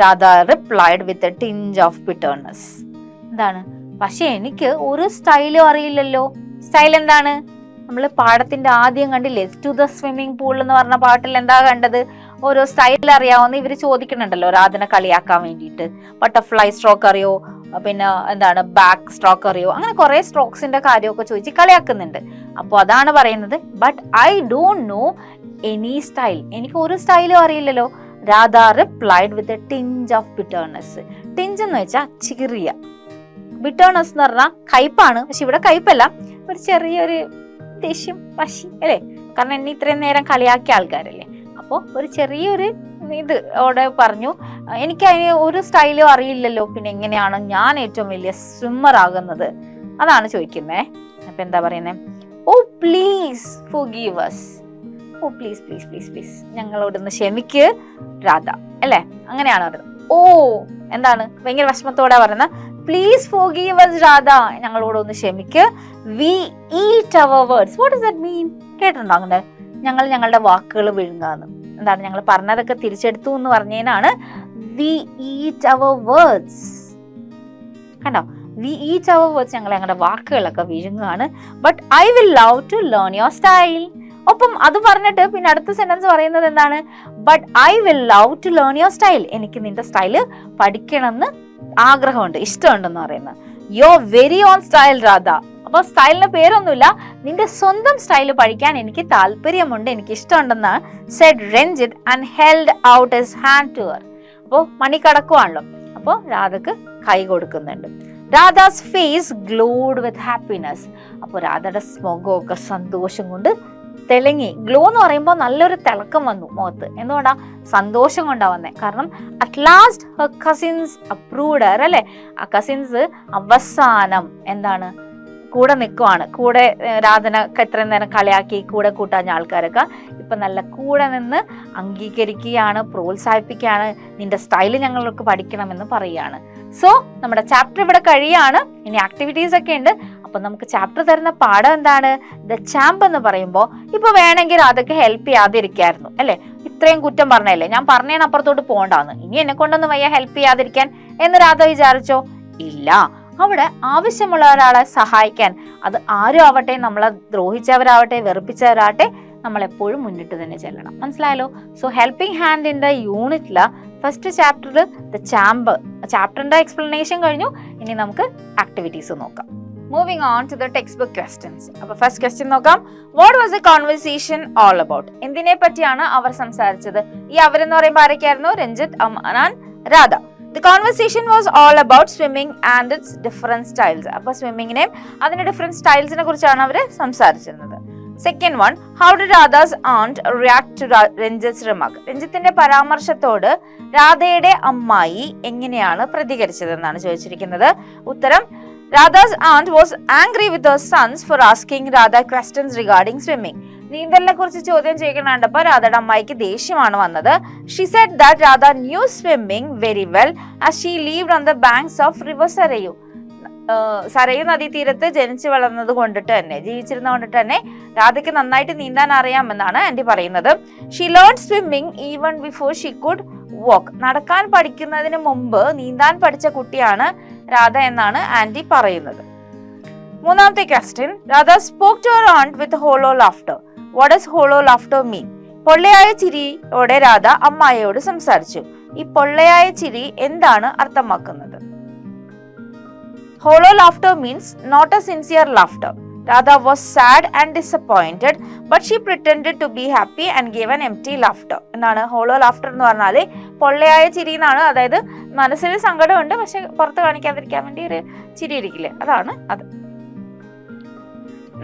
Radha replied with a tinge of bitterness. എന്താണ്? പക്ഷെ എനിക്ക് ഒരു സ്റ്റൈലും അറിയില്ലല്ലോ. സ്റ്റൈൽ എന്താണ്? നമ്മൾ പാഠത്തിന്റെ ആദ്യം കണ്ടില്ലേ, ടു ദ സ്വിമ്മിംഗ് പൂൾ എന്ന് പറഞ്ഞ പാട്ടിൽ എന്താ കണ്ടത്? ഓരോ സ്റ്റൈൽ അറിയാവുന്ന ഇവര് ചോദിക്കുന്നുണ്ടല്ലോ രാധനെ കളിയാക്കാൻ വേണ്ടിയിട്ട്. ബട്ടർഫ്ലൈ സ്ട്രോക്ക് അറിയോ, പിന്നെ എന്താണ് ബാക്ക് സ്ട്രോക്ക് അറിയോ, അങ്ങനെ കുറെ സ്ട്രോക്സിന്റെ കാര്യമൊക്കെ ചോദിച്ച് കളിയാക്കുന്നുണ്ട്. അപ്പോൾ അതാണ് പറയുന്നത്, but I don't know any style, എനിക്ക് ഒരു സ്റ്റൈലും അറിയില്ലല്ലോ. Radha replied with a tinge of bitterness. Tinge എന്ന് വെച്ചാൽ ചെറിയ, ബിറ്റർനെസ് എന്ന് പറഞ്ഞാൽ കയ്പാണ്, പക്ഷെ ഇവിടെ കയ്പല്ല, ഒരു ചെറിയൊരു ദേഷ്യം, പശി അല്ലേ, കാരണം എന്നെ ഇത്രയും നേരം കളിയാക്കിയ ആൾക്കാരല്ലേ. അപ്പോൾ ഒരു ചെറിയൊരു ഇത് അവിടെ പറഞ്ഞു, എനിക്ക് അതിന് ഒരു സ്റ്റൈലും അറിയില്ലല്ലോ, പിന്നെ എങ്ങനെയാണ് ഞാൻ ഏറ്റവും വലിയ സ്വിമ്മർ ആകുന്നത്, അതാണ് ചോദിക്കുന്നേ. അപ്പൊ എന്താ പറയുന്നത്? Oh please forgive us, oh please please please please ഞങ്ങളോടൊന്ന് ക്ഷമിക്ക് രാധ, അല്ലേ, അങ്ങനെയാണ് പറയുന്നത്. ഓ എന്താണ് ഭയങ്കര വിഷമത്തോടെ പറയുന്നത്, പ്ലീസ് ഫോർഗീവ് us രാധ, ഞങ്ങളോടൊന്ന് ക്ഷമിക്ക്. We eat our words. What does that mean? കേട്ടിട്ടുണ്ടോ അങ്ങനെ? ഞങ്ങൾ ഞങ്ങളുടെ വാക്കുകൾ വിഴുങ്ങാന്ന്. എന്താണ് ഞങ്ങൾ പറഞ്ഞതൊക്കെ തിരിച്ചെടുത്തു എന്ന് പറഞ്ഞതിനാണ് വി ഈറ്റ് അവർ വേർഡ്സ്. കണ്ടോ, വി ഈറ്റ് അവർ വേർഡ്സ്, ഞങ്ങൾ ഞങ്ങളുടെ വാക്കുകളൊക്കെ വിഴുങ്ങാണ്. But I will love to learn your style. ഒപ്പം അത് പറഞ്ഞിട്ട് പിന്നെ അടുത്ത സെന്റൻസ് പറയുന്നത് എന്താണ്? But I will love to learn your style, എനിക്ക് നിന്റെ സ്റ്റൈല് പഠിക്കണമെന്ന് ആഗ്രഹമുണ്ട്, ഇഷ്ടമുണ്ടെന്ന് പറയുന്നത്. Your very own style Radha. അപ്പൊ സ്റ്റൈലിന് പേരൊന്നുമില്ല, നിന്റെ സ്വന്തം സ്റ്റൈല് പഠിക്കാൻ എനിക്ക് താല്പര്യമുണ്ട്, എനിക്ക് ഇഷ്ടമുണ്ടെന്ന് said Ranjith and held out his hand to her. അപ്പോൾ മണി കടക്കുവാണല്ലോ, അപ്പോൾ രാധക്ക് കൈ കൊടുക്കുന്നുണ്ട്. Radha's face glowed with happiness. അപ്പോൾ രാധയുടെ മുഖമൊക്കെ സന്തോഷം കൊണ്ട് തിളങ്ങി. ഗ്ലോ എന്ന് പറയുമ്പോൾ നല്ലൊരു തിളക്കം വന്നു മുഖത്ത്. എന്തുകൊണ്ടാ? സന്തോഷം കൊണ്ടാ വന്നേ. കാരണം at last Har cousins approved Har, അല്ലെ, ആ കസിൻസ് അവസാനം എന്താണ് കൂടെ നിൽക്കുവാണ്. കൂടെ രാധന എത്രയും നേരം കളിയാക്കി കൂടെ കൂട്ടാഞ്ഞ ആൾക്കാരൊക്കെ ഇപ്പൊ നല്ല കൂടെ നിന്ന് അംഗീകരിക്കുകയാണ്, പ്രോത്സാഹിപ്പിക്കുകയാണ്, നിന്റെ സ്റ്റൈല് ഞങ്ങൾക്ക് പഠിക്കണമെന്ന് പറയുകയാണ്. സോ നമ്മുടെ ചാപ്റ്റർ ഇവിടെ കഴിയാണ്. ഇനി ആക്ടിവിറ്റീസ് ഒക്കെ ഉണ്ട്. അപ്പൊ നമുക്ക് ചാപ്റ്റർ തരുന്ന പാഠം എന്താണ്? ദ ചാമ്പ് എന്ന് പറയുമ്പോൾ ഇപ്പൊ വേണമെങ്കിൽ അതൊക്കെ ഹെൽപ്പ് ചെയ്യാതിരിക്കായിരുന്നു, അല്ലെ, ഇത്രയും കുറ്റം പറഞ്ഞല്ലേ, ഞാൻ പറഞ്ഞതിനപ്പുറത്തോട്ട് പോകണ്ടാന്ന്, ഇനി എന്നെ കൊണ്ടൊന്നും വയ്യ ഹെൽപ്പ് ചെയ്യാതിരിക്കാൻ എന്ന് രാധ വിചാരിച്ചോ? ഇല്ല. അവിടെ ആവശ്യമുള്ള ഒരാളെ സഹായിക്കാൻ, അത് ആരും ആവട്ടെ, നമ്മളെ ദ്രോഹിച്ചവരാവട്ടെ, വെറുപ്പിച്ചവരാവട്ടെ, നമ്മൾ എപ്പോഴും മുന്നിട്ട് തന്നെ ചെല്ലണം. മനസ്സിലായല്ലോ? സോ ഹെൽപ്പിംഗ് ഹാൻഡിന്റെ യൂണിറ്റില് ഫസ്റ്റ് ചാപ്റ്ററിൽ ദ ചാമ്പ്, ചാപ്റ്ററിന്റെ എക്സ്പ്ലനേഷൻ കഴിഞ്ഞു. ഇനി നമുക്ക് ആക്ടിവിറ്റീസ് നോക്കാം. Moving on to the text book questions. അപ്പൊ ഫസ്റ്റ് ക്വസ്റ്റ്യൻ നോക്കാം. What was the conversation all about? എന്തിനെ പറ്റിയാണ് അവർ സംസാരിച്ചത്? ഈ അവരെന്ന് പറയുമ്പോൾ ആരൊക്കെയായിരുന്നു? Ranjith, Aman, Radha. The conversation was all about swimming and its different styles. അപ്പോൾ സ്വിമ്മിങ്ങിനെയും അതിന്റെ ഡിഫറെന്റ് സ്റ്റൈൽസിനെ കുറിച്ചാണ് അവർ സംസാരിച്ചിരുന്നത്. Second one, how did Radha's aunt react to Ranjith's remark? രഞ്ജിത്തിന്റെ പരാമർശത്തോട് രാധയുടെ അമ്മായി എങ്ങനെയാണ് പ്രതികരിച്ചതെന്നാണ് ചോദിച്ചിരിക്കുന്നത്. ഉത്തരം, Radhas aunt was angry with her sons for asking Radha questions regarding swimming. നീന്തലിനെ കുറിച്ച് ചോദ്യം ചെയ്യണണ്ടപ്പോ രാധയുടെ അമ്മായിക്ക് ദേഷ്യമാണ് വന്നത്. She said that Radha knew swimming very well as she lived on the banks of river Sarayu. Sarayu നദീതീരത്ത് ജനിച്ചു വളർന്നത് കൊണ്ടിട്ട് തന്നെ, ജീവിച്ചിരുന്ന കൊണ്ടിട്ട് തന്നെ രാധയ്ക്ക് നന്നായിട്ട് നീന്താൻ അറിയാമെന്നാണ് ആന്റി പറയുന്നത്. She learn swimming even before she could walk. നടക്കാൻ പഠിക്കുന്നതിന് മുമ്പ് നീന്താൻ പഠിച്ച കുട്ടിയാണ് രാധ എന്നാണ് ആന്റി പറയുന്നത്. മൂന്നാമത്തെ question, Radha spoke to her aunt with hollow laughter. What does hollow laughter mean? പൊള്ളയായ ചിരിയോടെ രാധ അമ്മായിയോട് സംസാരിച്ചു. ഈ പൊള്ളയായ ചിരി എന്താണ് അർത്ഥമാക്കുന്നത്? Hollow laughter means not a sincere laughter. Radha was sad and disappointed, but she pretended to be happy and gave an empty laughter. എന്താണ് hollow laughter എന്ന് പറഞ്ഞാല്? പൊള്ളയായ ചിരി എന്നാണ്. അതായത് മനസ്സിൽ സങ്കടമുണ്ട്, പക്ഷെ പുറത്ത് കാണിക്കാതിരിക്കാൻ വേണ്ടി ഒരു ചിരി ഇരിക്കില്ലേ, അതാണ് അത്.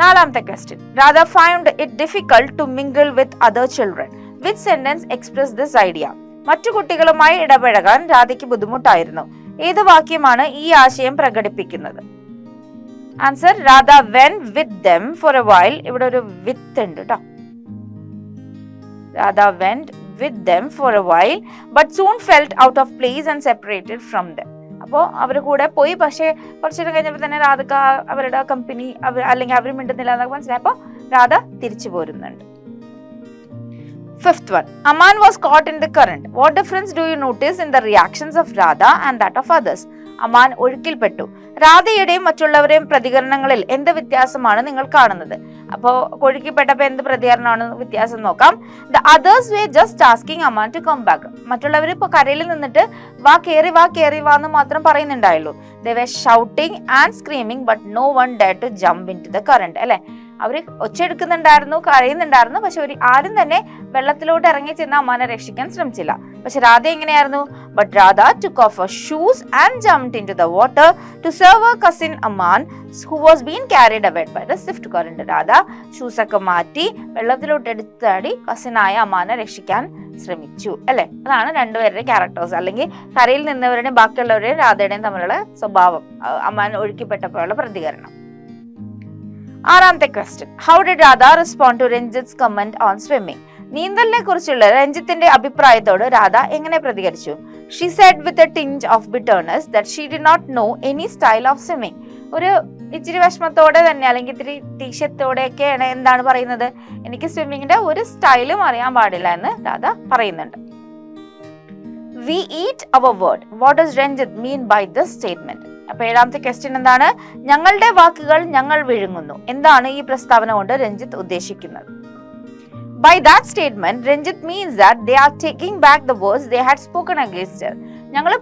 നാലാമത്തെ question, Radha found it difficult to mingle with other children. Which sentence express this idea? മറ്റു കുട്ടികളുമായി ഇടപഴകാൻ രാധയ്ക്ക് ബുദ്ധിമുട്ടായിരുന്നു. ഏത് വാക്യമാണ് ഈ ആശയം പ്രകടിപ്പിക്കുന്നത്? Answer, Radha went with them for A while. ഇവിടെ ഒരു വിത്ത് ഉണ്ട് കേട്ടോ. Radha went with them for A while but soon felt out of place and separated from them. അപ്പോൾ അവർ കൂടെ പോയി, പക്ഷേ കുറച്ചു കഴിഞ്ഞപ്പോൾ തന്നെ രാധക്ക് അവരുടെ കമ്പനി അല്ലെങ്കിൽ അവർ മിണ്ടുന്നില്ല എന്നൊക്കെ മനസ്സിലായപ്പോൾ രാധ തിരിച്ചു പോരുന്നുണ്ട്. Fifth one, Aman was caught in the current. What difference do you notice in the reactions of Radha and that of others? Aman ഒഴുക്കിൽപ്പെട്ടു. രാധയുടെയും മറ്റുള്ളവരെയും പ്രതികരണങ്ങളിൽ എന്ത് വ്യത്യാസമാണ് നിങ്ങൾ കാണുന്നത്? അപ്പോ കൊഴുക്കിപ്പെട്ടപ്പോ എന്ത് പ്രതികരണമാണ് വ്യത്യാസം നോക്കാം. The others were just asking Aman to come back. മറ്റുള്ളവർ ഇപ്പൊ കരയിൽ നിന്നിട്ട് വാ കേറി വാ എന്ന് മാത്രം പറയുന്നുണ്ടായുള്ളൂ. They were shouting and screaming but no one dare to jump into the current. അല്ലെ, അവര് ഒച്ചെടുക്കുന്നുണ്ടായിരുന്നു, കരയുന്നുണ്ടായിരുന്നു, പക്ഷെ ആരും തന്നെ വെള്ളത്തിലോട്ട് ഇറങ്ങി ചെന്ന് അമ്മാനെ രക്ഷിക്കാൻ ശ്രമിച്ചില്ല. പക്ഷെ രാധ എങ്ങനെയായിരുന്നു? But Radha took off her shoes and jumped into the water to save her cousin Aman who was being carried away by the swift current. Radha shoes ഒക്കെ മാറ്റി വെള്ളത്തിലോട്ട് എടുത്താടി കസിനായ അമ്മാനെ രക്ഷിക്കാൻ ശ്രമിച്ചു. അല്ലെ, അതാണ് രണ്ടുപേരുടെ ക്യാരക്ടേഴ്സ്, അല്ലെങ്കിൽ കരയിൽ നിന്നവരുടെയും ബാക്കിയുള്ളവരുടെയും രാധയുടെയും തമ്മിലുള്ള സ്വഭാവം, അമ്മാൻ ഒഴുക്കിപ്പെട്ടപ്പോഴുള്ള പ്രതികരണം. ആറാമത്തെ question, how did Radha respond to Ranjith's comment on swimming? നീന്തലിനെ കുറിച്ചുള്ള രഞ്ജിത്തിന്റെ അഭിപ്രായത്തോട് രാധ എങ്ങനെ പ്രതികരിച്ചു? She said with a tinge of bitterness that she did not know any style of swimming. ഒരു ഇച്ചിരി വിഷമത്തോടെ തന്നെ, അല്ലെങ്കിൽ ഇത്തിരി ടീഷത്തോടെയൊക്കെയാണ് എന്താണ് പറയുന്നത്? എനിക്ക് സ്വിമ്മിങ്ങിന്റെ ഒരു സ്റ്റൈലും അറിയാൻ പാടില്ല എന്ന് രാധ പറയുന്നുണ്ട്. We eat our word. What does Ranjit mean by this statement? അപ്പൊ ഏഴാമത്തെ ക്വസ്റ്റ്യൻ എന്താണ്? ഞങ്ങളുടെ വാക്കുകൾ ഞങ്ങൾ വിഴുങ്ങുന്നു. എന്താണ് ഈ പ്രസ്താവന കൊണ്ട് രഞ്ജിത്ത് ഉദ്ദേശിക്കുന്നത്? By that statement, Ranjit means that they are taking back the words they had spoken against her. ഞങ്ങൾ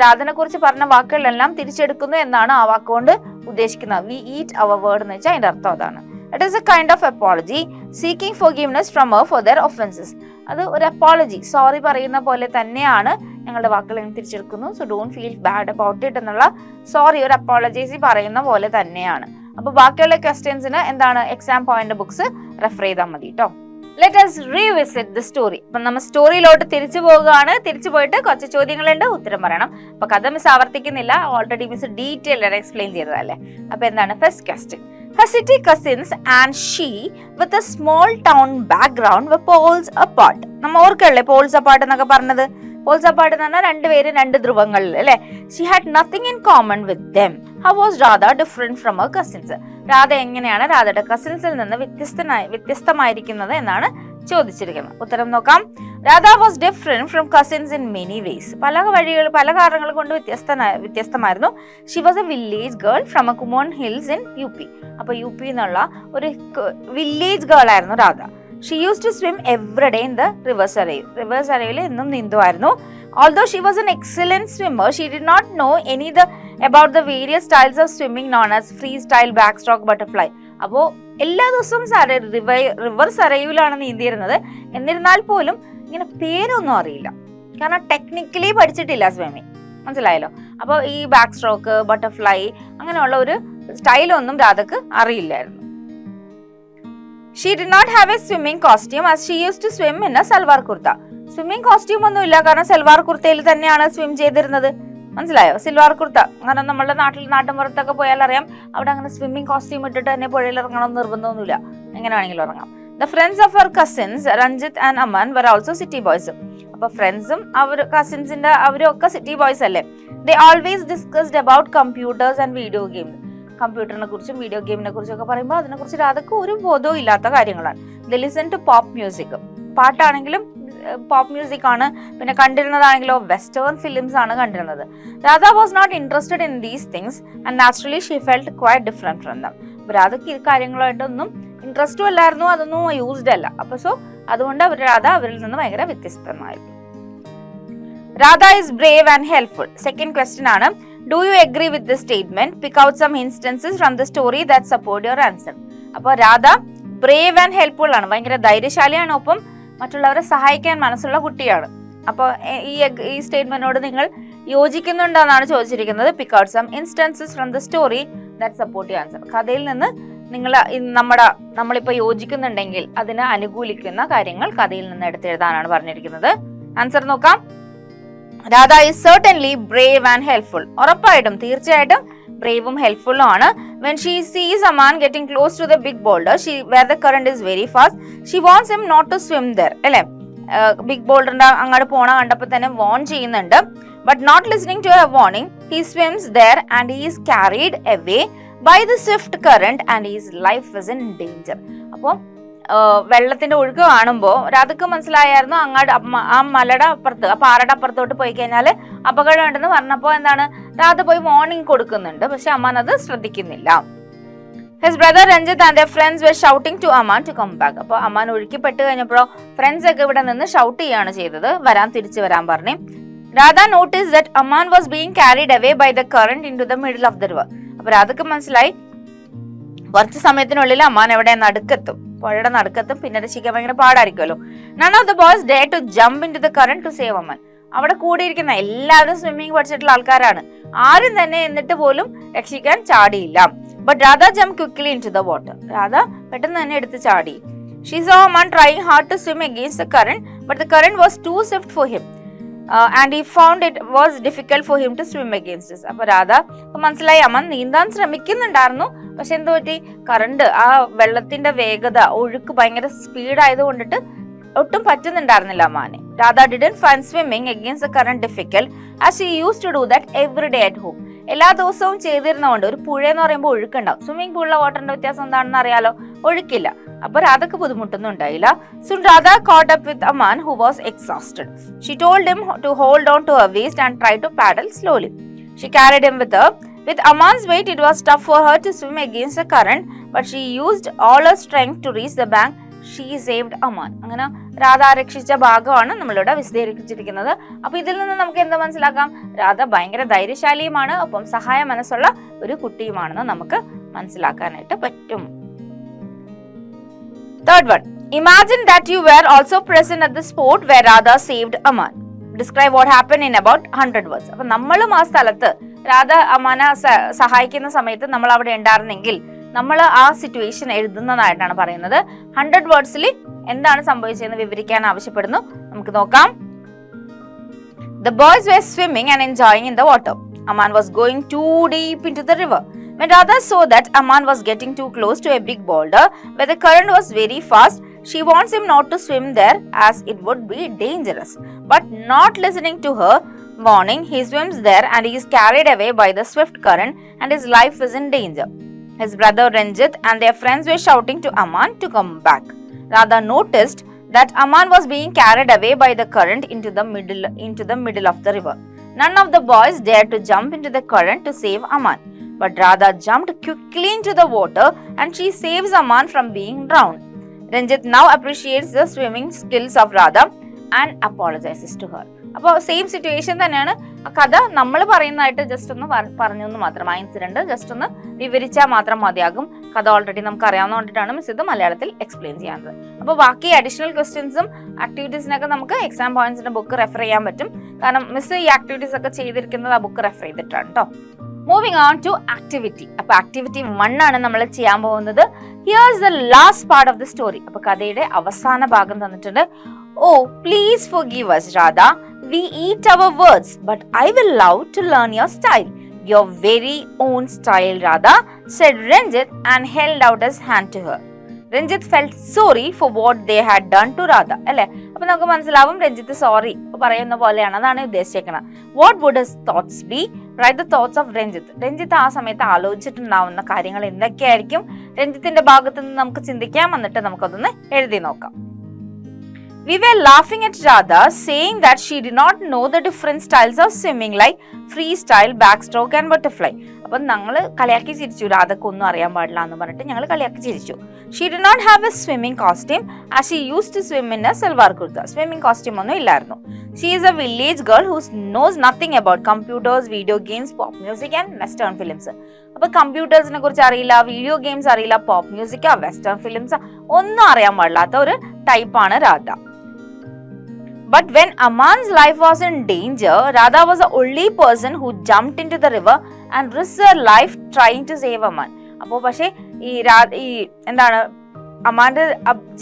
രാധനെ കുറിച്ച് പറഞ്ഞ വാക്കുകളെല്ലാം തിരിച്ചെടുക്കുന്നു എന്നാണ് ആ വാക്കുകൊണ്ട് ഉദ്ദേശിക്കുന്നത്. We eat our word എന്ന് വെച്ചാൽ അതിന്റെ അർത്ഥം അതാണ്. It is a kind of apology, seeking forgiveness from her for their offenses. അത് ഒരു അപ്പോളജി, സോറി പറയുന്ന പോലെ തന്നെയാണ് ഞങ്ങളുടെ വാക്കുകൾ തിരിച്ചെടുക്കുന്നു. So don't feel bad about it എന്നുള്ള സോറി ഒരു അപ്പോളജൈസി പറയുന്ന പോലെ തന്നെയാണ്. അപ്പൊ ബാക്കിയുള്ള ക്വസ്റ്റ്യൻസിന് എന്താണ് എക്സാം പോയിന്റ് ബുക്സ് റെഫർ ചെയ്താൽ മതി കേട്ടോ. Let us revisit the story. അപ്പൊ നമ്മൾ സ്റ്റോറിയിലോട്ട് തിരിച്ചു പോവുകയാണ്. തിരിച്ചു പോയിട്ട് കുറച്ച് ചോദ്യങ്ങളുണ്ട്, ഉത്തരം പറയണം. അപ്പൊ കഥ മിസ് ആവർത്തിക്കുന്നില്ല, ഓൾറെഡി മിസ് ഡീറ്റെയിൽ എക്സ്പ്ലെയിൻ ചെയ്തതല്ലേ. അപ്പൊ എന്താണ് first question? Her city cousins and she with a small town background were poles apart. നമ്മ ഓർക്കല്ലേ poles apart എന്നൊക്കെ പറഞ്ഞത്? poles apart എന്ന് പറഞ്ഞാൽ രണ്ടുപേര് രണ്ട് ധ്രുവങ്ങളിൽ അല്ലെ. She had nothing in common with them. How was Radha different from her cousins? Radha എങ്ങനെയാണ് രാധയുടെ കസിൻസിൽ നിന്ന് വ്യത്യസ്തമായിരിക്കുന്നത് എന്നാണ് ചോദിച്ചിരിക്കുന്നത്. ഉത്തരം നോക്കാം. Radha was different from cousins in many ways. പല കാരണങ്ങൾ കൊണ്ട് വ്യത്യസ്തമായിരുന്നു. She was a village girl from a Kumaon hills in UP. അപ്പൊ UP എന്നുള്ള ഒരു വില്ലേജ് ഗേൾ ആയിരുന്നു Radha. She use to swim every day in the rivers അരയിൽ എന്നും നീന്തുമായിരുന്നു. Although she was an excellent swimmer, she did not know about the various styles of swimming known as freestyle, backstroke, butterfly. അപ്പോ എല്ലാ ദിവസവും റിവർ സരയുലാണ് നീന്തിയിരുന്നത്. എന്നിരുന്നാൽ പോലും ഇങ്ങനെ പേരൊന്നും അറിയില്ല, കാരണം ടെക്നിക്കലി പഠിച്ചിട്ടില്ല സ്വിമ്മിങ്. മനസ്സിലായല്ലോ? അപ്പോൾ ഈ ബാക്ക് സ്ട്രോക്ക്, ബട്ടർഫ്ലൈ അങ്ങനെയുള്ള ഒരു സ്റ്റൈലൊന്നും രാധക്ക് അറിയില്ലായിരുന്നു. She did not have a swimming costume as she used to swim in a salwar kurta. Swimming costume ഒന്നും ഇല്ല, കാരണം സൽവാർ കുർത്തയിൽ തന്നെയാണ് സ്വിം ചെയ്തിരുന്നത്. മനസ്സിലായോ? സൽവാർ കുർത്ത അങ്ങനെ നമ്മുടെ നാട്ടിൻപുറത്തൊക്കെ പോയാൽ അറിയാം, അവിടെ അങ്ങനെ സ്വിമ്മിങ് കോസ്റ്റ്യൂം ഇട്ടിട്ട് തന്നെ പുഴയിൽ ഇറങ്ങണം എന്ന് നിർബന്ധമൊന്നുമില്ല, എങ്ങനെ വേണമെങ്കിലും ഇറങ്ങാം. The friends of her cousins Ranjit and Aman were also city boys. അപ്പൊ ഫ്രണ്ട്സും കസിൻസിന്റെ അവരും ഒക്കെ സിറ്റി ബോയ്സ് അല്ലേ. They always discussed about computers and video games. കമ്പ്യൂട്ടറിനെ കുറിച്ചും വീഡിയോ ഗെയിമിനെ കുറിച്ചും ഒക്കെ പറയുമ്പോൾ അതിനെക്കുറിച്ച് രാധക്ക് ഒരു ബോധവും ഇല്ലാത്ത കാര്യങ്ങളാണ്. They listen to pop music. പാട്ടാണെങ്കിലും പോപ്പ് മ്യൂസിക് ആണ്. പിന്നെ കണ്ടിരുന്നതാണെങ്കിലോ വെസ്റ്റേൺ ഫിലിംസ് ആണ് കണ്ടിരുന്നത്. Radha was not interested in these things and naturally she felt quite different from them. രാധക്ക് ഈ കാര്യങ്ങളായിട്ടൊന്നും ഇൻട്രസ്റ്റും അല്ലായിരുന്നു, അതൊന്നും യൂസ്ഡ് അല്ല. അപ്പൊ സോ അതുകൊണ്ട് രാധ അവരിൽ നിന്ന് ഭയങ്കര വ്യത്യസ്തമായിരുന്നു. Radha is brave and helpful. Second question ആണ്, do you agree with this statement? Pick out some instances from the story that support your answer. അപ്പൊ രാധ ബ്രേവ് ആൻഡ് ഹെൽപ്ഫുൾ ആണ്, ഭയങ്കര ധൈര്യശാലിയാണ്, ഒപ്പം മറ്റുള്ളവരെ സഹായിക്കാൻ മനസ്സുള്ള കുട്ടിയാണ്. അപ്പോൾ ഈ സ്റ്റേറ്റ്മെന്റിനോട് നിങ്ങൾ യോജിക്കുന്നുണ്ടെന്നാണ് ചോദിച്ചിരിക്കുന്നത്. Pick out some instances from the story that support your answer. കഥയിൽ നിന്ന് നമ്മളിപ്പോ യോജിക്കുന്നുണ്ടെങ്കിൽ അതിനെ അനുകൂലിക്കുന്ന കാര്യങ്ങൾ കഥയിൽ നിന്ന് എടുത്തെഴുതാനാണ് പറഞ്ഞിരിക്കുന്നത്. ആൻസർ നോക്കാം. Radha is certainly Brave and helpful. ഉറപ്പായിട്ടും തീർച്ചയായിട്ടും ബ്രേവും ഹെൽപ്ഫുള്ളും ആണ്. When she sees a man getting close to the big boulder, where the current is very fast, she wants him not to swim there. അല്ലേ, ബിഗ് ബോൾഡറിന്റെ അങ്ങോട്ട് പോണ കണ്ടപ്പോൾ തന്നെ വാൺ ചെയ്യുന്നുണ്ട്. But not listening to her warning, he swims there and he is carried away by the swift current and his life is in danger. അപ്പോൾ വെള്ളത്തിന്റെ ഒഴുക്ക് കാണുമ്പോൾ രാധക്ക് മനസ്സിലായിരുന്നു അങ്ങോട്ട് ആ മലയുടെ അപ്പുറത്ത്, ആ പാറയുടെ അപ്പുറത്തോട്ട് പോയി കഴിഞ്ഞാൽ അപകടം ഉണ്ടെന്ന് പറഞ്ഞപ്പോൾ എന്താണ് രാധ പോയി വാർണിംഗ് കൊടുക്കുന്നുണ്ട്. പക്ഷെ അമാൻ അത് ശ്രദ്ധിക്കുന്നില്ല. His brother Ranjit and their friends were shouting to Aman to come back. അപ്പോൾ അമാൻ ഒഴുക്കിപ്പെട്ട് കഴിഞ്ഞപ്പോൾ ഫ്രണ്ട്സ് ഒക്കെ ഇവിടെ നിന്ന് ഷൗട്ട് ചെയ്യാണ് ചെയ്തത്, തിരിച്ചു വരാൻ പറഞ്ഞു. Radha notice that Aman was being carried away by the current into the middle of the river. അപ്പൊ രാധക്ക് മനസ്സിലായി കുറച്ച് സമയത്തിനുള്ളിൽ അമാൻ എവിടെ നടുക്കെത്തും, പുഴയുടെ നടുക്കെത്തും, പിന്നെ രക്ഷിക്കാൻ ഭയങ്കര പാടായിരിക്കുമല്ലോ. None of the boys dared to jump into the current to save Aman. അവിടെ കൂടിയിരിക്കുന്ന എല്ലാവരും സ്വിമ്മിങ് പഠിച്ചിട്ടുള്ള ആൾക്കാരാണ്, ആരും തന്നെ എന്നിട്ട് പോലും രക്ഷിക്കാൻ ചാടിയില്ല. But Radha jumped quickly into the water. Radha പെട്ടെന്ന് തന്നെ എടുത്ത് ചാടി. She saw Aman trying hard to swim against the current, but the current was too swift for him. And he found it was difficult for him to swim against it. അപ്പൊ രാധ മനസ്സിലായി അമൻ നീന്താൻ ശ്രമിക്കുന്നുണ്ടായിരുന്നു, പക്ഷെ എന്തോ പറ്റി, കറണ്ട് ആ വെള്ളത്തിന്റെ വേഗത ഒഴുക്ക് ഭയങ്കര സ്പീഡ് ആയതുകൊണ്ടിട്ട് ഒട്ടും പറ്റുന്നുണ്ടായിരുന്നില്ല അമാനെ. Radha didn't find swimming against the current difficult as she used to do that every day at home. എല്ലാ ദിവസവും ചെയ്തിരുന്നതുകൊണ്ട്, ഒരു പുഴ എന്ന് പറയുമ്പോൾ ഒഴുക്കുണ്ടാവും, സ്വിമ്മിംഗ് പൂളിലെ വാട്ടറിന്റെ വ്യത്യാസം എന്താണെന്ന് അറിയാലോ, ഒഴുക്കില്ല. അപ്പൊ രാധക്ക് ബുദ്ധിമുട്ടൊന്നും ഉണ്ടായില്ല. Soon Radha caught up with Aman who was exhausted. She told him to hold on to her waist and try to paddle slowly. She carried him with her. With Aman's weight, it was tough for her to swim against the current, but she used all her strength to reach the bank. She saved Aman. അങ്ങനെ രാധ രക്ഷിച്ച ഭാഗമാണ് നമ്മളിവിടെ വിശദീകരിച്ചിരിക്കുന്നത്. അപ്പൊ ഇതിൽ നിന്ന് നമുക്ക് എന്താ മനസ്സിലാക്കാം, രാധ ഭയങ്കര ധൈര്യശാലിയുമാണ്, ഒപ്പം സഹായ മനസ്സുള്ള ഒരു കുട്ടിയുമാണെന്ന് നമുക്ക് മനസ്സിലാക്കാനായിട്ട് പറ്റും. Third one, imagine that you were also present at the spot where Radha saved Aman. Describe what happened in about 100 words. അപ്പൊ നമ്മളും ആ സ്ഥലത്ത് രാധ അമാനെ സഹായിക്കുന്ന സമയത്ത് നമ്മൾ അവിടെ ഉണ്ടായിരുന്നെങ്കിൽ നമ്മൾ ആ സിറ്റുവേഷൻ എഴുതുന്നതായിട്ടാണ് പറയുന്നത്. 100 വേർഡ്സിൽ എന്താണ് സംഭവിച്ചതെന്ന് വിവരിക്കാൻ ആവശ്യപ്പെടുന്നു. നമുക്ക് നോക്കാം. The boys were swimming and enjoying in the water. Aman was going too deep into the river. When Radha saw that Aman was getting too close to a big boulder where the current was very fast, she wants him not to swim there as it would be dangerous. But not listening to her warning, he swims there and he is carried away by the swift current and his life is in danger. His brother Ranjit and their friends were shouting to Aman to come back. Radha noticed that Aman was being carried away by the current into the middle of the river. None of the boys dared to jump into the current to save Aman, but Radha jumped quickly into the water and she saves Aman from being drowned. Ranjit now appreciates the swimming skills of Radha and apologizes to her. അപ്പോൾ സെയിം സിറ്റുവേഷൻ തന്നെയാണ് കഥ നമ്മൾ പറയുന്നതായിട്ട് ജസ്റ്റ് ഒന്ന് പറഞ്ഞു എന്ന് മാത്രം, ആ ഇൻസിഡന്റ് ജസ്റ്റ് ഒന്ന് വിവരിച്ചാൽ മാത്രം മതിയാകും. കഥ ഓൾറെഡി നമുക്ക് അറിയാവുന്ന കൊണ്ടിട്ടാണ് മിസ് ഇത് മലയാളത്തിൽ എക്സ്പ്ലെയിൻ ചെയ്യുന്നത്. അപ്പോൾ ബാക്കി അഡീഷണൽ ക്വസ്റ്റ്യൻസും ആക്ടിവിറ്റീസിനൊക്കെ നമുക്ക് എക്സാം പോയിന്റ്സിന്റെ ബുക്ക് റെഫർ ചെയ്യാൻ പറ്റും. കാരണം മിസ് ഈ ആക്ടിവിറ്റീസ് ഒക്കെ ചെയ്തിരിക്കുന്നത് ആ ബുക്ക് റെഫർ ചെയ്തിട്ടാണ് കേട്ടോ. Moving on to activity. അപ്പൊ ആക്ടിവിറ്റി 1 ആണ് നമ്മൾ ചെയ്യാൻ പോകുന്നത്. Here's the last part of the story. അപ്പൊ കഥയുടെ അവസാന ഭാഗം തന്നിട്ടുണ്ട്. Oh, please forgive us, Radha. We eat our words, but I will love to learn your style. Your very own style, Radha, said Ranjit and held out his hand to her. Ranjit felt sorry for what they had done to Radha. അല്ലേ? അപ്പൊ നമുക്ക് മനസ്സിലാവും രഞ്ജിത്ത് സോറി പറയുന്ന പോലെയാണ്, അതാണ് ഉദ്ദേശിക്കുന്നത്. What would his thoughts be? Write the thoughts of Ranjit. Ranjith ആ സമയത്ത് ആലോചിച്ചിട്ടുണ്ടാവുന്ന കാര്യങ്ങൾ എന്തൊക്കെയായിരിക്കും രഞ്ജിത്തിന്റെ ഭാഗത്ത് നിന്ന് നമുക്ക് ചിന്തിക്കാം, എന്നിട്ട് നമുക്കതൊന്ന് എഴുതി നോക്കാം. We were laughing at Radha, saying that she did not know the different styles of swimming like freestyle, backstroke and butterfly. അപ്പം ഞങ്ങൾ കളിയാക്കി ചിരിച്ചു, രാധക്ക് ഒന്നും അറിയാൻ പാടില്ല എന്ന് പറഞ്ഞിട്ട് ഞങ്ങൾ കളിയാക്കി ചിരിച്ചു. She did not have a swimming costume as she used to swim in a salwar kurta. Swimming costume ഒന്നും ഇല്ലായിരുന്നു. She is a village girl who knows nothing about computers, video games, pop music and western films. അപ്പൊ കമ്പ്യൂട്ടേഴ്സിനെ കുറിച്ച് അറിയില്ല, വീഡിയോ ഗെയിംസ് അറിയില്ല, പോപ്പ് മ്യൂസിക്, വെസ്റ്റേൺ ഫിലിംസ് ഒന്നും അറിയാൻ പാടില്ലാത്ത ഒരു ടൈപ്പാണ് Radha. But when Aman's life was in danger, Radha was the only person who jumped into the river and risked her life trying to save Aman. അപ്പോൾ പക്ഷേ ഈ എന്താണ് അമാന്റെ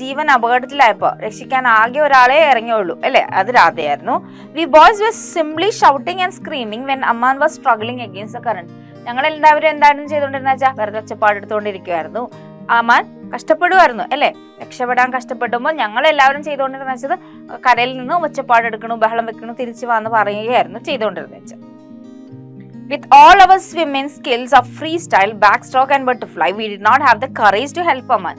ജീവൻ അപകടത്തിലായപ്പോ രക്ഷിക്കാൻ ആകെ ഒരാളെ ഇറങ്ങിയുള്ളൂ അല്ലെ, അത് രാധയായിരുന്നു. We boys were simply shouting and screaming when Aman was struggling against the current. ഞങ്ങൾ എല്ലാവരും എന്തായിരുന്നു ചെയ്തുകൊണ്ടിരുന്ന വെച്ചാൽ വെറുതെ ഒച്ചപ്പാടെടുത്തുകൊണ്ടിരിക്കുവായിരുന്നു. അമാൻ കഷ്ടപ്പെടുമായിരുന്നു അല്ലെ, രക്ഷപ്പെടാൻ കഷ്ടപ്പെടുമ്പോൾ ഞങ്ങൾ എല്ലാവരും ചെയ്തുകൊണ്ടിരുന്ന വെച്ചത് കരയിൽ നിന്ന് ഒച്ചപ്പാടെടുക്കണു, ബഹളം വെക്കണു, തിരിച്ചു വന്ന് പറയുകയായിരുന്നു ചെയ്തുകൊണ്ടിരുന്ന വെച്ചാൽ. With all our swimming skills of freestyle, backstroke and butterfly, we did not have the courage to help Aman.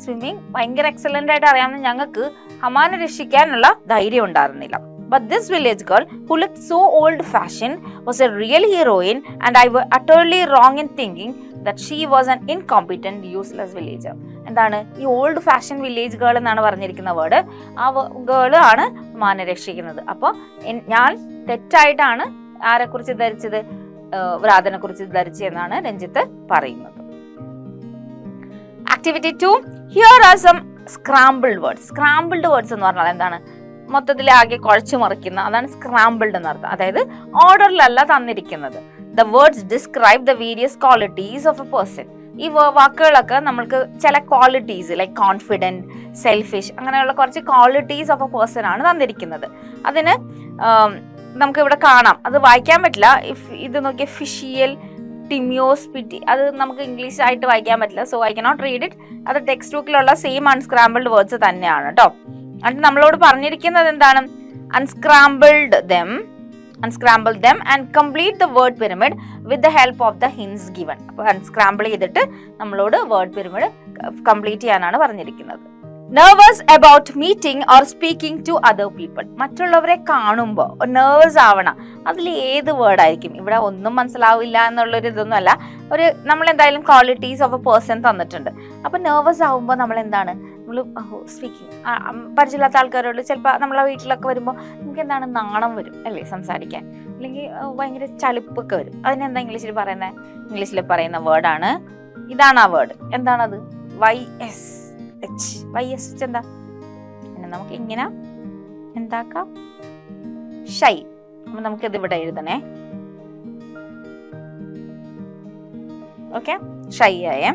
Swimming ഭയങ്കര എക്സലന്റ് ആയിട്ട് അറിയാവുന്ന ഞങ്ങൾക്ക് അമാനെ രക്ഷിക്കാനുള്ള ധൈര്യം ഉണ്ടായിരുന്നില്ല. But this village girl, who looked so old-fashioned, was a real heroine, and I was utterly wrong in thinking that she was an incompetent, useless villager. എന്താണ് ഈ ഓൾഡ് ഫാഷൻ വില്ലേജ് ഗേൾ എന്നാണ് പറഞ്ഞിരിക്കുന്ന വേർഡ്. ആ ഗേൾ ആണ് മാനെ രക്ഷിക്കുന്നത്. അപ്പോൾ ഞാൻ തെറ്റായിട്ടാണ് ആരെക്കുറിച്ച് ധരിച്ചത്, വ്രാതനെ കുറിച്ച് ധരിച്ചതെന്നാണ് രഞ്ജിത്ത് പറയുന്നത്. Activity 2, here are some scrambled words. Scrambled words എന്ന് പറഞ്ഞാൽ എന്താണ്, മൊത്തത്തിൽ ആകെ കുഴച്ചു മറിക്കുന്ന, അതാണ് സ്ക്രാമ്പിൾഡ് എന്ന് അർത്ഥം. അതായത് ഓർഡറിലല്ല തന്നിരിക്കുന്നത്. The words describe the various qualities of A person. ഈ വാക്കുകളൊക്കെ നമ്മൾക്ക് ചില ക്വാളിറ്റീസ് ലൈക്ക് കോൺഫിഡൻറ്റ്, സെൽഫിഷ്, അങ്ങനെയുള്ള കുറച്ച് ക്വാളിറ്റീസ് ഓഫ് എ പേഴ്സൺ ആണ് തന്നിരിക്കുന്നത്. അതിന് നമുക്ക് ഇവിടെ കാണാം, അത് വായിക്കാൻ പറ്റില്ല. ഇത് നോക്കിയ ഫിഷിയൽ, ടിമിയോസ്പിറ്റി, അത് നമുക്ക് ഇംഗ്ലീഷ് ആയിട്ട് വായിക്കാൻ പറ്റില്ല. So I cannot read it. അത് ടെക്സ്റ്റ് ബുക്കിലുള്ള സെയിം അൺസ്ക്രാമ്പിൾഡ് വേർഡ്സ് തന്നെയാണ് കേട്ടോ. അത് നമ്മളോട് പറഞ്ഞിരിക്കുന്നത് എന്താണ്, unscramble them and complete the word pyramid with the help of the hints given. അപ്പോൾ unscramble ചെയ്തിട്ട് നമ്മളോട് വേർഡ് പിരമിഡ് കംപ്ലീറ്റ് ചെയ്യാനാണ് പറഞ്ഞിരിക്കുന്നത്. Nervous about meeting or speaking to other people. മറ്റുള്ളവരെ കാണുമ്പോൾ നെർവസ് ആവണം. അതിൽ ഏത് വേർഡായിരിക്കും? ഇവിടെ ഒന്നും മനസ്സിലാവില്ല എന്നുള്ളൊരു ഇതൊന്നും അല്ല. നമ്മൾ എന്തായാലും ക്വാളിറ്റീസ് ഓഫ് എ പേഴ്സൺ തന്നിട്ടുണ്ട്. അപ്പം നെർവസ് ആവുമ്പോൾ നമ്മൾ എന്താണ്, നമ്മൾ സ്പീക്കിംഗ് പരിചയമില്ലാത്ത ആൾക്കാരോട് ചിലപ്പോൾ നമ്മളെ വീട്ടിലൊക്കെ വരുമ്പോൾ നമുക്ക് എന്താണ്, നാണം വരും അല്ലേ സംസാരിക്കാൻ, അല്ലെങ്കിൽ ഭയങ്കര ചളിപ്പൊക്കെ വരും. അതിനെന്താ ഇംഗ്ലീഷിൽ പറയുന്ന വേർഡാണ്, ഇതാണ് ആ വേർഡ്. എന്താണത്? YSH. എന്താ, പിന്നെ നമുക്ക് ഇങ്ങനെ എന്താക്കാം, ഷൈ. അപ്പൊ നമുക്കിത് ഇവിടെ എഴുതണേ. ഓക്കെ, ഷൈ ആയേ.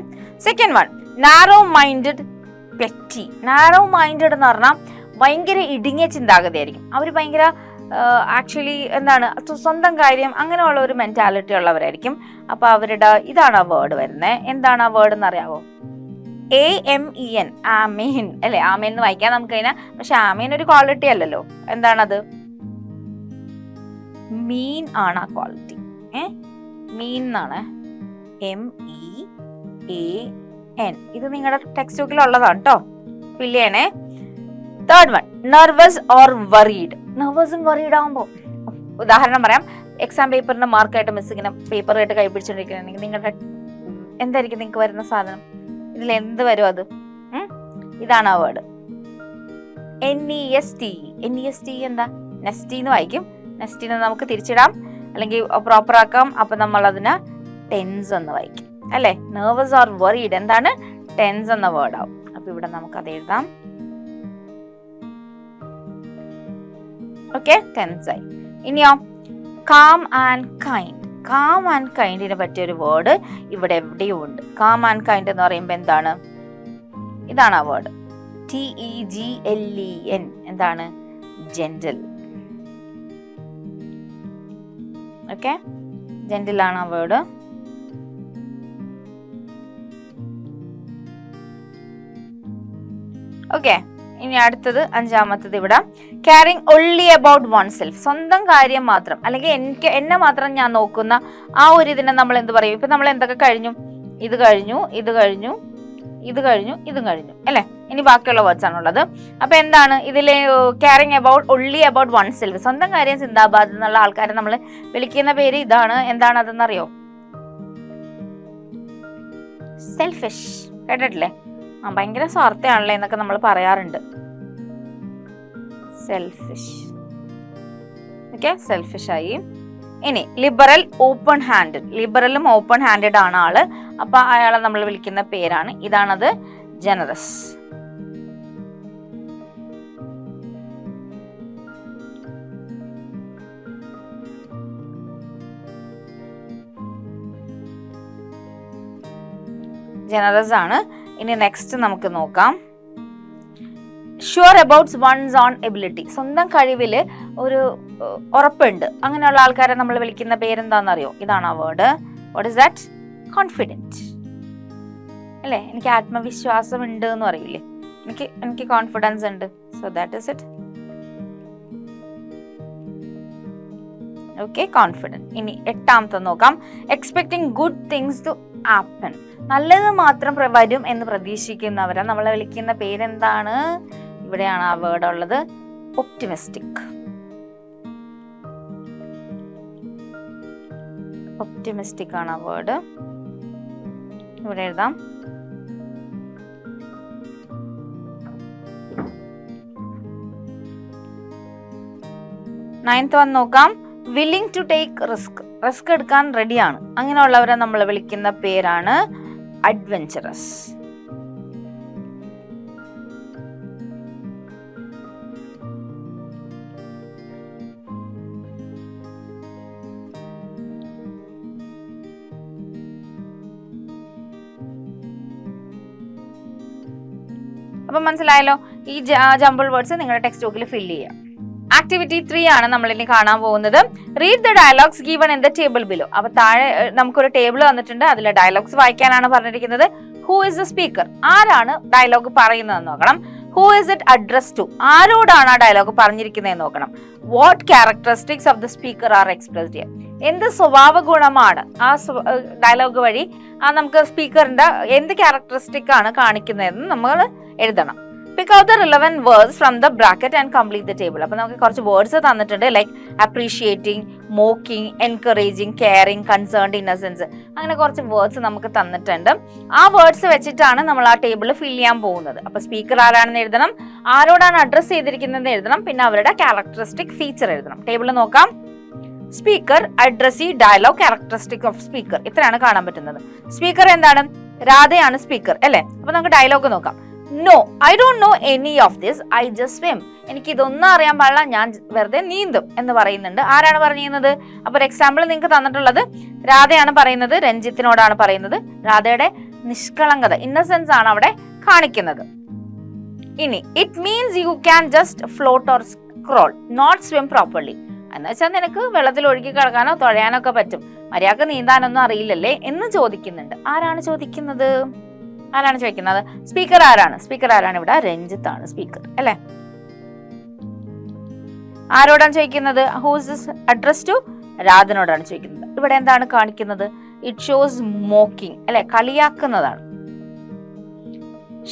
Second one, narrow minded petty. Narrow minded എന്ന് പറഞ്ഞാൽ ഭയങ്കര ഇടുങ്ങിയ ചിന്താഗതിയായിരിക്കും. അവർ ഭയങ്കര ആക്ച്വലി എന്താണ്, സ്വന്തം കാര്യം അങ്ങനെയുള്ള ഒരു മെന്റാലിറ്റി ഉള്ളവരായിരിക്കും. അപ്പൊ അവരുടെ ഇതാണ് ആ വേർഡ് വരുന്നത്. എന്താണ് ആ വേർഡ് എന്ന് അറിയാവോ? AMEN, ആമേൻ അല്ലെ. ആമേൻ എന്ന് വായിക്കാൻ നമുക്ക് കഴിഞ്ഞാൽ, പക്ഷെ ആമേൻ ഒരു ക്വാളിറ്റി അല്ലല്ലോ. എന്താണത്? മീൻ ആണ് ആ ക്വാളിറ്റി. മീൻ എന്നാണ്, MEAN. ഇത് നിങ്ങളുടെ ടെക്സ്റ്റ് ബുക്കിൽ ഉള്ളതാണ് കേട്ടോ, ഫില്ല് ചെയ്യണേ. Third one, nervous or worried. നെർവസും വറീഡ് ആകുമ്പോൾ ഉദാഹരണം പറയാം. എക്സാം പേപ്പറിന്റെ മാർക്കായിട്ട് മിസ് ഇങ്ങനെ പേപ്പറായിട്ട് കൈ പിടിച്ചോണ്ടിരിക്കുകയാണെങ്കിൽ നിങ്ങളുടെ എന്തായിരിക്കും നിങ്ങൾക്ക് വരുന്ന സാധനം? ഇതിൽ എന്ത് വരും? അത് ഇതാണ് ആ വേർഡ്, NEST. എന്താ? നെസ്റ്റി എന്ന് വായിക്കും. നെസ്റ്റിനെ നമുക്ക് തിരിച്ചിടാം അല്ലെങ്കിൽ പ്രോപ്പർ ആക്കാം. അപ്പൊ നമ്മൾ അതിന് ടെൻസ് എന്ന് വായിക്കും അല്ലെ. നെർവസ് ഓർ വറീഡ് എന്താണ്? ടെൻസ് എന്ന വേർഡ് ആവും. അപ്പൊ ഇവിടെ നമുക്ക് അത് എഴുതാം. ഓക്കെ, ടെൻസ് ആയി. ഇനിയോ calm and kind. Calm and കൈൻഡിനെ പറ്റിയ ഒരു വേർഡ് ഇവിടെ എവിടെയും ഉണ്ട്. കാം ആൻഡ് കൈൻഡ് എന്ന് പറയുമ്പോൾ എന്താണ്? ഇതാണ് ആ വേർഡ്, TEGLEN. എന്താണ്? ജെന്റിൽ. ഓക്കെ, ജെന്റിൽ ആണ് ആ വേർഡ്. ഓക്കെ, ഇനി അടുത്തത് അഞ്ചാമത്തത് ഇവിടെ caring only about one self. സ്വന്തം കാര്യം മാത്രം അല്ലെങ്കിൽ എന്നെ മാത്രം ഞാൻ നോക്കുന്ന ആ ഒരു ഇതിനെ നമ്മൾ എന്ത് പറയും? ഇപ്പൊ നമ്മൾ എന്തൊക്കെ കഴിഞ്ഞു? ഇത് കഴിഞ്ഞു, ഇത് കഴിഞ്ഞു, ഇത് കഴിഞ്ഞു, ഇതും കഴിഞ്ഞു അല്ലെ. ഇനി ബാക്കിയുള്ള വേർഡ്സ് ആണുള്ളത്. അപ്പൊ എന്താണ് ഇതിലെ caring about only about one self? സ്വന്തം കാര്യം സിന്ദാബാദ് എന്നുള്ള ആൾക്കാരെ നമ്മൾ വിളിക്കുന്ന പേര് ഇതാണ്. എന്താണ് അതെന്നറിയോ? സെൽഫിഷ്. കേട്ടിട്ടില്ലേ? ഭയങ്കര സ്വാർത്ഥയാണല്ലേ എന്നൊക്കെ നമ്മൾ പറയാറുണ്ട്. സെൽഫിഷ്. ഓക്കെ, സെൽഫിഷ് ആയി. ഇനി ലിബറൽ, ഓപ്പൺ ഹാൻഡഡ്. ലിബറലും ഓപ്പൺ ഹാൻഡഡ് ആണ് ആള്. അപ്പൊ അയാളെ നമ്മൾ വിളിക്കുന്ന പേരാണ് ഇതാണത്, ജനറസ്. ജനറസ് ആണ്. ഇനി നെക്സ്റ്റ് നമുക്ക് നോക്കാം. Sure about one's on ability. സ്വന്തം കഴിവില് ഒരു ഉറപ്പുണ്ട്. അങ്ങനെയുള്ള ആൾക്കാരെ നമ്മൾ വിളിക്കുന്ന പേരെന്താണെന്നറിയോ? ഇതാണ് ആ word. What is that? Confident അല്ലേ. എനിക്ക് ആത്മവിശ്വാസം ഉണ്ട് എന്ന് പറയില്ലേ, എനിക്ക് കോൺഫിഡൻസ് ഉണ്ട്. So that is it. Okay, confident. ഇനി എട്ടാമത്തെ നോക്കാം. Expecting good things to happen. നല്ലത് മാത്രം വരും എന്ന് പ്രതീക്ഷിക്കുന്നവരെ നമ്മളെ വിളിക്കുന്ന പേരെന്താണ്? ഇവിടെയാണ് ആ വേർഡ് ഉള്ളത്, ഒപ്റ്റിമിസ്റ്റിക്. ഒപ്റ്റിമിസ്റ്റിക് ആണ് ആ വേർഡ്. ഇവിടെ എഴുതാം. നയൻത് വൺ നോക്കാം. Willing to take risk. Risk എടുക്കാൻ റെഡിയാണ്. അങ്ങനെയുള്ളവരെ നമ്മൾ വിളിക്കുന്ന പേരാണ് അഡ്വെഞ്ചറസ്. അപ്പൊ മനസ്സിലായല്ലോ. ഈ ജംബിൾ വേർഡ്സ് നിങ്ങളുടെ ടെക്സ്റ്റ് ബുക്കിൽ ഫില്ല് ചെയ്യാം. ആക്ടിവിറ്റി 3 ആണ് നമ്മൾ ഇനി കാണാൻ പോകുന്നത്. Read the dialogues given in the table below. അപ്പൊ താഴെ നമുക്കൊരു ടേബിൾ തന്നിട്ടുണ്ട്, അതിലെ ഡയലോഗ്സ് വായിക്കാനാണ് പറഞ്ഞിരിക്കുന്നത്. Who is the speaker? ആരാണ് ഡയലോഗ് പറയുന്നതെന്ന് നോക്കണം. Who is it address to? ആരോടാണ് ആ ഡയലോഗ് പറഞ്ഞിരിക്കുന്നതെന്ന് നോക്കണം. What characteristics of the speaker are expressed here? എന്ത് സ്വഭാവ ഗുണമാണ് ആ ഡയലോഗ് വഴി നമുക്ക് സ്പീക്കറിന്റെ എന്ത് ക്യാരക്ടറിസ്റ്റിക് ആണ് കാണിക്കുന്നതെന്ന് നമ്മൾ എഴുതണം. Pick out the relevant words from the bracket and complete the table. അപ്പോൾ നമുക്ക് കുറച്ച് വേർഡ്സ് തന്നിട്ടുണ്ട്, like appreciating, mocking, encouraging, caring, concerned, innocence, അങ്ങനെ കുറച്ച് വേർഡ്സ് നമുക്ക് തന്നിട്ടുണ്ട്. ആ വേർഡ്സ് വെച്ചിട്ടാണ് നമ്മൾ ആ ടേബിൾ ഫിൽ ചെയ്യാൻ പോകുന്നത്. അപ്പോൾ സ്പീക്കർ ആരാണെന്ന് എഴുതണം, ആരോടാണ് അഡ്രസ് ചെയ്തിരിക്കുന്നത് എഴുതണം, പിന്നെ അവരുടെ ക്യാരക്ടറിസ്റ്റിക് ഫീച്ചർ എഴുതണം. ടേബിൾ നോക്കാം. Speaker, address, dialogue, characteristic of speaker, ഇത്രയാണ് കാണാൻ പറ്റുന്നത്. സ്പീക്കർ എന്താണ്? രാധയാണ് സ്പീക്കർ അല്ലേ? അപ്പൊ നമുക്ക് ഡയലോഗ് നോക്കാം. No, I don't know any of this. I just swim. എനിക്ക് ഇതൊന്നും അറിയാൻ പാടില്ല, ഞാൻ വെറുതെ നീന്തും എന്ന് പറയുന്നുണ്ട്. ആരാണ് പറയുന്നത്? അപ്പൊ ഒരു എക്സാമ്പിൾ നിങ്ങൾക്ക് തന്നിട്ടുള്ളത് രാധയാണ് പറയുന്നത്, രഞ്ജിത്തിനോടാണ് പറയുന്നത്. രാധയുടെ നിഷ്കളങ്കത, ഇന്നസെൻസ് ആണ് അവിടെ കാണിക്കുന്നത്. ഇനി it means you can just float or scroll, not swim properly. എന്ന് വെച്ചാൽ നിനക്ക് വെള്ളത്തിൽ ഒഴുകി കിടക്കാനോ തുഴയാനോ ഒക്കെ പറ്റും, മര്യാദക്ക് നീന്താനൊന്നും അറിയില്ലല്ലേ എന്ന് ചോദിക്കുന്നുണ്ട്. ആരാണ് ചോദിക്കുന്നത്? ആരാണ് ചോദിക്കുന്നത്? സ്പീക്കർ ആരാണ്? സ്പീക്കർ ആരാണ് ഇവിടെ? രഞ്ജിത്താണ് സ്പീക്കർ അല്ലെ? ആരോടാണ് ചോദിക്കുന്നത്? Who's this address to? രാധനോടാണ് ചോദിക്കുന്നത്. ഇവിടെ എന്താണ് കാണിക്കുന്നത്? ഇറ്റ് ഷോസ് മോക്കിംഗ് അല്ലെ, കളിയാക്കുന്നതാണ്.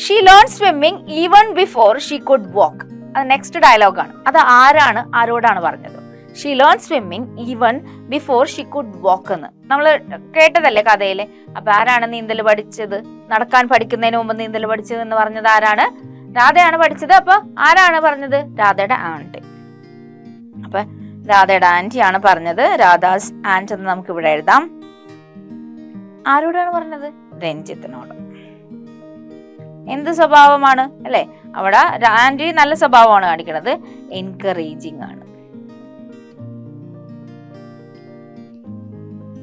She learn swimming even before she could walk. അത് നെക്സ്റ്റ് ഡയലോഗാണ്. അത് ആരാണ് ആരോടാണ് പറഞ്ഞത്? She learn swimming even before she could walk എന്ന് നമ്മൾ കേട്ടതല്ലേ കഥയില്. അപ്പൊ ആരാണ് നീന്തൽ പഠിച്ചത്? നടക്കാൻ പഠിക്കുന്നതിന് മുമ്പ് നീന്തൽ പഠിച്ചത് എന്ന് പറഞ്ഞത് ആരാണ്? രാധയാണ് പഠിച്ചത്. അപ്പൊ ആരാണ് പറഞ്ഞത്? രാധയുടെ ആന്റി. അപ്പൊ രാധയുടെ ആന്റിയാണ് പറഞ്ഞത്. രാധാസ് ആന്റ് എന്ന് നമുക്ക് ഇവിടെ എഴുതാം. ആരോടാണ് പറഞ്ഞത്? രഞ്ജിത്തിനോട്. എന്ത് സ്വഭാവമാണ് അല്ലെ അവിടെ? ആന്റി നല്ല സ്വഭാവമാണ് കാണിക്കുന്നത്, എൻകറേജിങ് ആണ്.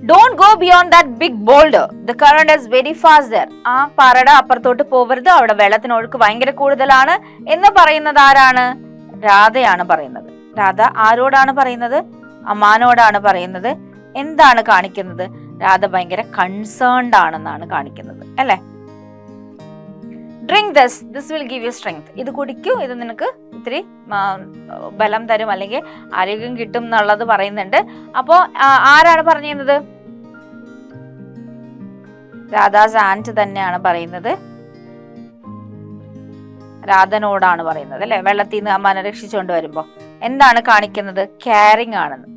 Don't go beyond that big boulder. The current is very fast there. ആ പാറയുടെ അപ്പുറത്തോട്ട് പോവരുത്, അവിടെ വെള്ളത്തിനൊഴുക്ക് ഭയങ്കര കൂടുതലാണ് എന്ന് പറയുന്നത് ആരാണ്? രാധയാണ് പറയുന്നത്. രാധ ആരോടാണ് പറയുന്നത്? അമ്മാനോടാണ് പറയുന്നത്. എന്താണ് കാണിക്കുന്നത്? രാധ ഭയങ്കര കൺസേൺഡ് ആണെന്നാണ് കാണിക്കുന്നത് അല്ലെ? Drink this will give you strength. ഇത് കുടിക്കൂ, ഇത് നിനക്ക് ഇത്തിരി ബലം തരും അല്ലെങ്കിൽ ആരോഗ്യം കിട്ടും എന്നുള്ളത് പറയുന്നുണ്ട്. അപ്പോ ആരാണ് പറഞ്ഞിരുന്നത്? രാധാസ് ആന്റ് തന്നെയാണ് പറയുന്നത്. രാധനോടാണ് പറയുന്നത് അല്ലെ? വെള്ളത്തിൽ നിന്ന് അമ്മാനെ രക്ഷിച്ചുകൊണ്ട് വരുമ്പോ എന്താണ് കാണിക്കുന്നത്? കെയറിംഗ് ആണെന്ന്.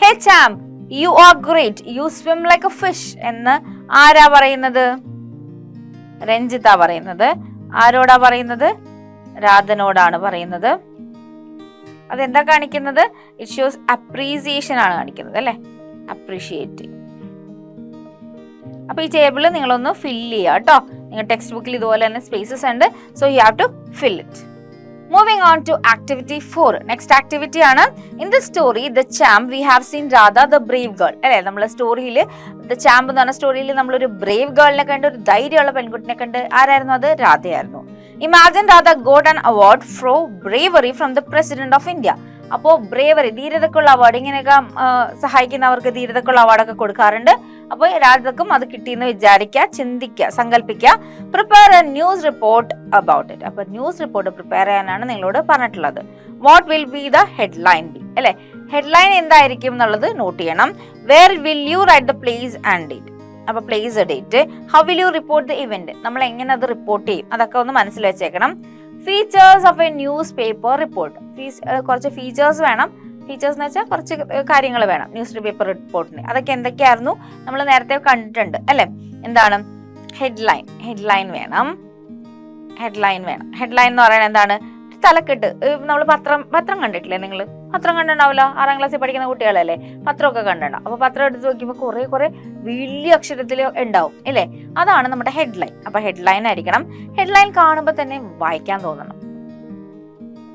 Hey champ, you are great, you swim like a fish എന്ന് ആരാ പറയുന്നത്? രഞ്ജിത്താ പറയുന്നത്. ആരോടാ പറയുന്നത്? രാധനോടാണ് പറയുന്നത്. അതെന്താ കാണിക്കുന്നത്? ഇറ്റ് ഷോസ് അപ്രീസിയേഷൻ ആണ് കാണിക്കുന്നത് അല്ലെ? അപ്രീഷിയേറ്റ്. അപ്പൊ ഈ ടേബിൾ നിങ്ങളൊന്ന് ഫില്ല് ചെയ്യുക കേട്ടോ. നിങ്ങൾ ടെക്സ്റ്റ് ബുക്കിൽ ഇതുപോലെ തന്നെ സ്പേസസ് ഉണ്ട്, so you have to fill it. Moving on to activity 4. Next activity ആണ്. In the story The Champ we have seen Radha the brave girl. അല്ലേ, നമ്മളെ സ്റ്റോറിയിൽ The Champ എന്ന് പറഞ്ഞ സ്റ്റോറിയിൽ നമ്മളൊരു ബ്രേവ് ഗേളിനെ കണ്ട്, ഒരു ധൈര്യമുള്ള പെൺകുട്ടിനെ കണ്ട്. ആരായിരുന്നു അത്? രാധയായിരുന്നു. Imagine Radha got an award for bravery from the President of India. അപ്പോ ബ്രേവറി, ധീരതക്കുള്ള അവാർഡ്, ഇങ്ങനെയൊക്കെ സഹായിക്കുന്നവർക്ക് ധീരതക്കുള്ള അവാർഡൊക്കെ കൊടുക്കാറുണ്ട്. അപ്പോൾ രാധക്കും അത് കിട്ടിയെന്ന് വിചാരിക്കുക, ചിന്തിക്കുക, സങ്കല്പിക്കുക. Prepare a news report about it. അപ്പൊ ന്യൂസ് റിപ്പോർട്ട് പ്രിപ്പയർ ചെയ്യാനാണ് നിങ്ങളോട് പറഞ്ഞിട്ടുള്ളത്. What will be the headline be അല്ലെ? ഹെഡ്ലൈൻ എന്തായിരിക്കും എന്നുള്ളത് നോട്ട് ചെയ്യണം. Where will you write the place and date. അപ്പൊ place, date. How will you report the event, നമ്മൾ എങ്ങനെ അത് റിപ്പോർട്ട് ചെയ്യും, അതൊക്കെ ഒന്ന് മനസ്സിൽ വെച്ചേക്കണം. Features of a newspaper report. കുറച്ച് ഫീച്ചേഴ്സ് വേണം ഫീച്ചേഴ്സ് എന്ന് വെച്ചാൽ കുറച്ച് കാര്യങ്ങൾ വേണം ന്യൂസ് പേപ്പർ റിപ്പോർട്ടിന്. അതൊക്കെ എന്തൊക്കെയായിരുന്നു നമ്മൾ നേരത്തെ കണ്ടിട്ടുണ്ട് അല്ലെ. എന്താണ്? ഹെഡ്ലൈൻ വേണം. ഹെഡ്ലൈൻ എന്ന് പറയുന്നത് എന്താണ്? തലക്കെട്ട്. നമ്മൾ പത്രം കണ്ടിട്ടില്ലേ? നിങ്ങൾ പത്രം കണ്ടിട്ടുണ്ടാവില്ല, 6ാം ക്ലാസ്സിൽ പഠിക്കുന്ന കുട്ടികളല്ലേ, പത്രമൊക്കെ കണ്ടിട്ടുണ്ടാവും. അപ്പൊ പത്രം എടുത്ത് നോക്കുമ്പോൾ കുറെ വലിയ അക്ഷരത്തിൽ ഉണ്ടാവും അല്ലേ? അതാണ് നമ്മുടെ ഹെഡ്ലൈൻ. അപ്പൊ ഹെഡ്ലൈൻ ആയിരിക്കണം. ഹെഡ്ലൈൻ കാണുമ്പോൾ തന്നെ വായിക്കാൻ തോന്നണം.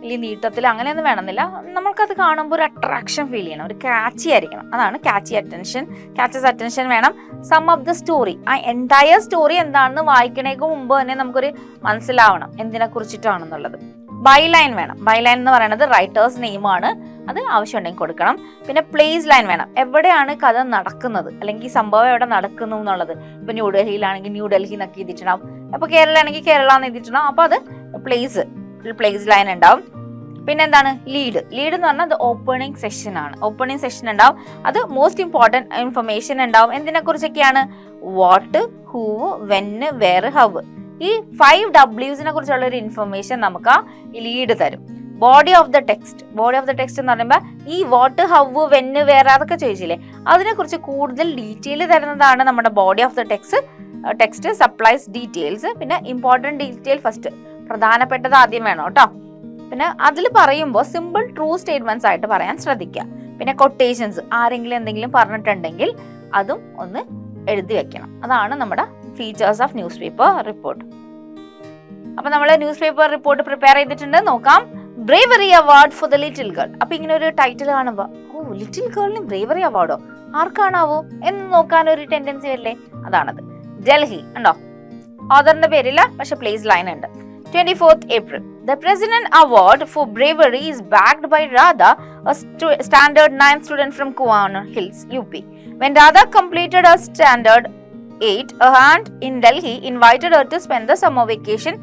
വലിയ നീട്ടത്തിൽ അങ്ങനെയൊന്നും വേണമെന്നില്ല, നമ്മൾക്കത് കാണുമ്പോൾ ഒരു അട്രാക്ഷൻ ഫീൽ ചെയ്യണം, ഒരു ക്യാച്ചി ആയിരിക്കണം. അതാണ് ക്യാച്ചസ് അറ്റൻഷൻ വേണം. സം ഓഫ് ദ സ്റ്റോറി, ആ എൻറ്റയർ സ്റ്റോറി എന്താണെന്ന് വായിക്കണേക്ക് മുമ്പ് തന്നെ നമുക്കൊരു മനസ്സിലാവണം എന്തിനെ കുറിച്ചിട്ടാണെന്നുള്ളത്. ബൈലൈൻ വേണം. ബൈലൈൻ എന്ന് പറയുന്നത് റൈറ്റേഴ്സ് നെയിമാണ്, അത് ആവശ്യമുണ്ടെങ്കിൽ കൊടുക്കണം. പിന്നെ പ്ലേസ് ലൈൻ വേണം. എവിടെയാണ് കഥ നടക്കുന്നത് അല്ലെങ്കിൽ സംഭവം എവിടെ നടക്കുന്നു എന്നുള്ളത്. ഇപ്പൊ ന്യൂഡൽഹിയിലാണെങ്കിൽ ന്യൂഡൽഹി എന്നൊക്കെ എഴുതിയിട്ടുണ്ടാവും, അപ്പൊ കേരള ആണെങ്കിൽ കേരള എന്ന് എഴുതിയിട്ടുണ്ടാവും. അപ്പൊ അത് പ്ലേസ് ലൈൻ ഉണ്ടാവും. പിന്നെ എന്താണ്? ലീഡ് എന്ന് പറഞ്ഞാൽ അത് ഓപ്പണിംഗ് സെഷൻ ആണ്. ഓപ്പണിംഗ് സെഷൻ ഉണ്ടാവും, അത് മോസ്റ്റ് ഇമ്പോർട്ടൻറ്റ് ഇൻഫർമേഷൻ ഉണ്ടാവും. എന്തിനെ കുറിച്ചൊക്കെയാണ്? What, who, when, where, how. ഈ 5 W's കുറിച്ചുള്ള ഒരു ഇൻഫർമേഷൻ നമുക്ക് ആ ലീഡ് തരും. ബോഡി ഓഫ് ദ ടെക്സ്റ്റ് എന്ന് പറയുമ്പോൾ ഈ വാട്ട്, ഹൗ, വെന്, വേർ അതൊക്കെ ചോദിച്ചില്ലേ, അതിനെ കുറിച്ച് കൂടുതൽ ഡീറ്റെയിൽ തരുന്നതാണ് നമ്മുടെ body of the text supplies details. പിന്നെ ഇമ്പോർട്ടൻറ്റ് ഡീറ്റെയിൽ ഫസ്റ്റ്, പ്രധാനപ്പെട്ടത് ആദ്യം വേണം കേട്ടോ. പിന്നെ അതിൽ പറയുമ്പോൾ സിമ്പിൾ ട്രൂ സ്റ്റേറ്റ്മെന്റ്സ് ആയിട്ട് പറയാൻ ശ്രദ്ധിക്കുക. പിന്നെ കൊട്ടേഷൻസ്, ആരെങ്കിലും എന്തെങ്കിലും പറഞ്ഞിട്ടുണ്ടെങ്കിൽ അതും ഒന്ന് എഴുതി വെക്കണം. അതാണ് നമ്മുടെ features of news paper report. അപ്പൊ നമ്മൾ ന്യൂസ് പേപ്പർ റിപ്പോർട്ട് പ്രിപ്പയർ ചെയ്തിട്ടുണ്ട്. നോക്കാം. Bravery award for the little girl. അപ്പൊ ഇങ്ങനെ ഒരു ടൈറ്റിൽ കാണുമ്പോ ലിറ്റിൽ ഗേളിന് ബ്രേവറി അവാർഡോ, ആർക്കാണാവോ എന്ന് നോക്കാൻ ഒരു ടെൻഡൻസി അല്ലേ? അതാണത്. ഡൽഹി ഉണ്ടോ? ഓതറിന്റെ പേരില്ല, പക്ഷെ പ്ലേസ് ലൈൻ ഉണ്ട്. 24th April. The President Award for Bravery is backed by Radha, a standard 9 student from Kuwana Hills, UP. When Radha completed her standard 8, a aunt in Delhi invited her to spend the summer vacation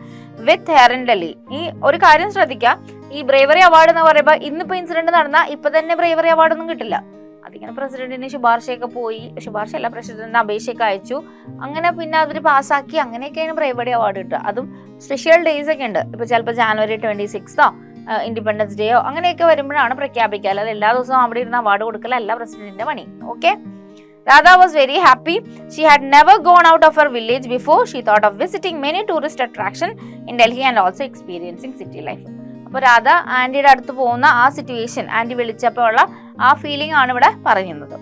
with her in Delhi. ഈ ഒരു കാര്യം ശ്രദ്ധിക്കുക, ഈ ബ്രേവറി അവാർഡ് എന്ന് പറയുമ്പോൾ ഇന്നിപ്പോ ഇൻസിഡന്റ് നടന്നാൽ ഇപ്പൊ തന്നെ ബ്രേവറി അവാർഡ് ഒന്നും കിട്ടില്ല. അതിങ്ങനെ പ്രസിഡന്റിന് പ്രസിഡന്റിന് അപേക്ഷയൊക്കെ അയച്ചു, അങ്ങനെ പിന്നെ അതിൽ പാസ്സാക്കി, അങ്ങനെയൊക്കെയാണ് ബ്രേവറി അവാർഡ് കിട്ടുക. അതും സ്പെഷ്യൽ ഡേയ്സ് ഒക്കെ ഉണ്ട്. ഇപ്പൊ ചിലപ്പോൾ January 26th ഇൻഡിപെൻഡൻസ് ഡേയോ അങ്ങനെയൊക്കെ വരുമ്പോഴാണ് പ്രഖ്യാപിക്കുക. അല്ലാതെ എല്ലാ ദിവസവും അവിടെ ഇരുന്ന് അവാർഡ് കൊടുക്കലല്ല പ്രസിഡന്റിന്റെ പണി. Okay. Radha was very happy. She had never gone out of her village before. She thought of visiting many tourist attractions in Delhi and also experiencing city life. അപ്പോൾ രാധ ആന്റിയുടെ അടുത്ത് പോകുന്ന ആ സിറ്റുവേഷൻ, ആന്റി വിളിച്ചപ്പോൾ ഉള്ള ആ ഫീലിംഗ് ആണ് ഇവിടെ പറയുന്നത്.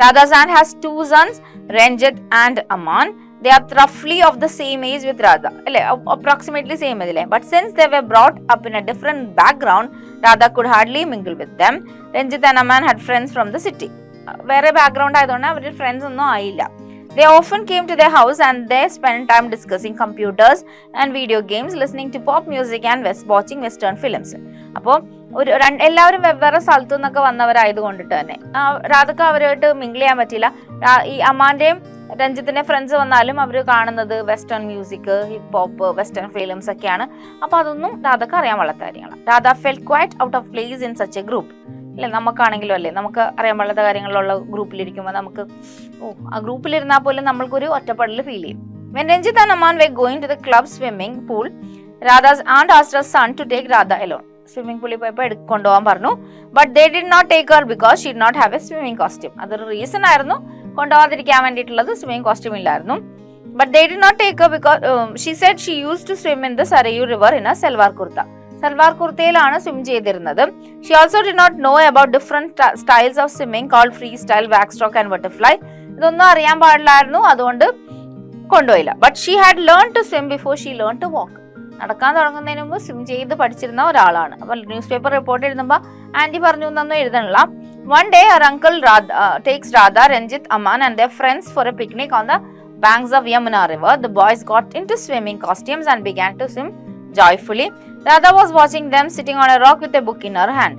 Radha's aunt has 2 sons, Ranjit and Aman. They are roughly of the same age with Radha. Approximately same age. But since they were brought up in a different background, Radha could hardly mingle with them. Ranjit and Aman had friends from the city. വേറെ ബാക്ക്ഗ്രൗണ്ട് ആയതുകൊണ്ട് അവരുടെ ഫ്രണ്ട്സ് ഒന്നും ആയില്ല. They often came to their house and they spent time discussing computers and video games, listening to pop music and watching western films. അപ്പോൾ എല്ലാവരും വെവ്വേറെ സ്ഥലത്തു നിന്നൊക്കെ വന്നവരായത് കൊണ്ടിട്ട് തന്നെ രാധക്ക് അവരുമായിട്ട് മിങ്കിൾ ചെയ്യാൻ പറ്റില്ല. ഈ അമ്മാന്റെയും രഞ്ജിത്തിന്റെ ഫ്രണ്ട്സ് വന്നാലും അവർ കാണുന്നത് western music, hip hop, western films ഒക്കെയാണ്. അപ്പൊ അതൊന്നും രാധക്ക് അറിയാൻ പാടില്ലാത്ത കാര്യങ്ങളാണ്. Radha felt quite out of place in such A group. അല്ലെ, നമുക്കാണെങ്കിലും അല്ലേ, നമുക്ക് അറിയാൻ പാടില്ലാത്ത കാര്യങ്ങളുള്ള ഗ്രൂപ്പിലിരിക്കുമ്പോൾ നമുക്ക് ആ ഗ്രൂപ്പിലിരുന്നാൽ പോലും നമ്മൾക്കൊരു ഒറ്റപ്പെടൽ ഫീൽ ചെയ്യും. When Ranjit and Aman were going to the club swimming pool, Radha's aunt asked her son to take Radha alone. Swimming പൂളിൽ പോയപ്പോൾ കൊണ്ടുപോകാൻ പറഞ്ഞു. But they did not take her because she did not have a swimming costume. അതൊരു റീസൺ ആയിരുന്നു കൊണ്ടുപോകാതിരിക്കാൻ വേണ്ടിയിട്ടുള്ളത്. സ്വിമ്മിംഗ് കോസ്റ്റ്യൂം ഇല്ലായിരുന്നു. But they did not take her because she said she used to swim in the Sarayu river in a salwar kurta. Salwar കുർത്തയിലാണ് സ്വിം ചെയ്തിരുന്നത്. She also did not know about different styles of swimming called freestyle, backstroke and butterfly. ഇതൊന്നും അറിയാൻ പാടില്ലായിരുന്നു, അതുകൊണ്ട് കൊണ്ടുപോയില്ല. But she had learned to swim before she learned to walk. നടക്കാൻ തുടങ്ങുന്നതിന് മുമ്പ് സ്വിം ചെയ്ത് പഠിച്ചിരുന്ന ഒരാളാണ്. അപ്പൊ ന്യൂസ് പേപ്പർ റിപ്പോർട്ട് എഴുതുമ്പോൾ ആന്റി പറഞ്ഞു എന്നൊന്നും എഴുതണില്ല. One day her uncle takes Radha, Ranjit, Aman and their friends for a picnic on the banks of Yamuna river. The boys got into swimming costumes and began to swim joyfully. Radha was watching them sitting on a rock with a book in her hand.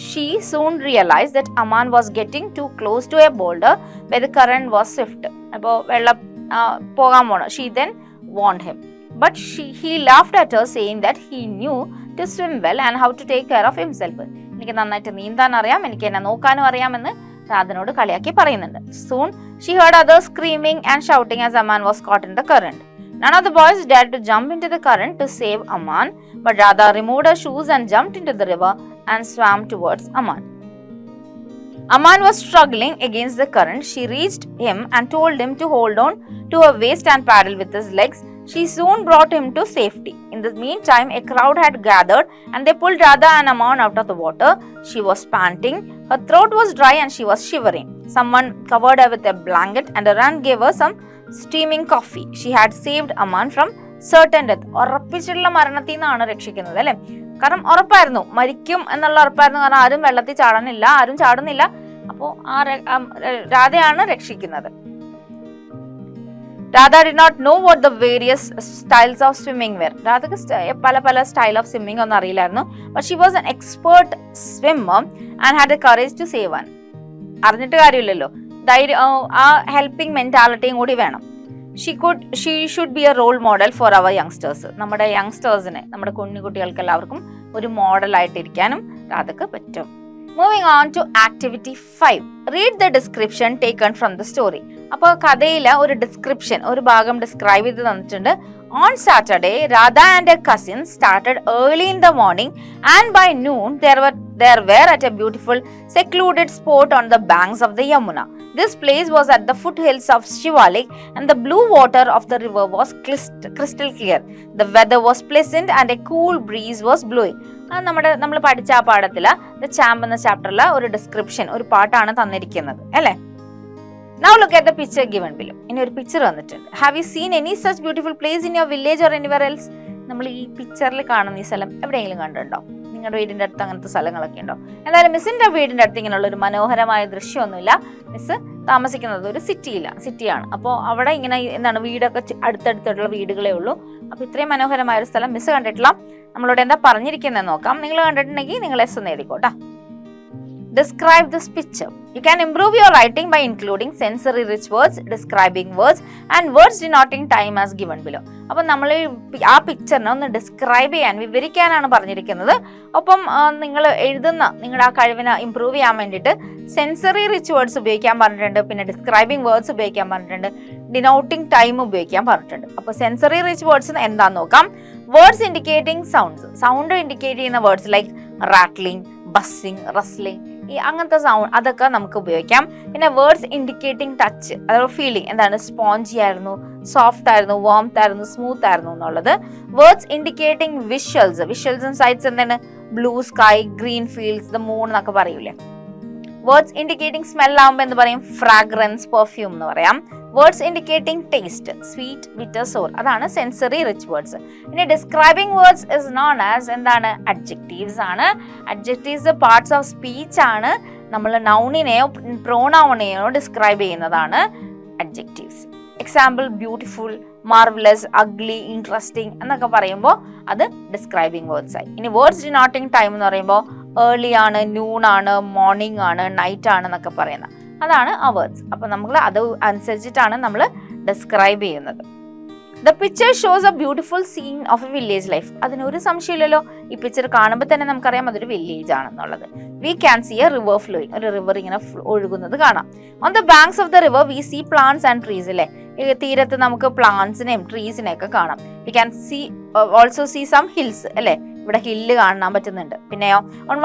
She soon realized that Aman was getting too close to a boulder where the current was swift. അപ്പോൾ വെള്ളം പോകാൻ പോണം. She then warned him. But he laughed at her, saying that he knew to swim well and how to take care of himself. എനിക്ക് നന്നായിട്ട് നീന്താൻ അറിയാം, എനിക്ക് എന്നെ നോക്കാനും അറിയാമെന്ന് രാധനോട് കളിയാക്കി പറയുന്നുണ്ട്. Soon she heard others screaming and shouting as Aman was caught in the current. None of the boys dared to jump into the current to save Aman, but Radha removed her shoes and jumped into the river. and swam towards Aman. Aman was struggling against the current. She reached him and told him to hold on to her waist and paddle with his legs. She soon brought him to safety. In the meantime, a crowd had gathered and they pulled Radha and Aman out of the water. She was panting, her throat was dry and she was shivering. Someone covered her with a blanket and a run gave her some steaming coffee. She had saved Aman from certain death. ഉറപ്പിച്ചുള്ള മരണത്തിൽ നിന്നാണ് രക്ഷിക്കുന്നത് അല്ലെ. കാരണം ഉറപ്പായിരുന്നു മരിക്കും എന്നുള്ള ഉറപ്പായിരുന്നു. കാരണം ആരും വെള്ളത്തിൽ ചാടാനില്ല, ആരും ചാടുന്നില്ല. അപ്പോൾ രാധയാണ് രക്ഷിക്കുന്നത്. Radha did not know what the various styles of swimming were. രാധക്ക് പല സ്റ്റൈൽ ഓഫ് സ്വിമ്മിംഗ് ഒന്നും അറിയില്ലായിരുന്നു. But she was an expert swimmer and had the courage to save one. അറിഞ്ഞിട്ട് കാര്യമില്ലല്ലോ, ആ ഹെൽപ്പിംഗ് മെന്റാലിറ്റിയും കൂടി വേണം. She should be a role model for our youngsters. നമ്മുടെ യങ്സ്റ്റേഴ്സിന്, നമ്മുടെ കുഞ്ഞുകുട്ടികൾക്ക് എല്ലാവർക്കും ഒരു മോഡലായിട്ടിരിക്കാനും രാധക്ക് പറ്റും. Moving on to activity 5. Read the description taken from the story. അപ്പോൾ കഥയിലെ ഒരു ഡിസ്ക്രിപ്ഷൻ, ഒരു ഭാഗം ഡിസ്ക്രൈബ് ചെയ്ത് തന്നിട്ടുണ്ട്. On Saturday, Radha and her cousins started early in the morning and by noon they were at a beautiful secluded spot on the banks of the Yamuna. This place was at the foothills of Shivalik and the blue water of the river was crystal clear. The weather was pleasant and a cool breeze was blowing. നമ്മൾ പഠിച്ച ആ പാഠത്തില് ദ ചാമ്പ് എന്ന ചാപ്റ്ററിലെ ഒരു ഡിസ്ക്രിപ്ഷൻ, ഒരു പാട്ടാണ് തന്നിരിക്കുന്നത് അല്ലേ. Now look at the picture given below. ഇനി ഒരു പിക്ചർ വന്നിട്ടുണ്ട്. Have you seen any such beautiful place in your village or anywhere else? നമ്മൾ ഈ പിക്ചറിൽ കാണുന്ന ഈ സ്ഥലം എവിടെയെങ്കിലും കണ്ടിട്ടുണ്ടോ? നിങ്ങളുടെ വീടിന്റെ അടുത്ത് അങ്ങനത്തെ സ്ഥലങ്ങളൊക്കെ ഉണ്ടോ? എന്തായാലും മിസ്സിന്റെ വീടിന്റെ അടുത്ത് ഇങ്ങനെയുള്ള ഒരു മനോഹരമായ ദൃശ്യമൊന്നുമില്ല. മിസ് താമസിക്കുന്നത് ഒരു സിറ്റിയാണ്. അപ്പോൾ അവിടെ ഇങ്ങനെ എന്താണ് വീടൊക്കെ അടുത്തടുത്തുള്ള വീടുകളേ ഉള്ളൂ. അപ്പോൾ ഇത്രയും മനോഹരമായ ഒരു സ്ഥലം മിസ് കണ്ടിട്ടില്ല. നമ്മളോട് എന്താ പറഞ്ഞിരിക്കുന്നത് നോക്കാം. നിങ്ങൾ കണ്ടിട്ടുണ്ടെങ്കിൽ നിങ്ങൾ എസ് ഒന്ന് എഴുതിക്കോട്ടെ. Describe this picture. You can improve your writing by including sensory rich words, describing words and words denoting time as given below. അപ്പോൾ നമ്മൾ ആ പിക്ചറിനെ ഒന്ന് ഡിസ്ക്രൈബ് ചെയ്യാൻ, വിവരിക്കാനാണ് പറഞ്ഞിരിക്കുന്നത്. ഒപ്പം നിങ്ങൾ എഴുതുന്ന നിങ്ങളുടെ ആ കഴിവിനെ ഇംപ്രൂവ് ചെയ്യാൻ വേണ്ടിയിട്ട് സെൻസറി റിച്ച് വേർഡ്സ് ഉപയോഗിക്കാൻ പറഞ്ഞിട്ടുണ്ട്. പിന്നെ ഡിസ്ക്രൈബിംഗ് വേർഡ്സ് ഉപയോഗിക്കാൻ പറഞ്ഞിട്ടുണ്ട്. ഡിനോട്ടിംഗ് ടൈം ഉപയോഗിക്കാൻ പറഞ്ഞിട്ടുണ്ട്. അപ്പോൾ സെൻസറി റിച്ച് വേർഡ്സ് എന്താന്ന് നോക്കാം. Words indicating sounds, sound indicate ചെയ്യുന്ന words like rattling, buzzing, rustling, ഈ അങ്ങനത്തെ സൗണ്ട് അതൊക്കെ നമുക്ക് ഉപയോഗിക്കാം. പിന്നെ വേർഡ്സ് ഇൻഡിക്കേറ്റിംഗ് ടച്ച്, അതായത് ഫീലിംഗ്, എന്താണ് സ്പോഞ്ചി ആയിരുന്നു, സോഫ്റ്റ് ആയിരുന്നു, വാംത്ത് ആയിരുന്നു, സ്മൂത്ത് ആയിരുന്നു എന്നുള്ളത്. Words indicating visuals and sights എന്താണ് blue sky, green fields, the moon എന്നൊക്കെ പറയൂലേ. വേർഡ്സ് ഇൻഡിക്കേറ്റിംഗ് സ്മെൽ ആകുമ്പോൾ എന്ത് പറയും? ഫ്രാഗ്രൻസ്, പെർഫ്യൂം എന്ന് പറയാം. Words indicating taste, sweet, bitter, sour, അതാണ് സെൻസറി റിച്ച് വേർഡ്സ്. ഇനി describing words is known as എന്താണ്? അഡ്ജക്റ്റീവ്സ് ആണ്. അഡ്ജക്റ്റീവ്സ് പാർട്സ് ഓഫ് സ്പീച്ച് ആണ്. നമ്മൾ നൗണിനെയോ പ്രോനൗണിനെയോ ഡിസ്ക്രൈബ് ചെയ്യുന്നതാണ് adjectives. Example beautiful, marvellous, ugly, interesting എന്നൊക്കെ പറയുമ്പോൾ അത് ഡിസ്ക്രൈബിംഗ് വേർഡ്സ് ആയി. ഇനി വേർഡ്സ് ഡിനോട്ടിംഗ് ടൈം എന്ന് പറയുമ്പോൾ ഏർലി ആണ്, നൂൺ ആണ്, മോർണിംഗ് ആണ്, നൈറ്റ് ആണ് എന്നൊക്കെ പറയുന്നത്, അതാണ് ആ വേർഡ്സ്. അപ്പൊ നമ്മൾ അത് അനുസരിച്ചിട്ടാണ് നമ്മൾ ഡിസ്ക്രൈബ് ചെയ്യുന്നത്. The picture shows a beautiful scene of a village life. അതിനൊരു സംശയമില്ലല്ലോ, ഈ പിക്ചർ കാണുമ്പോൾ തന്നെ നമുക്കറിയാം അതൊരു വില്ലേജ് ആണെന്നുള്ളത്. We can see a river flowing, ഒരു റിവർ ഇങ്ങനെ ഒഴുകുന്നത് കാണാം. On the banks of the river we see plants and trees. അല്ലേ, തീരത്ത് നമുക്ക് പ്ലാന്റ്സിനെയും ട്രീസിനെയും ഒക്കെ കാണാം. We can see also see some hills. അല്ലെ, ഇവിടെ ഹില്ല് കാണാൻ പറ്റുന്നുണ്ട്. പിന്നെയോ on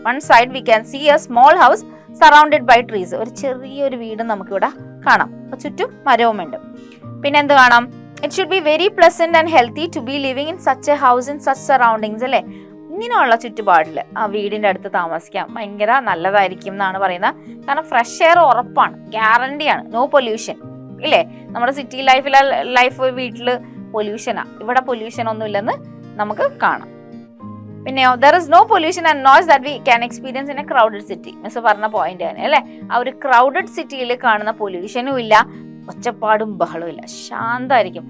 one side we can see a small house surrounded by trees. ഒരു ചെറിയൊരു വീട് നമുക്കിവിടെ കാണാം, ചുറ്റും മരവുമുണ്ട്. പിന്നെ എന്ത് കാണാം? It should be very pleasant and healthy to be living in such a house in such surroundings. അല്ലെ, ഇങ്ങനെയുള്ള ചുറ്റുപാടിൽ ആ വീടിന്റെ അടുത്ത് താമസിക്കാം, ഭയങ്കര നല്ലതായിരിക്കും എന്നാണ് പറയുന്നത്. കാരണം ഫ്രഷ് എയർ ഉറപ്പാണ്, ഗ്യാരണ്ടിയാണ്. No pollution. ഇല്ലേ, നമ്മുടെ സിറ്റി ലൈഫ് വീട്ടില് പൊല്യൂഷനാ, ഇവിടെ പൊല്യൂഷൻ ഒന്നും ഇല്ലെന്ന് നമുക്ക് കാണാം. പിന്നെയോ there is no pollution and noise that we can experience in a crowded city. Miss പറഞ്ഞ പോയിന്റ് തന്നെ അല്ലേ. ആ ഒരു ക്രൗഡഡ് സിറ്റിയിൽ കാണുന്ന പൊല്യൂഷനും ഇല്ല, ഒച്ചപ്പാടും ബഹളവും ഇല്ല, ശാന്തമായിരിക്കും.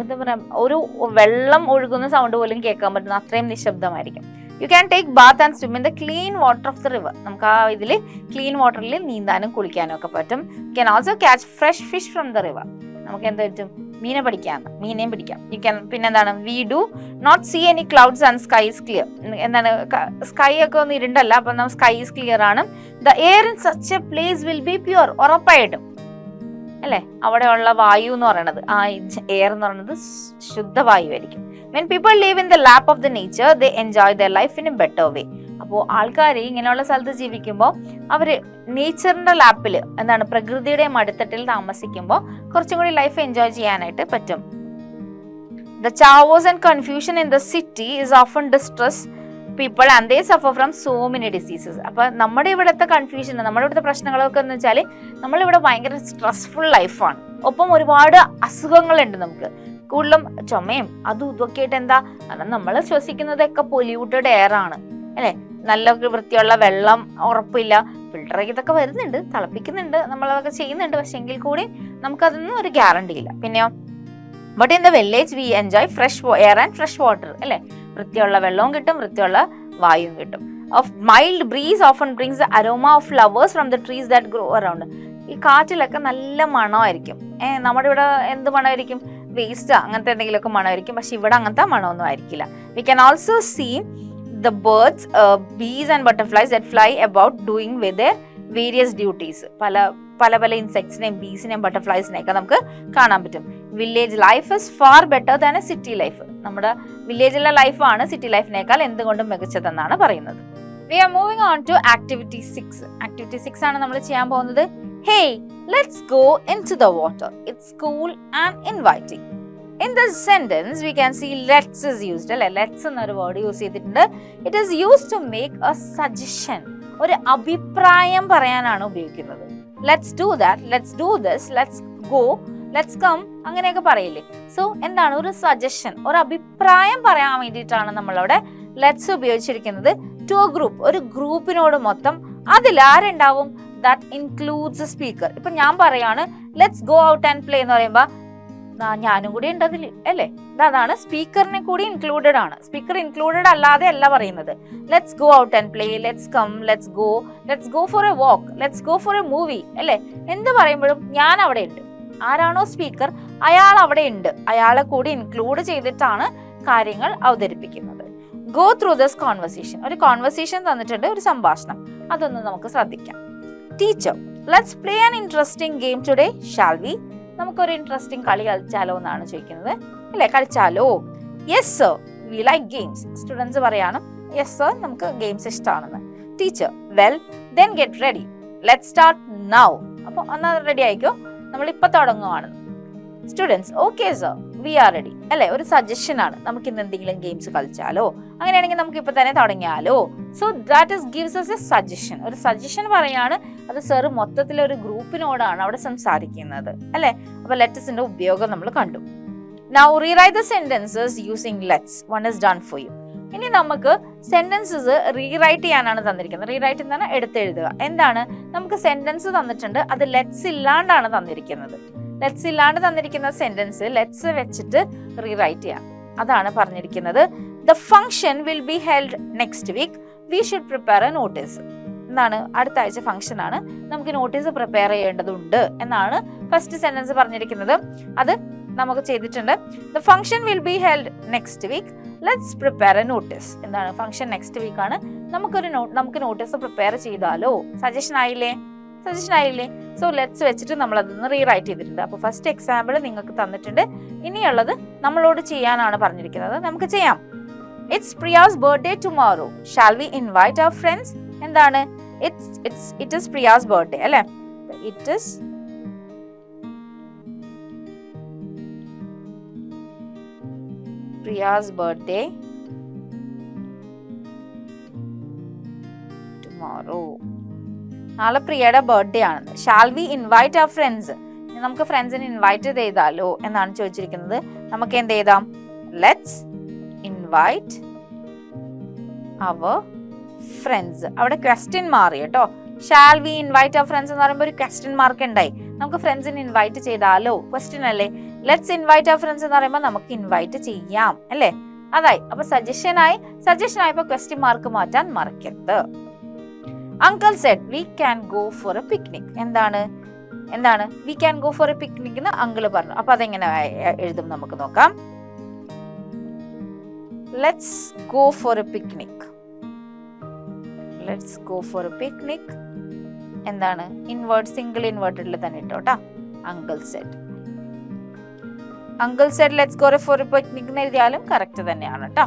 എന്താ പറയാ, ഒരു വെള്ളം ഒഴുകുന്ന സൗണ്ട് പോലും കേൾക്കാൻ പറ്റുന്ന അത്രയും നിശബ്ദമായിരിക്കും. You can take bath and swim in the clean water of the river. നമുക്ക് ആ ഇതിൽ ക്ലീൻ വാട്ടറിൽ നീന്താനും കുളിക്കാനും ഒക്കെ പറ്റും. You can also catch fresh fish from the river. നമുക്ക് എന്താ പറ്റും? മീനെയും പിടിക്കാം. യു ക്യാൻ പിന്നെന്താണ്? We do not see any clouds and sky is clear. എന്താണ്, സ്കൈ ഒക്കെ ഒന്നും ഇരുണ്ടല്ല, അപ്പൊ സ്കൈ ഈസ് ക്ലിയർ ആണ്. The air in such a place will be pure. ഉറപ്പായിട്ടും അല്ലെ, അവിടെയുള്ള വായു എന്ന് പറയുന്നത്, ആ എയർ എന്ന് പറയുന്നത് ശുദ്ധവായു ആയിരിക്കും. When people live in the lap of the nature, they enjoy their life in a better way. അപ്പോൾ ആൾക്കാർ ഇങ്ങനെയുള്ള സ്ഥലത്ത് ജീവിക്കുമ്പോൾ അവർ നേച്ചറിന്റെ ലാപ്പിൽ എന്താണ് പ്രകൃതിയുടെ മടിത്തട്ടിൽ താമസിക്കുമ്പോൾ കുറച്ചും കൂടി ലൈഫ് എൻജോയ് ചെയ്യാനായിട്ട് പറ്റും. The chaos and confusion in the city is often distress people and they suffer from so many diseases. അപ്പൊ നമ്മുടെ ഇവിടുത്തെ കൺഫ്യൂഷൻ, നമ്മുടെ ഇവിടുത്തെ പ്രശ്നങ്ങളൊക്കെ എന്ന് വെച്ചാൽ നമ്മളിവിടെ ഭയങ്കര സ്ട്രെസ്ഫുൾ ലൈഫാണ്. ഒപ്പം ഒരുപാട് അസുഖങ്ങളുണ്ട് നമുക്ക്, കൂടുതലും ചുമയും അതും ഇതൊക്കെ ആയിട്ട്. എന്താ കാരണം നമ്മൾ ശ്വസിക്കുന്നതൊക്കെ പൊല്യൂട്ടഡ് എയർ ആണ് അല്ലെ. നല്ല വൃത്തിയുള്ള വെള്ളം ഉറപ്പില്ല, ഫിൽട്ടർ ഇതൊക്കെ വരുന്നുണ്ട്, തിളപ്പിക്കുന്നുണ്ട്, നമ്മളതൊക്കെ ചെയ്യുന്നുണ്ട്. പക്ഷെ എങ്കിൽ കൂടി നമുക്കതൊന്നും ഒരു ഗ്യാരണ്ടി ഇല്ല. പിന്നെയോ but in the village V enjoy fresh air and fresh water അല്ലെ. വൃത്തിയുള്ള വെള്ളവും കിട്ടും, വൃത്തിയുള്ള വായുവും കിട്ടും. Of mild breeze often brings the aroma of flowers from the trees that grow around. ഈ കാറ്റിലൊക്കെ നല്ല മണമായിരിക്കും. നമ്മുടെ ഇവിടെ എന്ത് മണമായിരിക്കും? വേസ്റ്റ് അങ്ങനത്തെ എന്തെങ്കിലുമൊക്കെ മണമായിരിക്കും. പക്ഷെ ഇവിടെ അങ്ങനത്തെ മണമൊന്നും ആയിരിക്കില്ല. We can also see the birds, bees and butterflies that fly about doing with their various duties. പല പല ഇൻസെക്ട്സിനെയും ബീസിനെയും ബട്ടർഫ്ലൈസിനെയൊക്കെ നമുക്ക് കാണാൻ പറ്റും. Village life is far better than a city life. നമ്മുടെ വില്ലേജിലെ ലൈഫാണ് സിറ്റി ലൈഫിനേക്കാൾ എന്തുകൊണ്ടും മികച്ചതെന്നാണ് പറയുന്നത്. We are moving on to activity 6. Activity 6 ആണ് നമ്മൾ ചെയ്യാൻ പോകുന്നത്. Hey, let's go into the water. It's cool and inviting. In this sentence, we can see let's is used. Let's എന്നൊരു വേർഡ് യൂസ് ചെയ്തിട്ടുണ്ട്. It is used to make a suggestion. ഒരു അഭിപ്രായം പറയാനാണ് ഉപയോഗിക്കുന്നത്. Let's do that, let's do this, let's go, let's come അങ്ങനെയൊക്കെ പറയില്ലേ. സോ എന്താണ് ഒരു സജഷൻ, ഒരു അഭിപ്രായം പറയാൻ വേണ്ടിയിട്ടാണ് നമ്മളവിടെ ലെറ്റ്സ് ഉപയോഗിച്ചിരിക്കുന്നത്. ടു എ ഗ്രൂപ്പ്, ഒരു ഗ്രൂപ്പിനോട് മൊത്തം. അതിൽ ആരുണ്ടാവും? That includes a speaker. ഇപ്പൊ ഞാൻ പറയാണ് let's go out and play എന്ന് പറയുമ്പോ ഞാനും കൂടി ഉണ്ട് അതിൽ അല്ലേ. അതാണ് സ്പീക്കറിനെ കൂടി ഇൻക്ലൂഡഡ് ആണ്. സ്പീക്കർ ഇൻക്ലൂഡഡ് അല്ലാതെ അല്ല പറയുന്നത്. Let's go out and play, let's come, let's go for a walk, let's go for a movie അല്ലേ. എന്ത് പറയുമ്പോഴും ഞാൻ അവിടെ ഉണ്ട്. ആരാണോ സ്പീക്കർ അയാൾ അവിടെ ഉണ്ട്. അയാളെ കൂടി ഇൻക്ലൂഡ് ചെയ്തിട്ടാണ് കാര്യങ്ങൾ അവതരിപ്പിക്കുന്നത്. Go through this conversation. ഒരു കോൺവെർസേഷൻ തന്നിട്ടുണ്ട്, ഒരു സംഭാഷണം. അതൊന്ന് നമുക്ക് ശ്രദ്ധിക്കാം. Teacher, let's play an interesting game today, shall we? നമുക്കൊരു ഇൻട്രസ്റ്റിംഗ് കളി കളിച്ചാലോ എന്നാണ് ചോദിക്കുന്നത് അല്ലെ. കളിച്ചാലോ? Yes sir, we like games. Students പറയാണ് യെസ് സർ, നമുക്ക് ഗെയിംസ് ഇഷ്ടമാണെന്ന്. Teacher, well then get ready, let's start now. അപ്പൊ ഒന്ന് റെഡി ആയിക്കോ, നമ്മൾ ഇപ്പൊ തുടങ്ങുവാണ്. Students, okay sir, we are ready അല്ലെ. ഒരു സജഷൻ ആണ്, നമുക്ക് ഇന്ന് എന്തെങ്കിലും ഗെയിംസ് കളിച്ചാലോ, അങ്ങനെയാണെങ്കിൽ നമുക്ക് ഇപ്പൊ തന്നെ തുടങ്ങിയാലോ. So that is gives us a suggestion. ഒരു സജഷൻ പറയാണ്. അത് സർ മൊത്തത്തിൽ ഒരു ഗ്രൂപ്പിനോടാണ് അവിടെ സംസാരിക്കുന്നത് അല്ലെ. അപ്പൊ ലെറ്റസിന്റെ ഉപയോഗം നമ്മൾ കണ്ടു. Now rewrite the sentences using let's. One is done for you. ഇനി നമുക്ക് സെന്റൻസസ് റീറൈറ്റ് ചെയ്യാനാണ് തന്നിരിക്കുന്നത്. റീറൈറ്റ് എന്താണ്? എടുത്തെഴുതുക. എന്താണ്? നമുക്ക് സെന്റൻസ് തന്നിട്ടുണ്ട്, അത് ലെറ്റ്സ് ഇല്ലാണ്ടാണ് തന്നിരിക്കുന്നത്. ലെറ്റ്സ് ഇല്ലാണ്ട് തന്നിരിക്കുന്ന സെന്റൻസ് ലെറ്റ്സ് വെച്ചിട്ട് റീറൈറ്റ് ചെയ്യാം. അതാണ് പറഞ്ഞിരിക്കുന്നത്. The function will be held next week, we should prepare a notice. എന്താണ്? അടുത്ത ആഴ്ച ഫംഗ്ഷൻ ആണ്, നമുക്ക് നോട്ടീസ് പ്രിപ്പയർ ചെയ്യേണ്ടതുണ്ട് എന്നാണ് ഫസ്റ്റ് സെന്റൻസ് പറഞ്ഞിരിക്കുന്നത്. അത് നമുക്ക് ചെയ്തിട്ടുണ്ട്. The function will be held next week, let's prepare a notice. എന്താണ്? ഫംഗ്ഷൻ നെക്സ്റ്റ് വീക്ക് ആണ്, നമുക്ക് നോട്ടീസ് പ്രിപ്പയർ ചെയ്താലോ. സജഷൻ ആയില്ലേ? സോ ലെറ്റ്സ് വെച്ചിട്ട് നമ്മൾ അതൊന്ന് റീറൈറ്റ് ചെയ്തിട്ടുണ്ട്. അപ്പോൾ ഫസ്റ്റ് എക്സാമ്പിൾ നിങ്ങൾക്ക് തന്നിട്ടുണ്ട്. ഇനിയുള്ളത് നമ്മളോട് ചെയ്യാനാണ് പറഞ്ഞിരിക്കുന്നത്. നമുക്ക് ചെയ്യാം. It's Priya's birthday tomorrow, shall we invite our friends? എന്താണ്? ഇറ്റ് ഈസ് പ്രിയാസ് ബർത്ത്ഡേ അല്ലെ. It is Priya's birthday tomorrow. നാളെ പ്രിയയുടെ ബർത്ത്ഡേ ആണെന്ന്. Shall we invite our friends? നമുക്ക് ഫ്രണ്ട്സിനെ ഇൻവൈറ്റ് ചെയ്താലോ എന്നാണ് ചോദിച്ചിരിക്കുന്നത്. നമുക്ക് എന്ത് ചെയ്താം? Let's invite our friends. അവിടെ ക്വസ്റ്റ്യൻ മാറി കേട്ടോ. Shall we invite our friends എന്ന് പറയുമ്പോൾ ഒരു ക്വസ്റ്റ്യൻ മാർക്ക് ഉണ്ടായി. നമുക്ക് ഫ്രണ്ട്സിനെ ഇൻവൈറ്റ് ചെയ്താലോ, ക്വസ്റ്റ്യൻ അല്ലേ. ലെറ്റ്സ് ഇൻവൈറ്റ് അവർ ഫ്രണ്ട്സ് എന്ന് പറയുമ്പോൾ നമുക്ക് ഇൻവൈറ്റ് ചെയ്യാം അല്ലേ. അതായി. അപ്പൊ സജഷൻ ആയപ്പോ ക്വസ്റ്റ്യൻ മാർക്ക് മാറ്റാൻ മറക്കരുത്. Uncle said we can go for a picnic. എന്താണ്? We can go for a picnic എന്ന് അങ്കിള് പറഞ്ഞു. അപ്പൊ അതെങ്ങനെ എഴുതും നമുക്ക് നോക്കാം. Let's go for a picnic. എന്താണ്? സിംഗിൾ ഇൻവേർട്ടഡിൽ തന്നെ ഇട്ടോട്ടാ. Uncle said. Uncle said let's go for a picnic എന്ന് എഴുതിയാലും കറക്റ്റ് തന്നെയാണ് കേട്ടോ.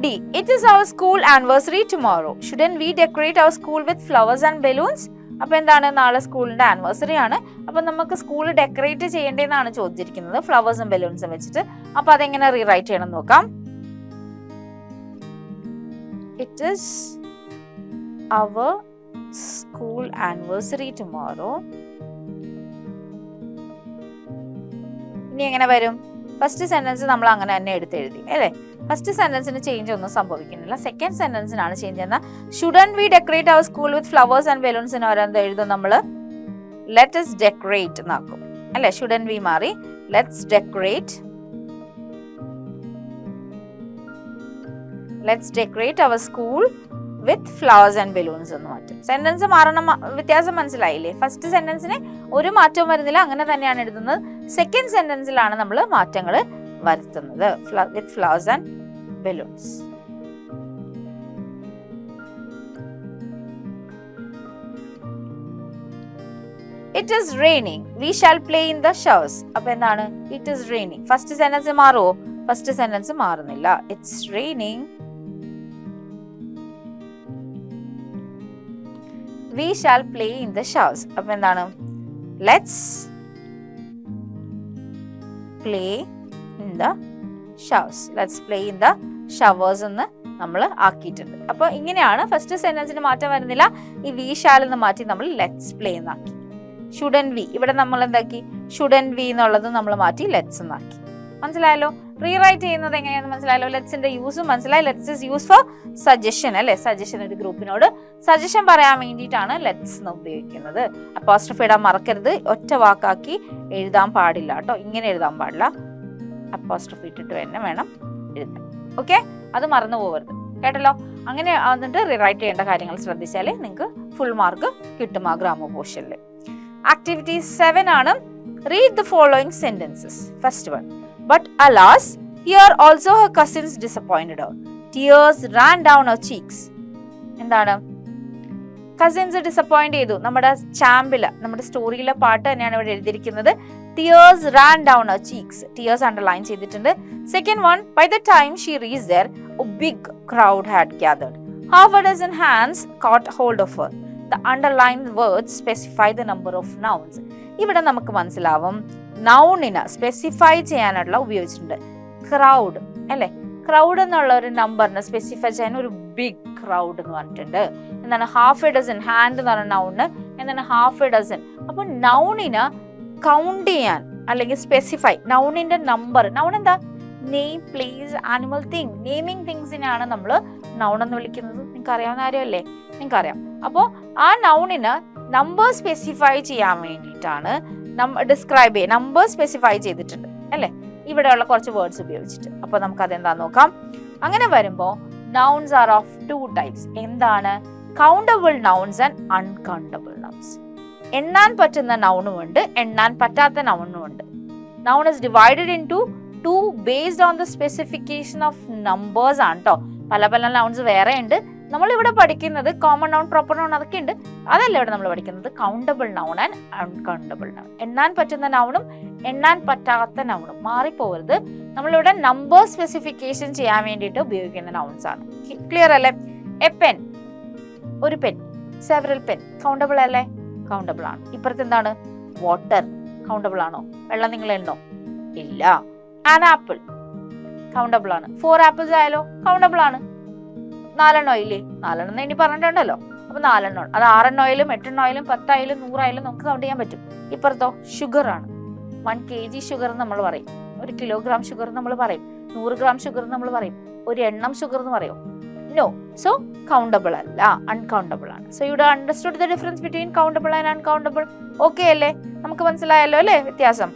D. It is our school anniversary tomorrow. Shouldn't we decorate our school with flowers and balloons? അപ്പോൾ എന്താണ്, നാളെ സ്കൂളിന്റെ ആനിവേഴ്സറി ആണ്. അപ്പോൾ നമുക്ക് സ്കൂൾ ഡെക്കറേറ്റ് ചെയ്യേണ്ടതെന്നാണ് ചോദിച്ചിരിക്കുന്നത്, ഫ്ലവേഴ്സും ബലൂൺസും വെച്ചിട്ട്. അപ്പോൾ അതെങ്ങനെ റീറൈറ്റ് ചെയ്യണം നോക്കാം. It is our school anniversary tomorrow. ഇനി എങ്ങനെ വരും? ഫസ്റ്റ് സെന്റൻസ് നമ്മൾ അങ്ങനെ തന്നെ എടുത്തെഴുതി അല്ലേ. ഫസ്റ്റ് സെന്റൻസിന് ചേഞ്ച് ഒന്നും സംഭവിക്കുന്നില്ല. സെക്കൻഡ് സെന്റൻസിനാണ് ചേഞ്ച് എന്നാൽ shouldn't we decorate our school with flowers and ബലൂൺസിന് ഓരോന്ന് എഴുതും നമ്മൾ ലെറ്റ് us ഡെക്കറേറ്റ് എന്നാക്കും അല്ലെ. ഷുഡന്റ് വി മാറി let's decorate our school with flowers and balloons എന്ന് മാറ്റും. സെന്റൻസ് മാറണം, വ്യത്യാസം മനസ്സിലായില്ലേ? ഫസ്റ്റ് സെന്റൻസിന് ഒരു മാറ്റവും വരുന്നില്ല, അങ്ങനെ തന്നെയാണ് എഴുതുന്നത്. സെക്കൻഡ് സെന്റൻസിലാണ് നമ്മൾ മാറ്റങ്ങൾ വരുത്തുന്നത്, വിത്ത് flowers and balloons. It is raining we shall play in the showers. അപ്പൊ എന്താണ്? It is raining. First sentence മാറുമോ? ഫസ്റ്റ് സെന്റൻസ് മാറുന്നില്ല. It's raining we shall play in the showers. അപ്പോൾ എന്താണ്? let's play in the showers. let's play in the showers എന്ന് നമ്മൾ ആക്കിയിട്ടുണ്ട്. അപ്പോൾ ഇങ്ങനെയാണ് ഫസ്റ്റ് സെന്റൻസിന് മാറ്റം വരുന്നില്ല. ഈ വി ഷാൽ എന്ന് മാറ്റി നമ്മൾ ലെറ്റ്സ് പ്ലേ എന്നാക്കി. ഷുഡന്റ് വി ഇവിടെ നമ്മൾ എന്താക്കി? ഷുഡന്റ് വി എന്നുള്ളത് നമ്മൾ മാറ്റി ലെറ്റ്സ് എന്നാക്കി. മനസ്സിലായല്ലോ? റീറൈറ്റ് ചെയ്യുന്നത് എങ്ങനെയാണെന്ന് മനസ്സിലായല്ലോ? ലെറ്റ്സിന്റെ യൂസും മനസ്സിലായി. Let's is use for suggestion അല്ലെ. സജഷൻ, ഒരു ഗ്രൂപ്പിനോട് സജഷൻ പറയാൻ വേണ്ടിയിട്ടാണ് ലെറ്റ്സ് എന്ന് ഉപയോഗിക്കുന്നത്. അപ്പോസ്ട്രോഫി ഇടാൻ മറക്കരുത്. ഒറ്റ വാക്കാക്കി എഴുതാൻ പാടില്ല കേട്ടോ. ഇങ്ങനെ എഴുതാൻ പാടില്ല, അപ്പോസ്ട്രോഫി ഇട്ടിട്ട് തന്നെ വേണം എഴുതാൻ. ഓക്കെ, അത് മറന്നു പോകരുത് കേട്ടല്ലോ. അങ്ങനെ എന്നിട്ട് റീറൈറ്റ് ചെയ്യേണ്ട കാര്യങ്ങൾ ശ്രദ്ധിച്ചാൽ നിങ്ങൾക്ക് ഫുൾ മാർക്ക് കിട്ടും ആ ഗ്രാമർ പോർഷനിൽ. ആക്ടിവിറ്റി 7 ആണ്. Read the following sentences. First one, but alas, here also her cousins disappointed her. Tears ran down her cheeks. എന്താണ്? കസിൻസ് ഡിസപ്പോയിന്റ് ചെയ്തു. നമ്മുടെ ചാമ്പില്, നമ്മുടെ സ്റ്റോറിയിലെ പാട്ട് തന്നെയാണ് ഇവിടെ എഴുതിയിരിക്കുന്നത്. Tears ran down her cheeks. Tears underline ചെയ്തിട്ടുണ്ട്. Second one, by the time she reached there, a big crowd had gathered. Half a dozen hands caught hold of her. The underlined words specify the number of nouns. ഇവിടെ നമുക്ക് മനസ്സിലാവും നൗണിന് സ്പെസിഫൈ ചെയ്യാനുള്ള ഉപയോഗിച്ചിട്ടുണ്ട്. ക്രൗഡ് അല്ലെ. ക്രൗഡ് എന്നുള്ള ഒരു നമ്പറിന് സ്പെസിഫൈ ചെയ്യാൻ ഒരു ബിഗ് ക്രൗഡ് എന്ന് പറഞ്ഞിട്ടുണ്ട്. എന്താണ്? Half a dozen. ഹാൻഡ് എന്ന് പറഞ്ഞ നൗണ് എന്താണ്? Half a dozen. അപ്പൊ നൗണിന് കൗണ്ട് ചെയ്യാൻ അല്ലെങ്കിൽ സ്പെസിഫൈ, നൗണിന്റെ നമ്പർ. നൗൺ എന്താ? Name, place, animal, thing. Naming തിങ്സിനാണ് നമ്മൾ നൗൺ എന്ന് വിളിക്കുന്നത്. നിങ്ങൾക്ക് അറിയാവുന്ന കാര്യമല്ലേ? നിങ്ങൾക്ക് അറിയാം. അപ്പോൾ ആ നൗണിന് നമ്പർ സ്പെസിഫൈ ചെയ്യാൻ വേണ്ടിയിട്ടാണ് ഡിസ്ക്രൈബ് ചെയ്യുക. നമ്പർ സ്പെസിഫൈ ചെയ്തിട്ടുണ്ട് അല്ലെ ഇവിടെയുള്ള കുറച്ച് വേർഡ്സ് ഉപയോഗിച്ചിട്ട്. അപ്പോൾ നമുക്ക് അതെന്താന്ന് നോക്കാം. അങ്ങനെ വരുമ്പോൾ നൗൺസ് ആർ ഓഫ് 2 ടൈപ്സ്. എന്താണ്? Countable nouns and uncountable nouns. എണ്ണാൻ പറ്റുന്ന നൗണും ഉണ്ട്, എണ്ണാൻ പറ്റാത്ത നൗണും ഉണ്ട്. Noun is divided in to based on the specification of numbers ആണ് കേട്ടോ. പല പല നൗൺസ് വേറെ ഉണ്ട്. നമ്മളിവിടെ പഠിക്കുന്നത് കോമൺ നൗൺ, പ്രോപ്പർ നൗൺ, അതൊക്കെ ഉണ്ട്. അതല്ല ഇവിടെ നമ്മൾ പഠിക്കുന്നത് countable noun and uncountable noun. എണ്ണാൻ പറ്റുന്ന നൗണും എണ്ണാൻ പറ്റാത്ത നൗണും. മാറിപ്പോകരുത്. നമ്മളിവിടെ നമ്പർ സ്പെസിഫിക്കേഷൻ ചെയ്യാൻ വേണ്ടിയിട്ട് ഉപയോഗിക്കുന്ന നൗൺസ് ആണ്. ക്ലിയർ അല്ലേ? എ പെൻ, ഒരു പെൻ. സെവറൽ പെൻ, കൗണ്ടബിൾ അല്ലേ? കൗണ്ടബിൾ ആണ്. ഇപ്പുറത്ത് എന്താണ്? വാട്ടർ. കൗണ്ടബിൾ ആണോ? വെള്ളം നിങ്ങൾ എണ്ണോ? ഇല്ല. ആൻ ആപ്പിൾ കൗണ്ടബിൾ ആണ്. 4 ആപ്പിൾസ് ആയാലോ? കൗണ്ടബിൾ ആണ്. 4 എണ്ണം ഇല്ലേ? 4 എണ്ണം ഇനി പറഞ്ഞിട്ടുണ്ടല്ലോ. അപ്പൊ 4 എണ്ണം. അത് 6 എണ്ണമായാലും 8 എണ്ണമായാലും 10 ആയാലും 100 ആയാലും നമുക്ക് കൗണ്ട് ചെയ്യാൻ പറ്റും. ഇപ്പുറത്തോ? ഷുഗർ ആണ്. 1 kg ഷുഗർ നമ്മൾ പറയും, 1 കിലോഗ്രാം ഷുഗർ നമ്മൾ പറയും, 100 ഗ്രാം ഷുഗർ നമ്മൾ പറയും, ഒരു എണ്ണം ഷുഗർ എന്ന് പറയോ? നോ. സോ കൗണ്ടബിൾ അല്ല, അൺകൗണ്ടബിൾ ആണ്. So you understood the difference between countable and uncountable. Okay അല്ലേ? നമുക്ക് മനസ്സിലായല്ലോ അല്ലേ വ്യത്യാസം?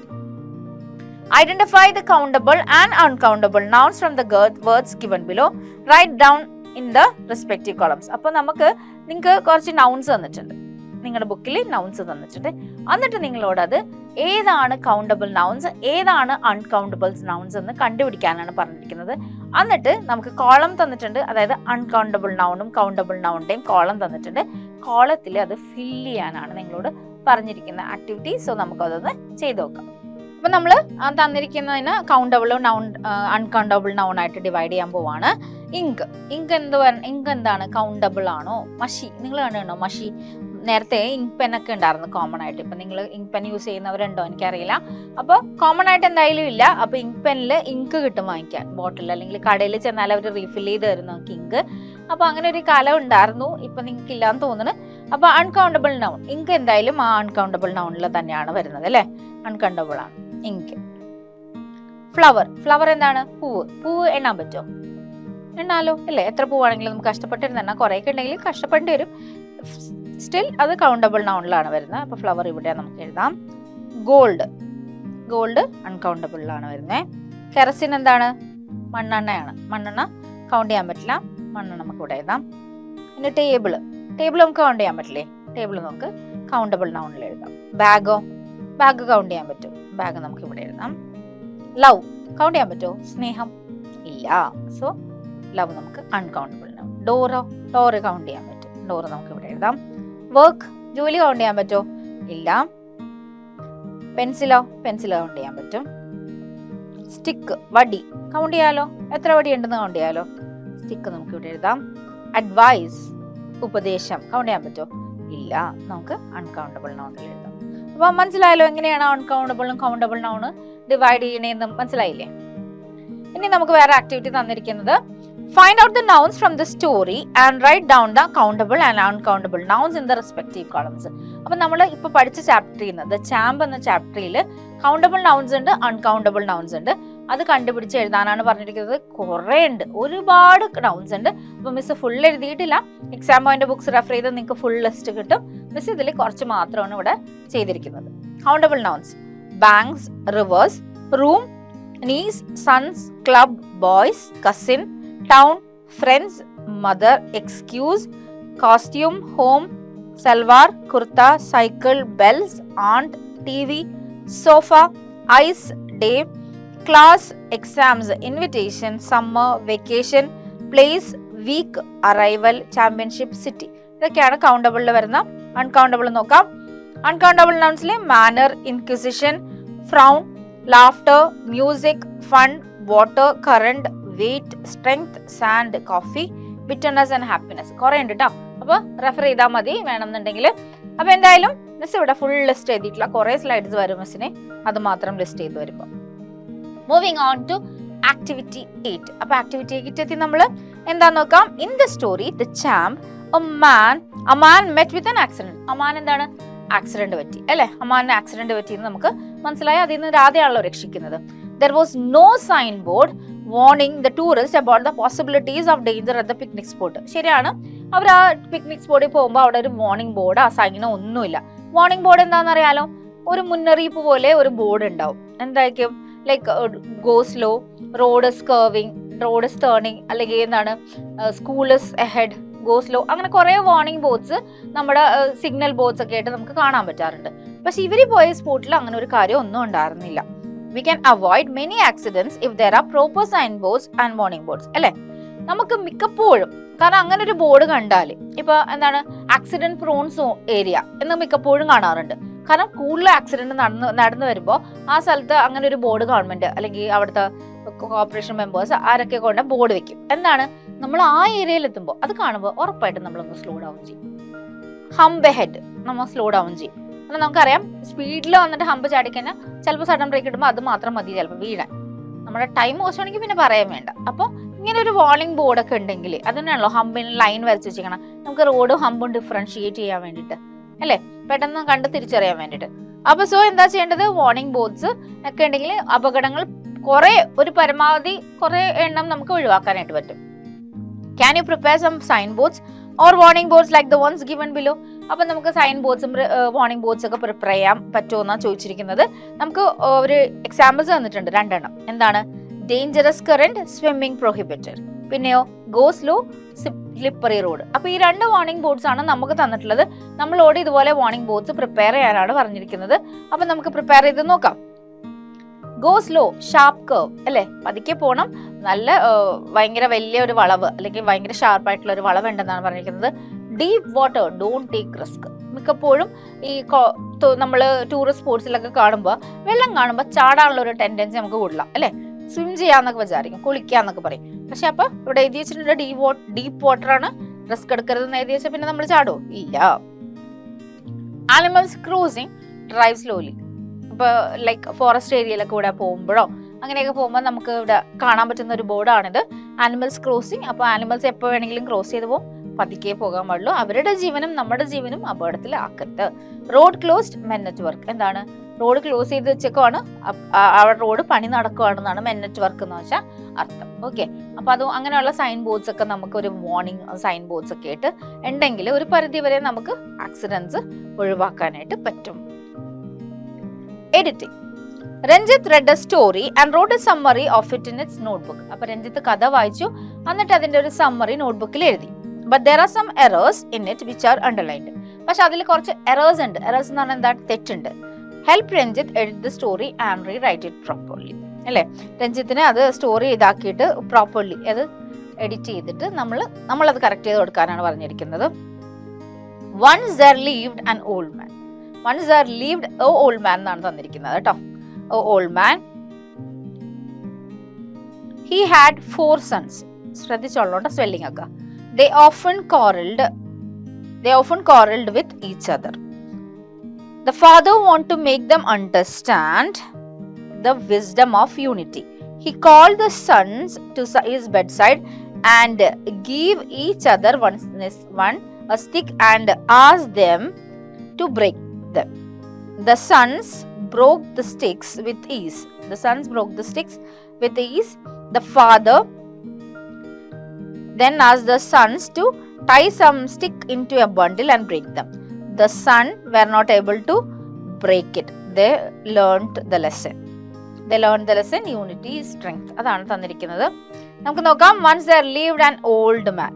Identify the countable and uncountable nouns from the words given below. Write down in the respective columns. അപ്പോൾ നിങ്ങൾക്ക് കുറച്ച് നൗൺസ് തന്നിട്ടുണ്ട്. നിങ്ങളുടെ ബുക്കിൽ നൗൺസ് തന്നിട്ടുണ്ട്. എന്നിട്ട് നിങ്ങളോട് അത് ഏതാണ് കൗണ്ടബിൾ നൗൺസ്, ഏതാണ് അൺകൗണ്ടബിൾ നൗൺസ് എന്ന് കണ്ടുപിടിക്കാനാണ് പറഞ്ഞിരിക്കുന്നത്. എന്നിട്ട് നമുക്ക് കോളം തന്നിട്ടുണ്ട്. അതായത് അൺകൗണ്ടബിൾ നൗണും കൗണ്ടബിൾ നൗണിന്റെയും കോളം തന്നിട്ടുണ്ട്. കോളത്തിൽ അത് ഫില്ല് ചെയ്യാനാണ് നിങ്ങളോട് പറഞ്ഞിരിക്കുന്ന ആക്ടിവിറ്റി. സോ നമുക്കതൊന്ന് ചെയ്ത് നോക്കാം. അപ്പൊ നമ്മൾ തന്നിരിക്കുന്നതിന് കൗണ്ടബിളും അൺകൗണ്ടബിൾ നൗൺ ആയിട്ട് ഡിവൈഡ് ചെയ്യാൻ പോവാണ്. ഇങ്ക് ഇങ്ക് എന്താണ്? കൗണ്ടബിൾ ആണോ? മഷി നിങ്ങൾ കണ്ടോ? മഷി നേരത്തെ ഇങ്ക് പെൻ ഒക്കെ ഉണ്ടായിരുന്നു കോമൺ ആയിട്ട്. ഇപ്പൊ നിങ്ങൾ ഇങ്ക് പെൻ യൂസ് ചെയ്യുന്നവരുണ്ടോ എനിക്കറിയില്ല. അപ്പൊ കോമൺ ആയിട്ട് എന്തായാലും ഇല്ല. അപ്പൊ ഇങ്ക് പെനിൽ ഇങ്ക് കിട്ടും വാങ്ങിക്കാൻ ബോട്ടിൽ, അല്ലെങ്കിൽ കടയിൽ ചെന്നാൽ അവർ റീഫിൽ ചെയ്ത് തരും നമുക്ക് ഇങ്ക്. അപ്പൊ അങ്ങനെ ഒരു കാലം ഉണ്ടായിരുന്നു. ഇപ്പൊ നിങ്ങൾക്ക് ഇല്ലാന്ന് തോന്നുന്നു. അപ്പൊ അൺകൗണ്ടബിൾ നൗൺ ഇങ്ക് എന്തായാലും ആ അൺകൗണ്ടബിൾ നൗണിൽ തന്നെയാണ് വരുന്നത് അല്ലെ. അൺകൗണ്ടബിൾ ആണ് ഇങ്ക്. ഫ്ലവർ എന്താണ്? പൂവ് എണ്ണാൻ പറ്റുമോ? എണ്ണാലോ അല്ലേ? എത്ര പൂവാണെങ്കിലും നമുക്ക് കഷ്ടപ്പെട്ടിരുന്ന കുറേയൊക്കെ ഉണ്ടെങ്കിൽ കഷ്ടപ്പെടേണ്ടി വരും. സ്റ്റിൽ അത് കൗണ്ടബിൾ നൗണിലാണ് വരുന്നത്. അപ്പൊ ഫ്ലവർ ഇവിടെ നമുക്ക് എഴുതാം. ഗോൾഡ് അൺകൗണ്ടബിളിലാണ് വരുന്നത്. കെറസിൻ എന്താണ്? മണ്ണെണ്ണയാണ്. മണ്ണെണ്ണ കൗണ്ട് ചെയ്യാൻ പറ്റില്ല. മണ്ണെണ്ണ നമുക്ക് ഇവിടെ എഴുതാം. പിന്നെ ടേബിൾ നമുക്ക് കൗണ്ട് ചെയ്യാൻ പറ്റില്ലേ? ടേബിൾ നമുക്ക് കൗണ്ടബിൾ നൗണിൽ എഴുതാം. ബാഗ് കൗണ്ട് ചെയ്യാൻ പറ്റും. ബാഗ് നമുക്ക് ഇവിടെ എഴുതാം. ലവ് കൗണ്ട് ചെയ്യാൻ പറ്റുമോ? സ്നേഹം ഇല്ല. സോ ലവ് നമുക്ക് അൺകൗണ്ടബിൾ നൗൺ. ഡോറ് കൗണ്ട് ചെയ്യാൻ പറ്റും. ഡോറ് നമുക്ക് ഇവിടെ എഴുതാം. വർക്ക് ജോലി കൗണ്ട് ചെയ്യാൻ പറ്റുമോ? ഇല്ല. പെൻസിൽ കൗണ്ട് ചെയ്യാൻ പറ്റും. സ്റ്റിക്ക് വടി കൗണ്ട് ചെയ്യാലോ? എത്ര വടി ഉണ്ടെന്ന് കൗണ്ട് ചെയ്യാലോ? സ്റ്റിക്ക് നമുക്ക് ഇവിടെ എഴുതാം. അഡ്വൈസ് ഉപദേശം കൗണ്ട് ചെയ്യാൻ പറ്റുമോ? ഇല്ല. നമുക്ക് അൺകൗണ്ടബിൾ നൗണിൽ എഴുതാം. അപ്പൊ മനസ്സിലായല്ലോ എങ്ങനെയാണ് അൺകൗണ്ടബിളും കൗണ്ടബിൾ നൗണ് ഡിവൈഡ് ചെയ്യണേന്ന് മനസ്സിലായില്ലേ? ഇനി നമുക്ക് വേറെ ആക്ടിവിറ്റി തന്നിരിക്കുന്നത് find out the nouns from the story and write down the countable and uncountable nouns in the respective columns. അപ്പൊ നമ്മൾ ഇപ്പൊ പഠിച്ച ചാപ്റ്ററിൽ നിന്ന് ദ ചാമ്പ് എന്ന ചാപ്റ്ററിൽ കൗണ്ടബിൾ നൗൺസ് ഉണ്ട്, അൺകൗണ്ടബിൾ നൗൺസ് ഉണ്ട്. അത് കണ്ടുപിടിച്ച് എഴുതാനാണ് പറഞ്ഞിരിക്കുന്നത്. കുറേ ഉണ്ട്, ഒരുപാട് നൗൺസ് ഉണ്ട്. അപ്പൊ മിസ് ഫുൾ എഴുതിയിട്ടില്ല. എക്സാം പോയിന്റ് ബുക്സ് റെഫർ ചെയ്ത് നിങ്ങൾക്ക് ഫുൾ ലിസ്റ്റ് കിട്ടും. മിസ് ഇതിൽ കുറച്ച് മാത്രമാണ് ഇവിടെ ചെയ്തിരിക്കുന്നത്. Countable nouns: banks, rivers, room, knees, sons, club, boys, cousin, town, friends, mother, excuse, costume, home, salwar, kurta, cycle, bells, aunt, TV, sofa, eyes, day, class, exams, invitation, summer, vacation, place, week, arrival, championship, city. ഇതൊക്കെയാണ് കൗണ്ടബിളിൽ വരുന്ന. അൺകൗണ്ടബിൾ നോക്കാം. അൺകൗണ്ടബിൾ നൗൺസിലെ manner, inquisition, frown, laughter, music, fun, water, current, weight, strength, sand, coffee, bitterness and happiness. കുറെ ഉണ്ട് കേട്ടോ. അപ്പൊ റെഫർ ചെയ്താൽ മതി വേണമെന്നുണ്ടെങ്കിൽ. അപ്പൊ എന്തായാലും മിസ് ഇവിടെ ഫുൾ ലിസ്റ്റ് ചെയ്തിട്ടില്ല. കുറെ സ്ലൈഡ്സ് വരും മിസ്സിനെ, അത് മാത്രം ലിസ്റ്റ് ചെയ്ത് വരുമ്പോ. Moving on to activity 8. അപ്പൊ ആക്ടിവിറ്റി 8 എത്തി നമ്മൾ എന്താ നോക്കാം. In the story the champ a man met with an accident. Aman എന്താണ്? ആക്സിഡന്റ് പറ്റി അല്ലെ. അമാന് ആക്സിഡന്റ് പറ്റിയെന്ന് നമുക്ക് മനസ്സിലായി. അതിൽ നിന്ന് രാധയാണല്ലോ രക്ഷിക്കുന്നത്. There was no signboard warning the tourists about the possibilities of danger at the picnic spot. ശരിയാണ്. അവർ ആ പിക്നിക് സ്പോട്ടിൽ പോകുമ്പോൾ അവിടെ ഒരു വാർണിംഗ് ബോർഡ്, ആ സൈനോ ഒന്നുമില്ല. വാർണിംഗ് ബോർഡ് എന്താണെന്ന് അറിയാലോ? ഒരു മുന്നറിയിപ്പ് പോലെ ഒരു ബോർഡ് ഉണ്ടാവും. എന്തായിരിക്കും? Like go slow, road is curving, road is turning, അല്ലെങ്കിൽ എന്താണ് school is ahead, go slow, അങ്ങനെ കുറെ വാർണിംഗ് ബോർഡ്സ് നമ്മുടെ സിഗ്നൽ ബോർഡ്സ് ഒക്കെ ആയിട്ട് നമുക്ക് കാണാൻ പറ്റാറുണ്ട്. പക്ഷെ ഇവര് പോയ സ്പോട്ടിൽ അങ്ങനെ ഒരു കാര്യം ഒന്നും ഉണ്ടായിരുന്നില്ല. We can avoid many accidents if there are proper signboards and warning boards. അല്ലെ, നമുക്ക് മിക്കപ്പോഴും, കാരണം അങ്ങനെ ഒരു ബോർഡ് കണ്ടാൽ, ഇപ്പൊ എന്താണ് ആക്സിഡന്റ് പ്രോൺ ഏരിയ എന്ന് മിക്കപ്പോഴും കാണാറുണ്ട്. കാരണം കൂടുതൽ ആക്സിഡന്റ് നടന്നു വരുമ്പോൾ ആ സ്ഥലത്ത് അങ്ങനെ ഒരു ബോർഡ് ഗവൺമെന്റ് അല്ലെങ്കിൽ അവിടുത്തെ കോർപ്പറേഷൻ മെമ്പേഴ്സ് ആരൊക്കെ കൊണ്ട് ബോർഡ് വെക്കും. എന്താണ്, നമ്മൾ ആ ഏരിയയിൽ എത്തുമ്പോൾ അത് കാണുമ്പോൾ ഉറപ്പായിട്ടും നമ്മളൊന്ന് സ്ലോ ഡൗൺ ചെയ്യും. ഹംബ് ഹെഡ് നമ്മൾ സ്ലോ ഡൗൺ ചെയ്യും. കാരണം നമുക്കറിയാം സ്പീഡിൽ വന്നിട്ട് ഹമ്പ് ചാടിക്കഴിഞ്ഞാൽ ചിലപ്പോൾ സഡൻ ബ്രേക്ക് ഇടുമ്പോൾ അത് മാത്രം മതി ചിലപ്പോൾ വീഴാൻ. നമ്മുടെ ടൈം മോശമാണെങ്കിൽ പിന്നെ പറയാൻ വേണ്ട. അപ്പോൾ ഇങ്ങനെ ഒരു വാർണിംഗ് ബോർഡൊക്കെ ഉണ്ടെങ്കിൽ അതിനാണല്ലോ ഹമ്പിന് ലൈൻ വരച്ച് വെച്ചിരിക്കണം. നമുക്ക് റോഡും ഹമ്പും ഡിഫറൻഷിയേറ്റ് ചെയ്യാൻ വേണ്ടിയിട്ട് അല്ലേ, പെട്ടെന്ന് കണ്ട് തിരിച്ചറിയാൻ വേണ്ടിയിട്ട്. അപ്പൊ സോ എന്താ ചെയ്യേണ്ടത്, വാർണിംഗ് ബോർഡ്സ് ഒക്കെ ഉണ്ടെങ്കിൽ അപകടങ്ങൾ ഒരു പരമാവധി കുറെ എണ്ണം നമുക്ക് ഒഴിവാക്കാനായിട്ട് പറ്റും. Can you prepare some signboards or warning boards like the ones given below? അപ്പൊ നമുക്ക് സൈൻ ബോർഡ്സും വാർണിംഗ് ബോർഡ്സ് ഒക്കെ പ്രിപ്പയർ ചെയ്യാൻ പറ്റുമോ എന്നാണ് ചോദിച്ചിരിക്കുന്നത്. നമുക്ക് ഒരു എക്സാമ്പിൾസ് തന്നിട്ടുണ്ട് 2 എണ്ണം. എന്താണ്, ഡേഞ്ചറസ് കറന്റ്, സ്വിമ്മിംഗ് പ്രൊഹിബിറ്റഡ്. പിന്നെയോ ഗോ സ്ലോ, സ്ലിപ്പറി റോഡ്. അപ്പൊ ഈ 2 വാർണിംഗ് ബോർഡ്സ് ആണ് നമുക്ക് തന്നിട്ടുള്ളത്. നമ്മളോട് ഇതുപോലെ വാർണിംഗ് ബോർഡ്സ് പ്രിപ്പയർ ചെയ്യാനാണ് പറഞ്ഞിരിക്കുന്നത്. അപ്പൊ നമുക്ക് പ്രിപ്പയർ ചെയ്ത് നോക്കാം. ഗോ സ്ലോ, ഷാർപ്പ് കർവ് അല്ലെ, പതുക്കെ പോകണം. നല്ല ഭയങ്കര വലിയ ഒരു വളവ് അല്ലെങ്കിൽ ഭയങ്കര ഷാർപ്പായിട്ടുള്ള ഒരു വളവ് ഉണ്ടെന്നാണ് പറഞ്ഞിരിക്കുന്നത്. Deep water don't take risk. മിക്കപ്പോഴും ഈ നമ്മൾ ടൂറിസ്റ്റ് സ്പോർട്സിലൊക്കെ കാണുമ്പോൾ വെള്ളം കാണുമ്പോൾ ചാടാനുള്ള ഒരു ടെൻഡൻസി നമുക്ക് കൂടില്ല അല്ലെ. സ്വിം ചെയ്യാന്നൊക്കെ വിചാരിക്കും, കുളിക്കാന്നൊക്കെ പറയും. പക്ഷെ അപ്പൊ ഇവിടെ എഴുതി വെച്ചിട്ടുണ്ട് ഡീപ്പ് വാട്ടർ ആണ്, റിസ്ക് എടുക്കരുതെന്ന് എഴുതി വെച്ചാൽ പിന്നെ നമ്മൾ ചാടുമോ? ഇല്ല. Animals cruising drive slowly. ഇപ്പൊ ലൈക്ക് ഫോറസ്റ്റ് ഏരിയയിലൊക്കെ ഇവിടെ പോകുമ്പോഴോ അങ്ങനെയൊക്കെ പോകുമ്പോൾ നമുക്ക് ഇവിടെ കാണാൻ പറ്റുന്ന ഒരു ബോർഡാണിത്, ആനിമൽസ് ക്രോസിങ്. അപ്പൊ ആനിമൽസ് എപ്പോൾ വേണമെങ്കിലും ക്രോസ് ചെയ്ത് പോകും, പതുക്കെ പോകാൻ പാടുള്ളൂ. അവരുടെ ജീവനും നമ്മുടെ ജീവനും അപകടത്തിൽ ആക്കരുത്. Road closed, men at work. എന്താണ് റോഡ് ക്ലോസ് ചെയ്ത് വെച്ചേക്കുവാണ്, അവിടെ റോഡ് പണി നടക്കുവാണെന്നാണ് മെൻ അറ്റ് വർക്ക് എന്ന് വെച്ചാൽ അർത്ഥം. ഓക്കെ, അപ്പൊ അത് അങ്ങനെയുള്ള സൈൻ ബോർഡ്സ് ഒക്കെ നമുക്ക് ഒരു വാർണിംഗ് സൈൻ ബോർഡ്സ് ഒക്കെ ആയിട്ട് ഉണ്ടെങ്കിൽ ഒരു പരിധി വരെ നമുക്ക് ആക്സിഡൻസ് ഒഴിവാക്കാനായിട്ട് പറ്റും. Editing. Ranjith read a story and wrote a summary of it in its notebook. അപ്പൊ രഞ്ജിത്ത് കഥ വായിച്ചു, എന്നിട്ട് അതിന്റെ ഒരു സമ്മറി നോട്ട്ബുക്കിൽ എഴുതി. But there are some errors in it which are underlined. പക്ഷെ അതിൽ കുറച്ച് എറേഴ്സ് ഉണ്ട്. എറേഴ്സ് എന്ന് പറഞ്ഞാൽ എന്താണ്? തെറ്റുണ്ട്. Help Ranjith edit the story and rewrite it properly. അല്ലെ, രഞ്ജിത്തിന് അത് സ്റ്റോറി ഇതാക്കിയിട്ട് പ്രോപ്പർലി അത് എഡിറ്റ് ചെയ്തിട്ട് നമ്മളത് കറക്റ്റ് ചെയ്ത് കൊടുക്കാനാണ് പറഞ്ഞിരിക്കുന്നത്. Once there lived an old man. Once there lived a old man എന്നാണ് തന്നിരിക്കുന്നത് കേട്ടോ. A old man. He had 4 sons. ശ്രദ്ധിച്ചോളൂട്ടോ spelling ഒക്കെ. They often quarreled with each other. The father wanted to make them understand the wisdom of unity. He called the sons to his bedside and gave each other a stick and asked them to break them. The sons broke the sticks with ease. The father then asked the sons to tie some stick into a bundle and break them. The sons were not able to break it. They learned the lesson. Unity is strength. അതാണ് തന്നിരിക്കുന്നത്. നമുക്ക് നോക്കാം. Once there lived an old man.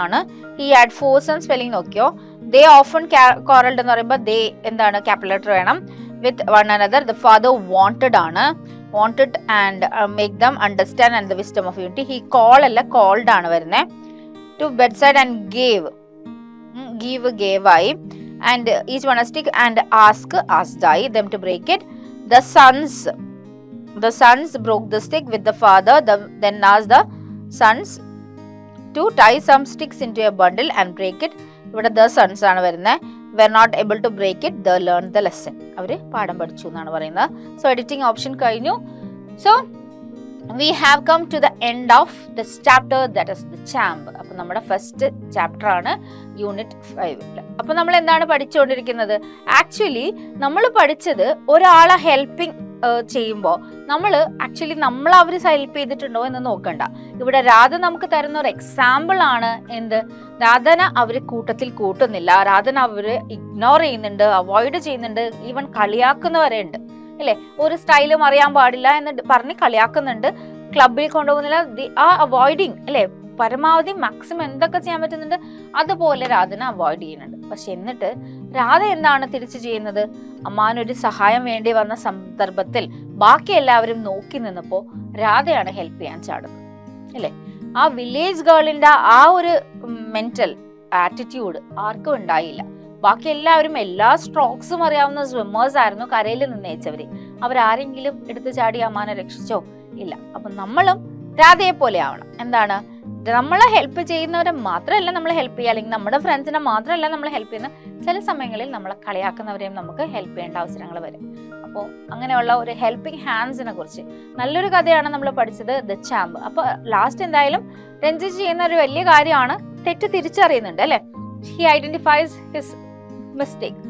ആണ്. He had 4 sons. സ്പെല്ലിംഗ് നോക്കിയോ. They often quarreled എന്ന് പറയുമ്പോൾ they എന്താണ്? ക്യാപിറ്റൽ ലെറ്റർ വേണം. With one another. The father wanted and make them understand and the wisdom of unity. He called ആണ് വരുന്നത്. To bedside and gave I and each one a stick and asked I them to break it. The sons broke the stick with the father. Then asked the sons to tie some sticks into a bundle and break it. ഇവിടെ the sons ആണ് വരുന്നത്. Were not able to break it. They learned the lesson. അവര് പാഠം പഠിച്ചു എന്നാണ് പറയുന്നത്. So editing option കഴിഞ്ഞു. So we have come to the end of this chapter, that is the champ. അപ്പൊ നമ്മുടെ ഫസ്റ്റ് ചാപ്റ്റർ ആണ് യൂണിറ്റ് 5. അപ്പൊ നമ്മൾ എന്താണ് പഠിച്ചുകൊണ്ടിരിക്കുന്നത്? ആക്ച്വലി നമ്മൾ പഠിച്ചത് ഒരാളെ ഹെൽപ്പിംഗ് ചെയ്യുമ്പോൾ നമ്മൾ അവര് ഹെൽപ്പ് ചെയ്തിട്ടുണ്ടോ എന്ന് നോക്കണ്ട. ഇവിടെ രാധ നമുക്ക് തരുന്ന ഒരു എക്സാമ്പിൾ ആണ്. എന്ത്? രാധന അവര് കൂട്ടത്തിൽ കൂട്ടുന്നില്ല, രാധന അവര് ഇഗ്നോർ ചെയ്യുന്നുണ്ട്, അവോയ്ഡ് ചെയ്യുന്നുണ്ട്, ഈവൻ കളിയാക്കുന്നവരെ ഉണ്ട് അല്ലെ. ഒരു സ്റ്റൈലും അറിയാൻ പാടില്ല എന്ന് പറഞ്ഞ് കളിയാക്കുന്നുണ്ട്, ക്ലബിൽ കൊണ്ടുപോകുന്നില്ല, അവോയ്ഡിങ് അല്ലെ. പരമാവധി മാക്സിമം എന്തൊക്കെ ചെയ്യാൻ പറ്റുന്നുണ്ട് അതുപോലെ രാധന അവോയ്ഡ് ചെയ്യുന്നുണ്ട്. പക്ഷെ എന്നിട്ട് രാധ എന്താണ് തിരിച്ചു ചെയ്യുന്നത്? അമ്മാനൊരു സഹായം വേണ്ടി വന്ന സന്ദർഭത്തിൽ ബാക്കി എല്ലാവരും നോക്കി നിന്നപ്പോ രാധയാണ് ഹെൽപ്പ് ചെയ്യാൻ ചാടുന്നത് അല്ലെ. ആ വില്ലേജ് ഗേളിന്റെ ആ ഒരു മെന്റൽ ആറ്റിറ്റ്യൂഡ് ആർക്കും ഉണ്ടായില്ല. ബാക്കി എല്ലാവരും എല്ലാ സ്ട്രോക്സും അറിയാവുന്ന സ്വിമ്മേഴ്സ് ആയിരുന്നു, കരയിൽ നിന്നേച്ചവര്. അവരാരെങ്കിലും എടുത്തു ചാടി അമ്മാനെ രക്ഷിച്ചോ? ഇല്ല. അപ്പൊ നമ്മളും രാധയെ പോലെ ആവണം. എന്താണ്? നമ്മളെ ഹെൽപ്പ് ചെയ്യുന്നവരെ മാത്രമല്ല നമ്മൾ ഹെൽപ്പ് ചെയ്യുക, അല്ലെങ്കിൽ നമ്മുടെ ഫ്രണ്ട്സിനെ മാത്രമല്ല നമ്മൾ ഹെൽപ്പ് ചെയ്യുന്ന, ചില സമയങ്ങളിൽ നമ്മളെ കളിയാക്കുന്നവരെയും നമുക്ക് ഹെൽപ്പ് ചെയ്യേണ്ട അവസരങ്ങൾ വരും. അപ്പോൾ അങ്ങനെയുള്ള ഒരു ഹെൽപ്പിംഗ് ഹാൻഡ്സിനെ കുറിച്ച് നല്ലൊരു കഥയാണ് നമ്മൾ പഠിച്ചത്, ദ ചാമ്പ്. അപ്പൊ ലാസ്റ്റ് എന്തായാലും രഞ്ജിത്ത് ചെയ്യുന്ന ഒരു വലിയ കാര്യമാണ്, തെറ്റ് തിരിച്ചറിയുന്നുണ്ട് അല്ലെ. He identifies his mistake.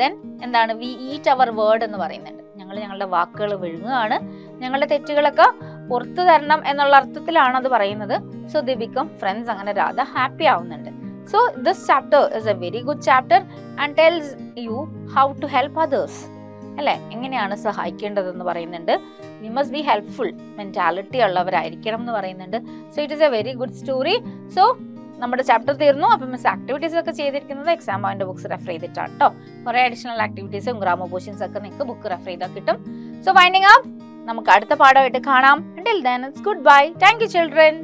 Then എന്താണ്? വി ഈറ്റ് അവർ വേർഡ് എന്ന് പറയുന്നുണ്ട്. ഞങ്ങളുടെ വാക്കുകൾ വിഴുങ്ങുകയാണ്, ഞങ്ങളുടെ തെറ്റുകളൊക്കെ പുറത്തു തരണം എന്നുള്ള അർത്ഥത്തിലാണ് അത് പറയുന്നത്. So they become friends. അങ്ങനെ രാധ ഹാപ്പി ആവുന്നുണ്ട്. So this chapter is a very good chapter and tells you how to help others അല്ലെ. എങ്ങനെയാണ് സഹായിക്കേണ്ടതെന്ന് പറയുന്നുണ്ട്. We must be helpful mentality ഉള്ളവരായിരിക്കണം എന്ന് പറയുന്നുണ്ട്. So it is a very good story. So നമ്മുടെ ചാപ്റ്റർ തീർന്നു. അപ്പം മിസ് ആക്ടിവിറ്റീസ് ഒക്കെ ചെയ്തിരിക്കുന്നത് എക്സാം പോയിന്റ് ബുക്സ് റെഫർ ചെയ്തിട്ടാണ് കേട്ടോ. കുറെ അഡീഷണൽ ആക്ടിവിറ്റീസും ഗ്രാമർ പോർഷൻസ് ഒക്കെ നിങ്ങൾക്ക് ബുക്ക് റെഫർ ചെയ്താൽ കിട്ടും. സോ വൈൻഡിങ് അപ്പ്, നമുക്ക് അടുത്ത പാഠമായിട്ട് കാണാം. Until then, it's goodbye. Thank you, children.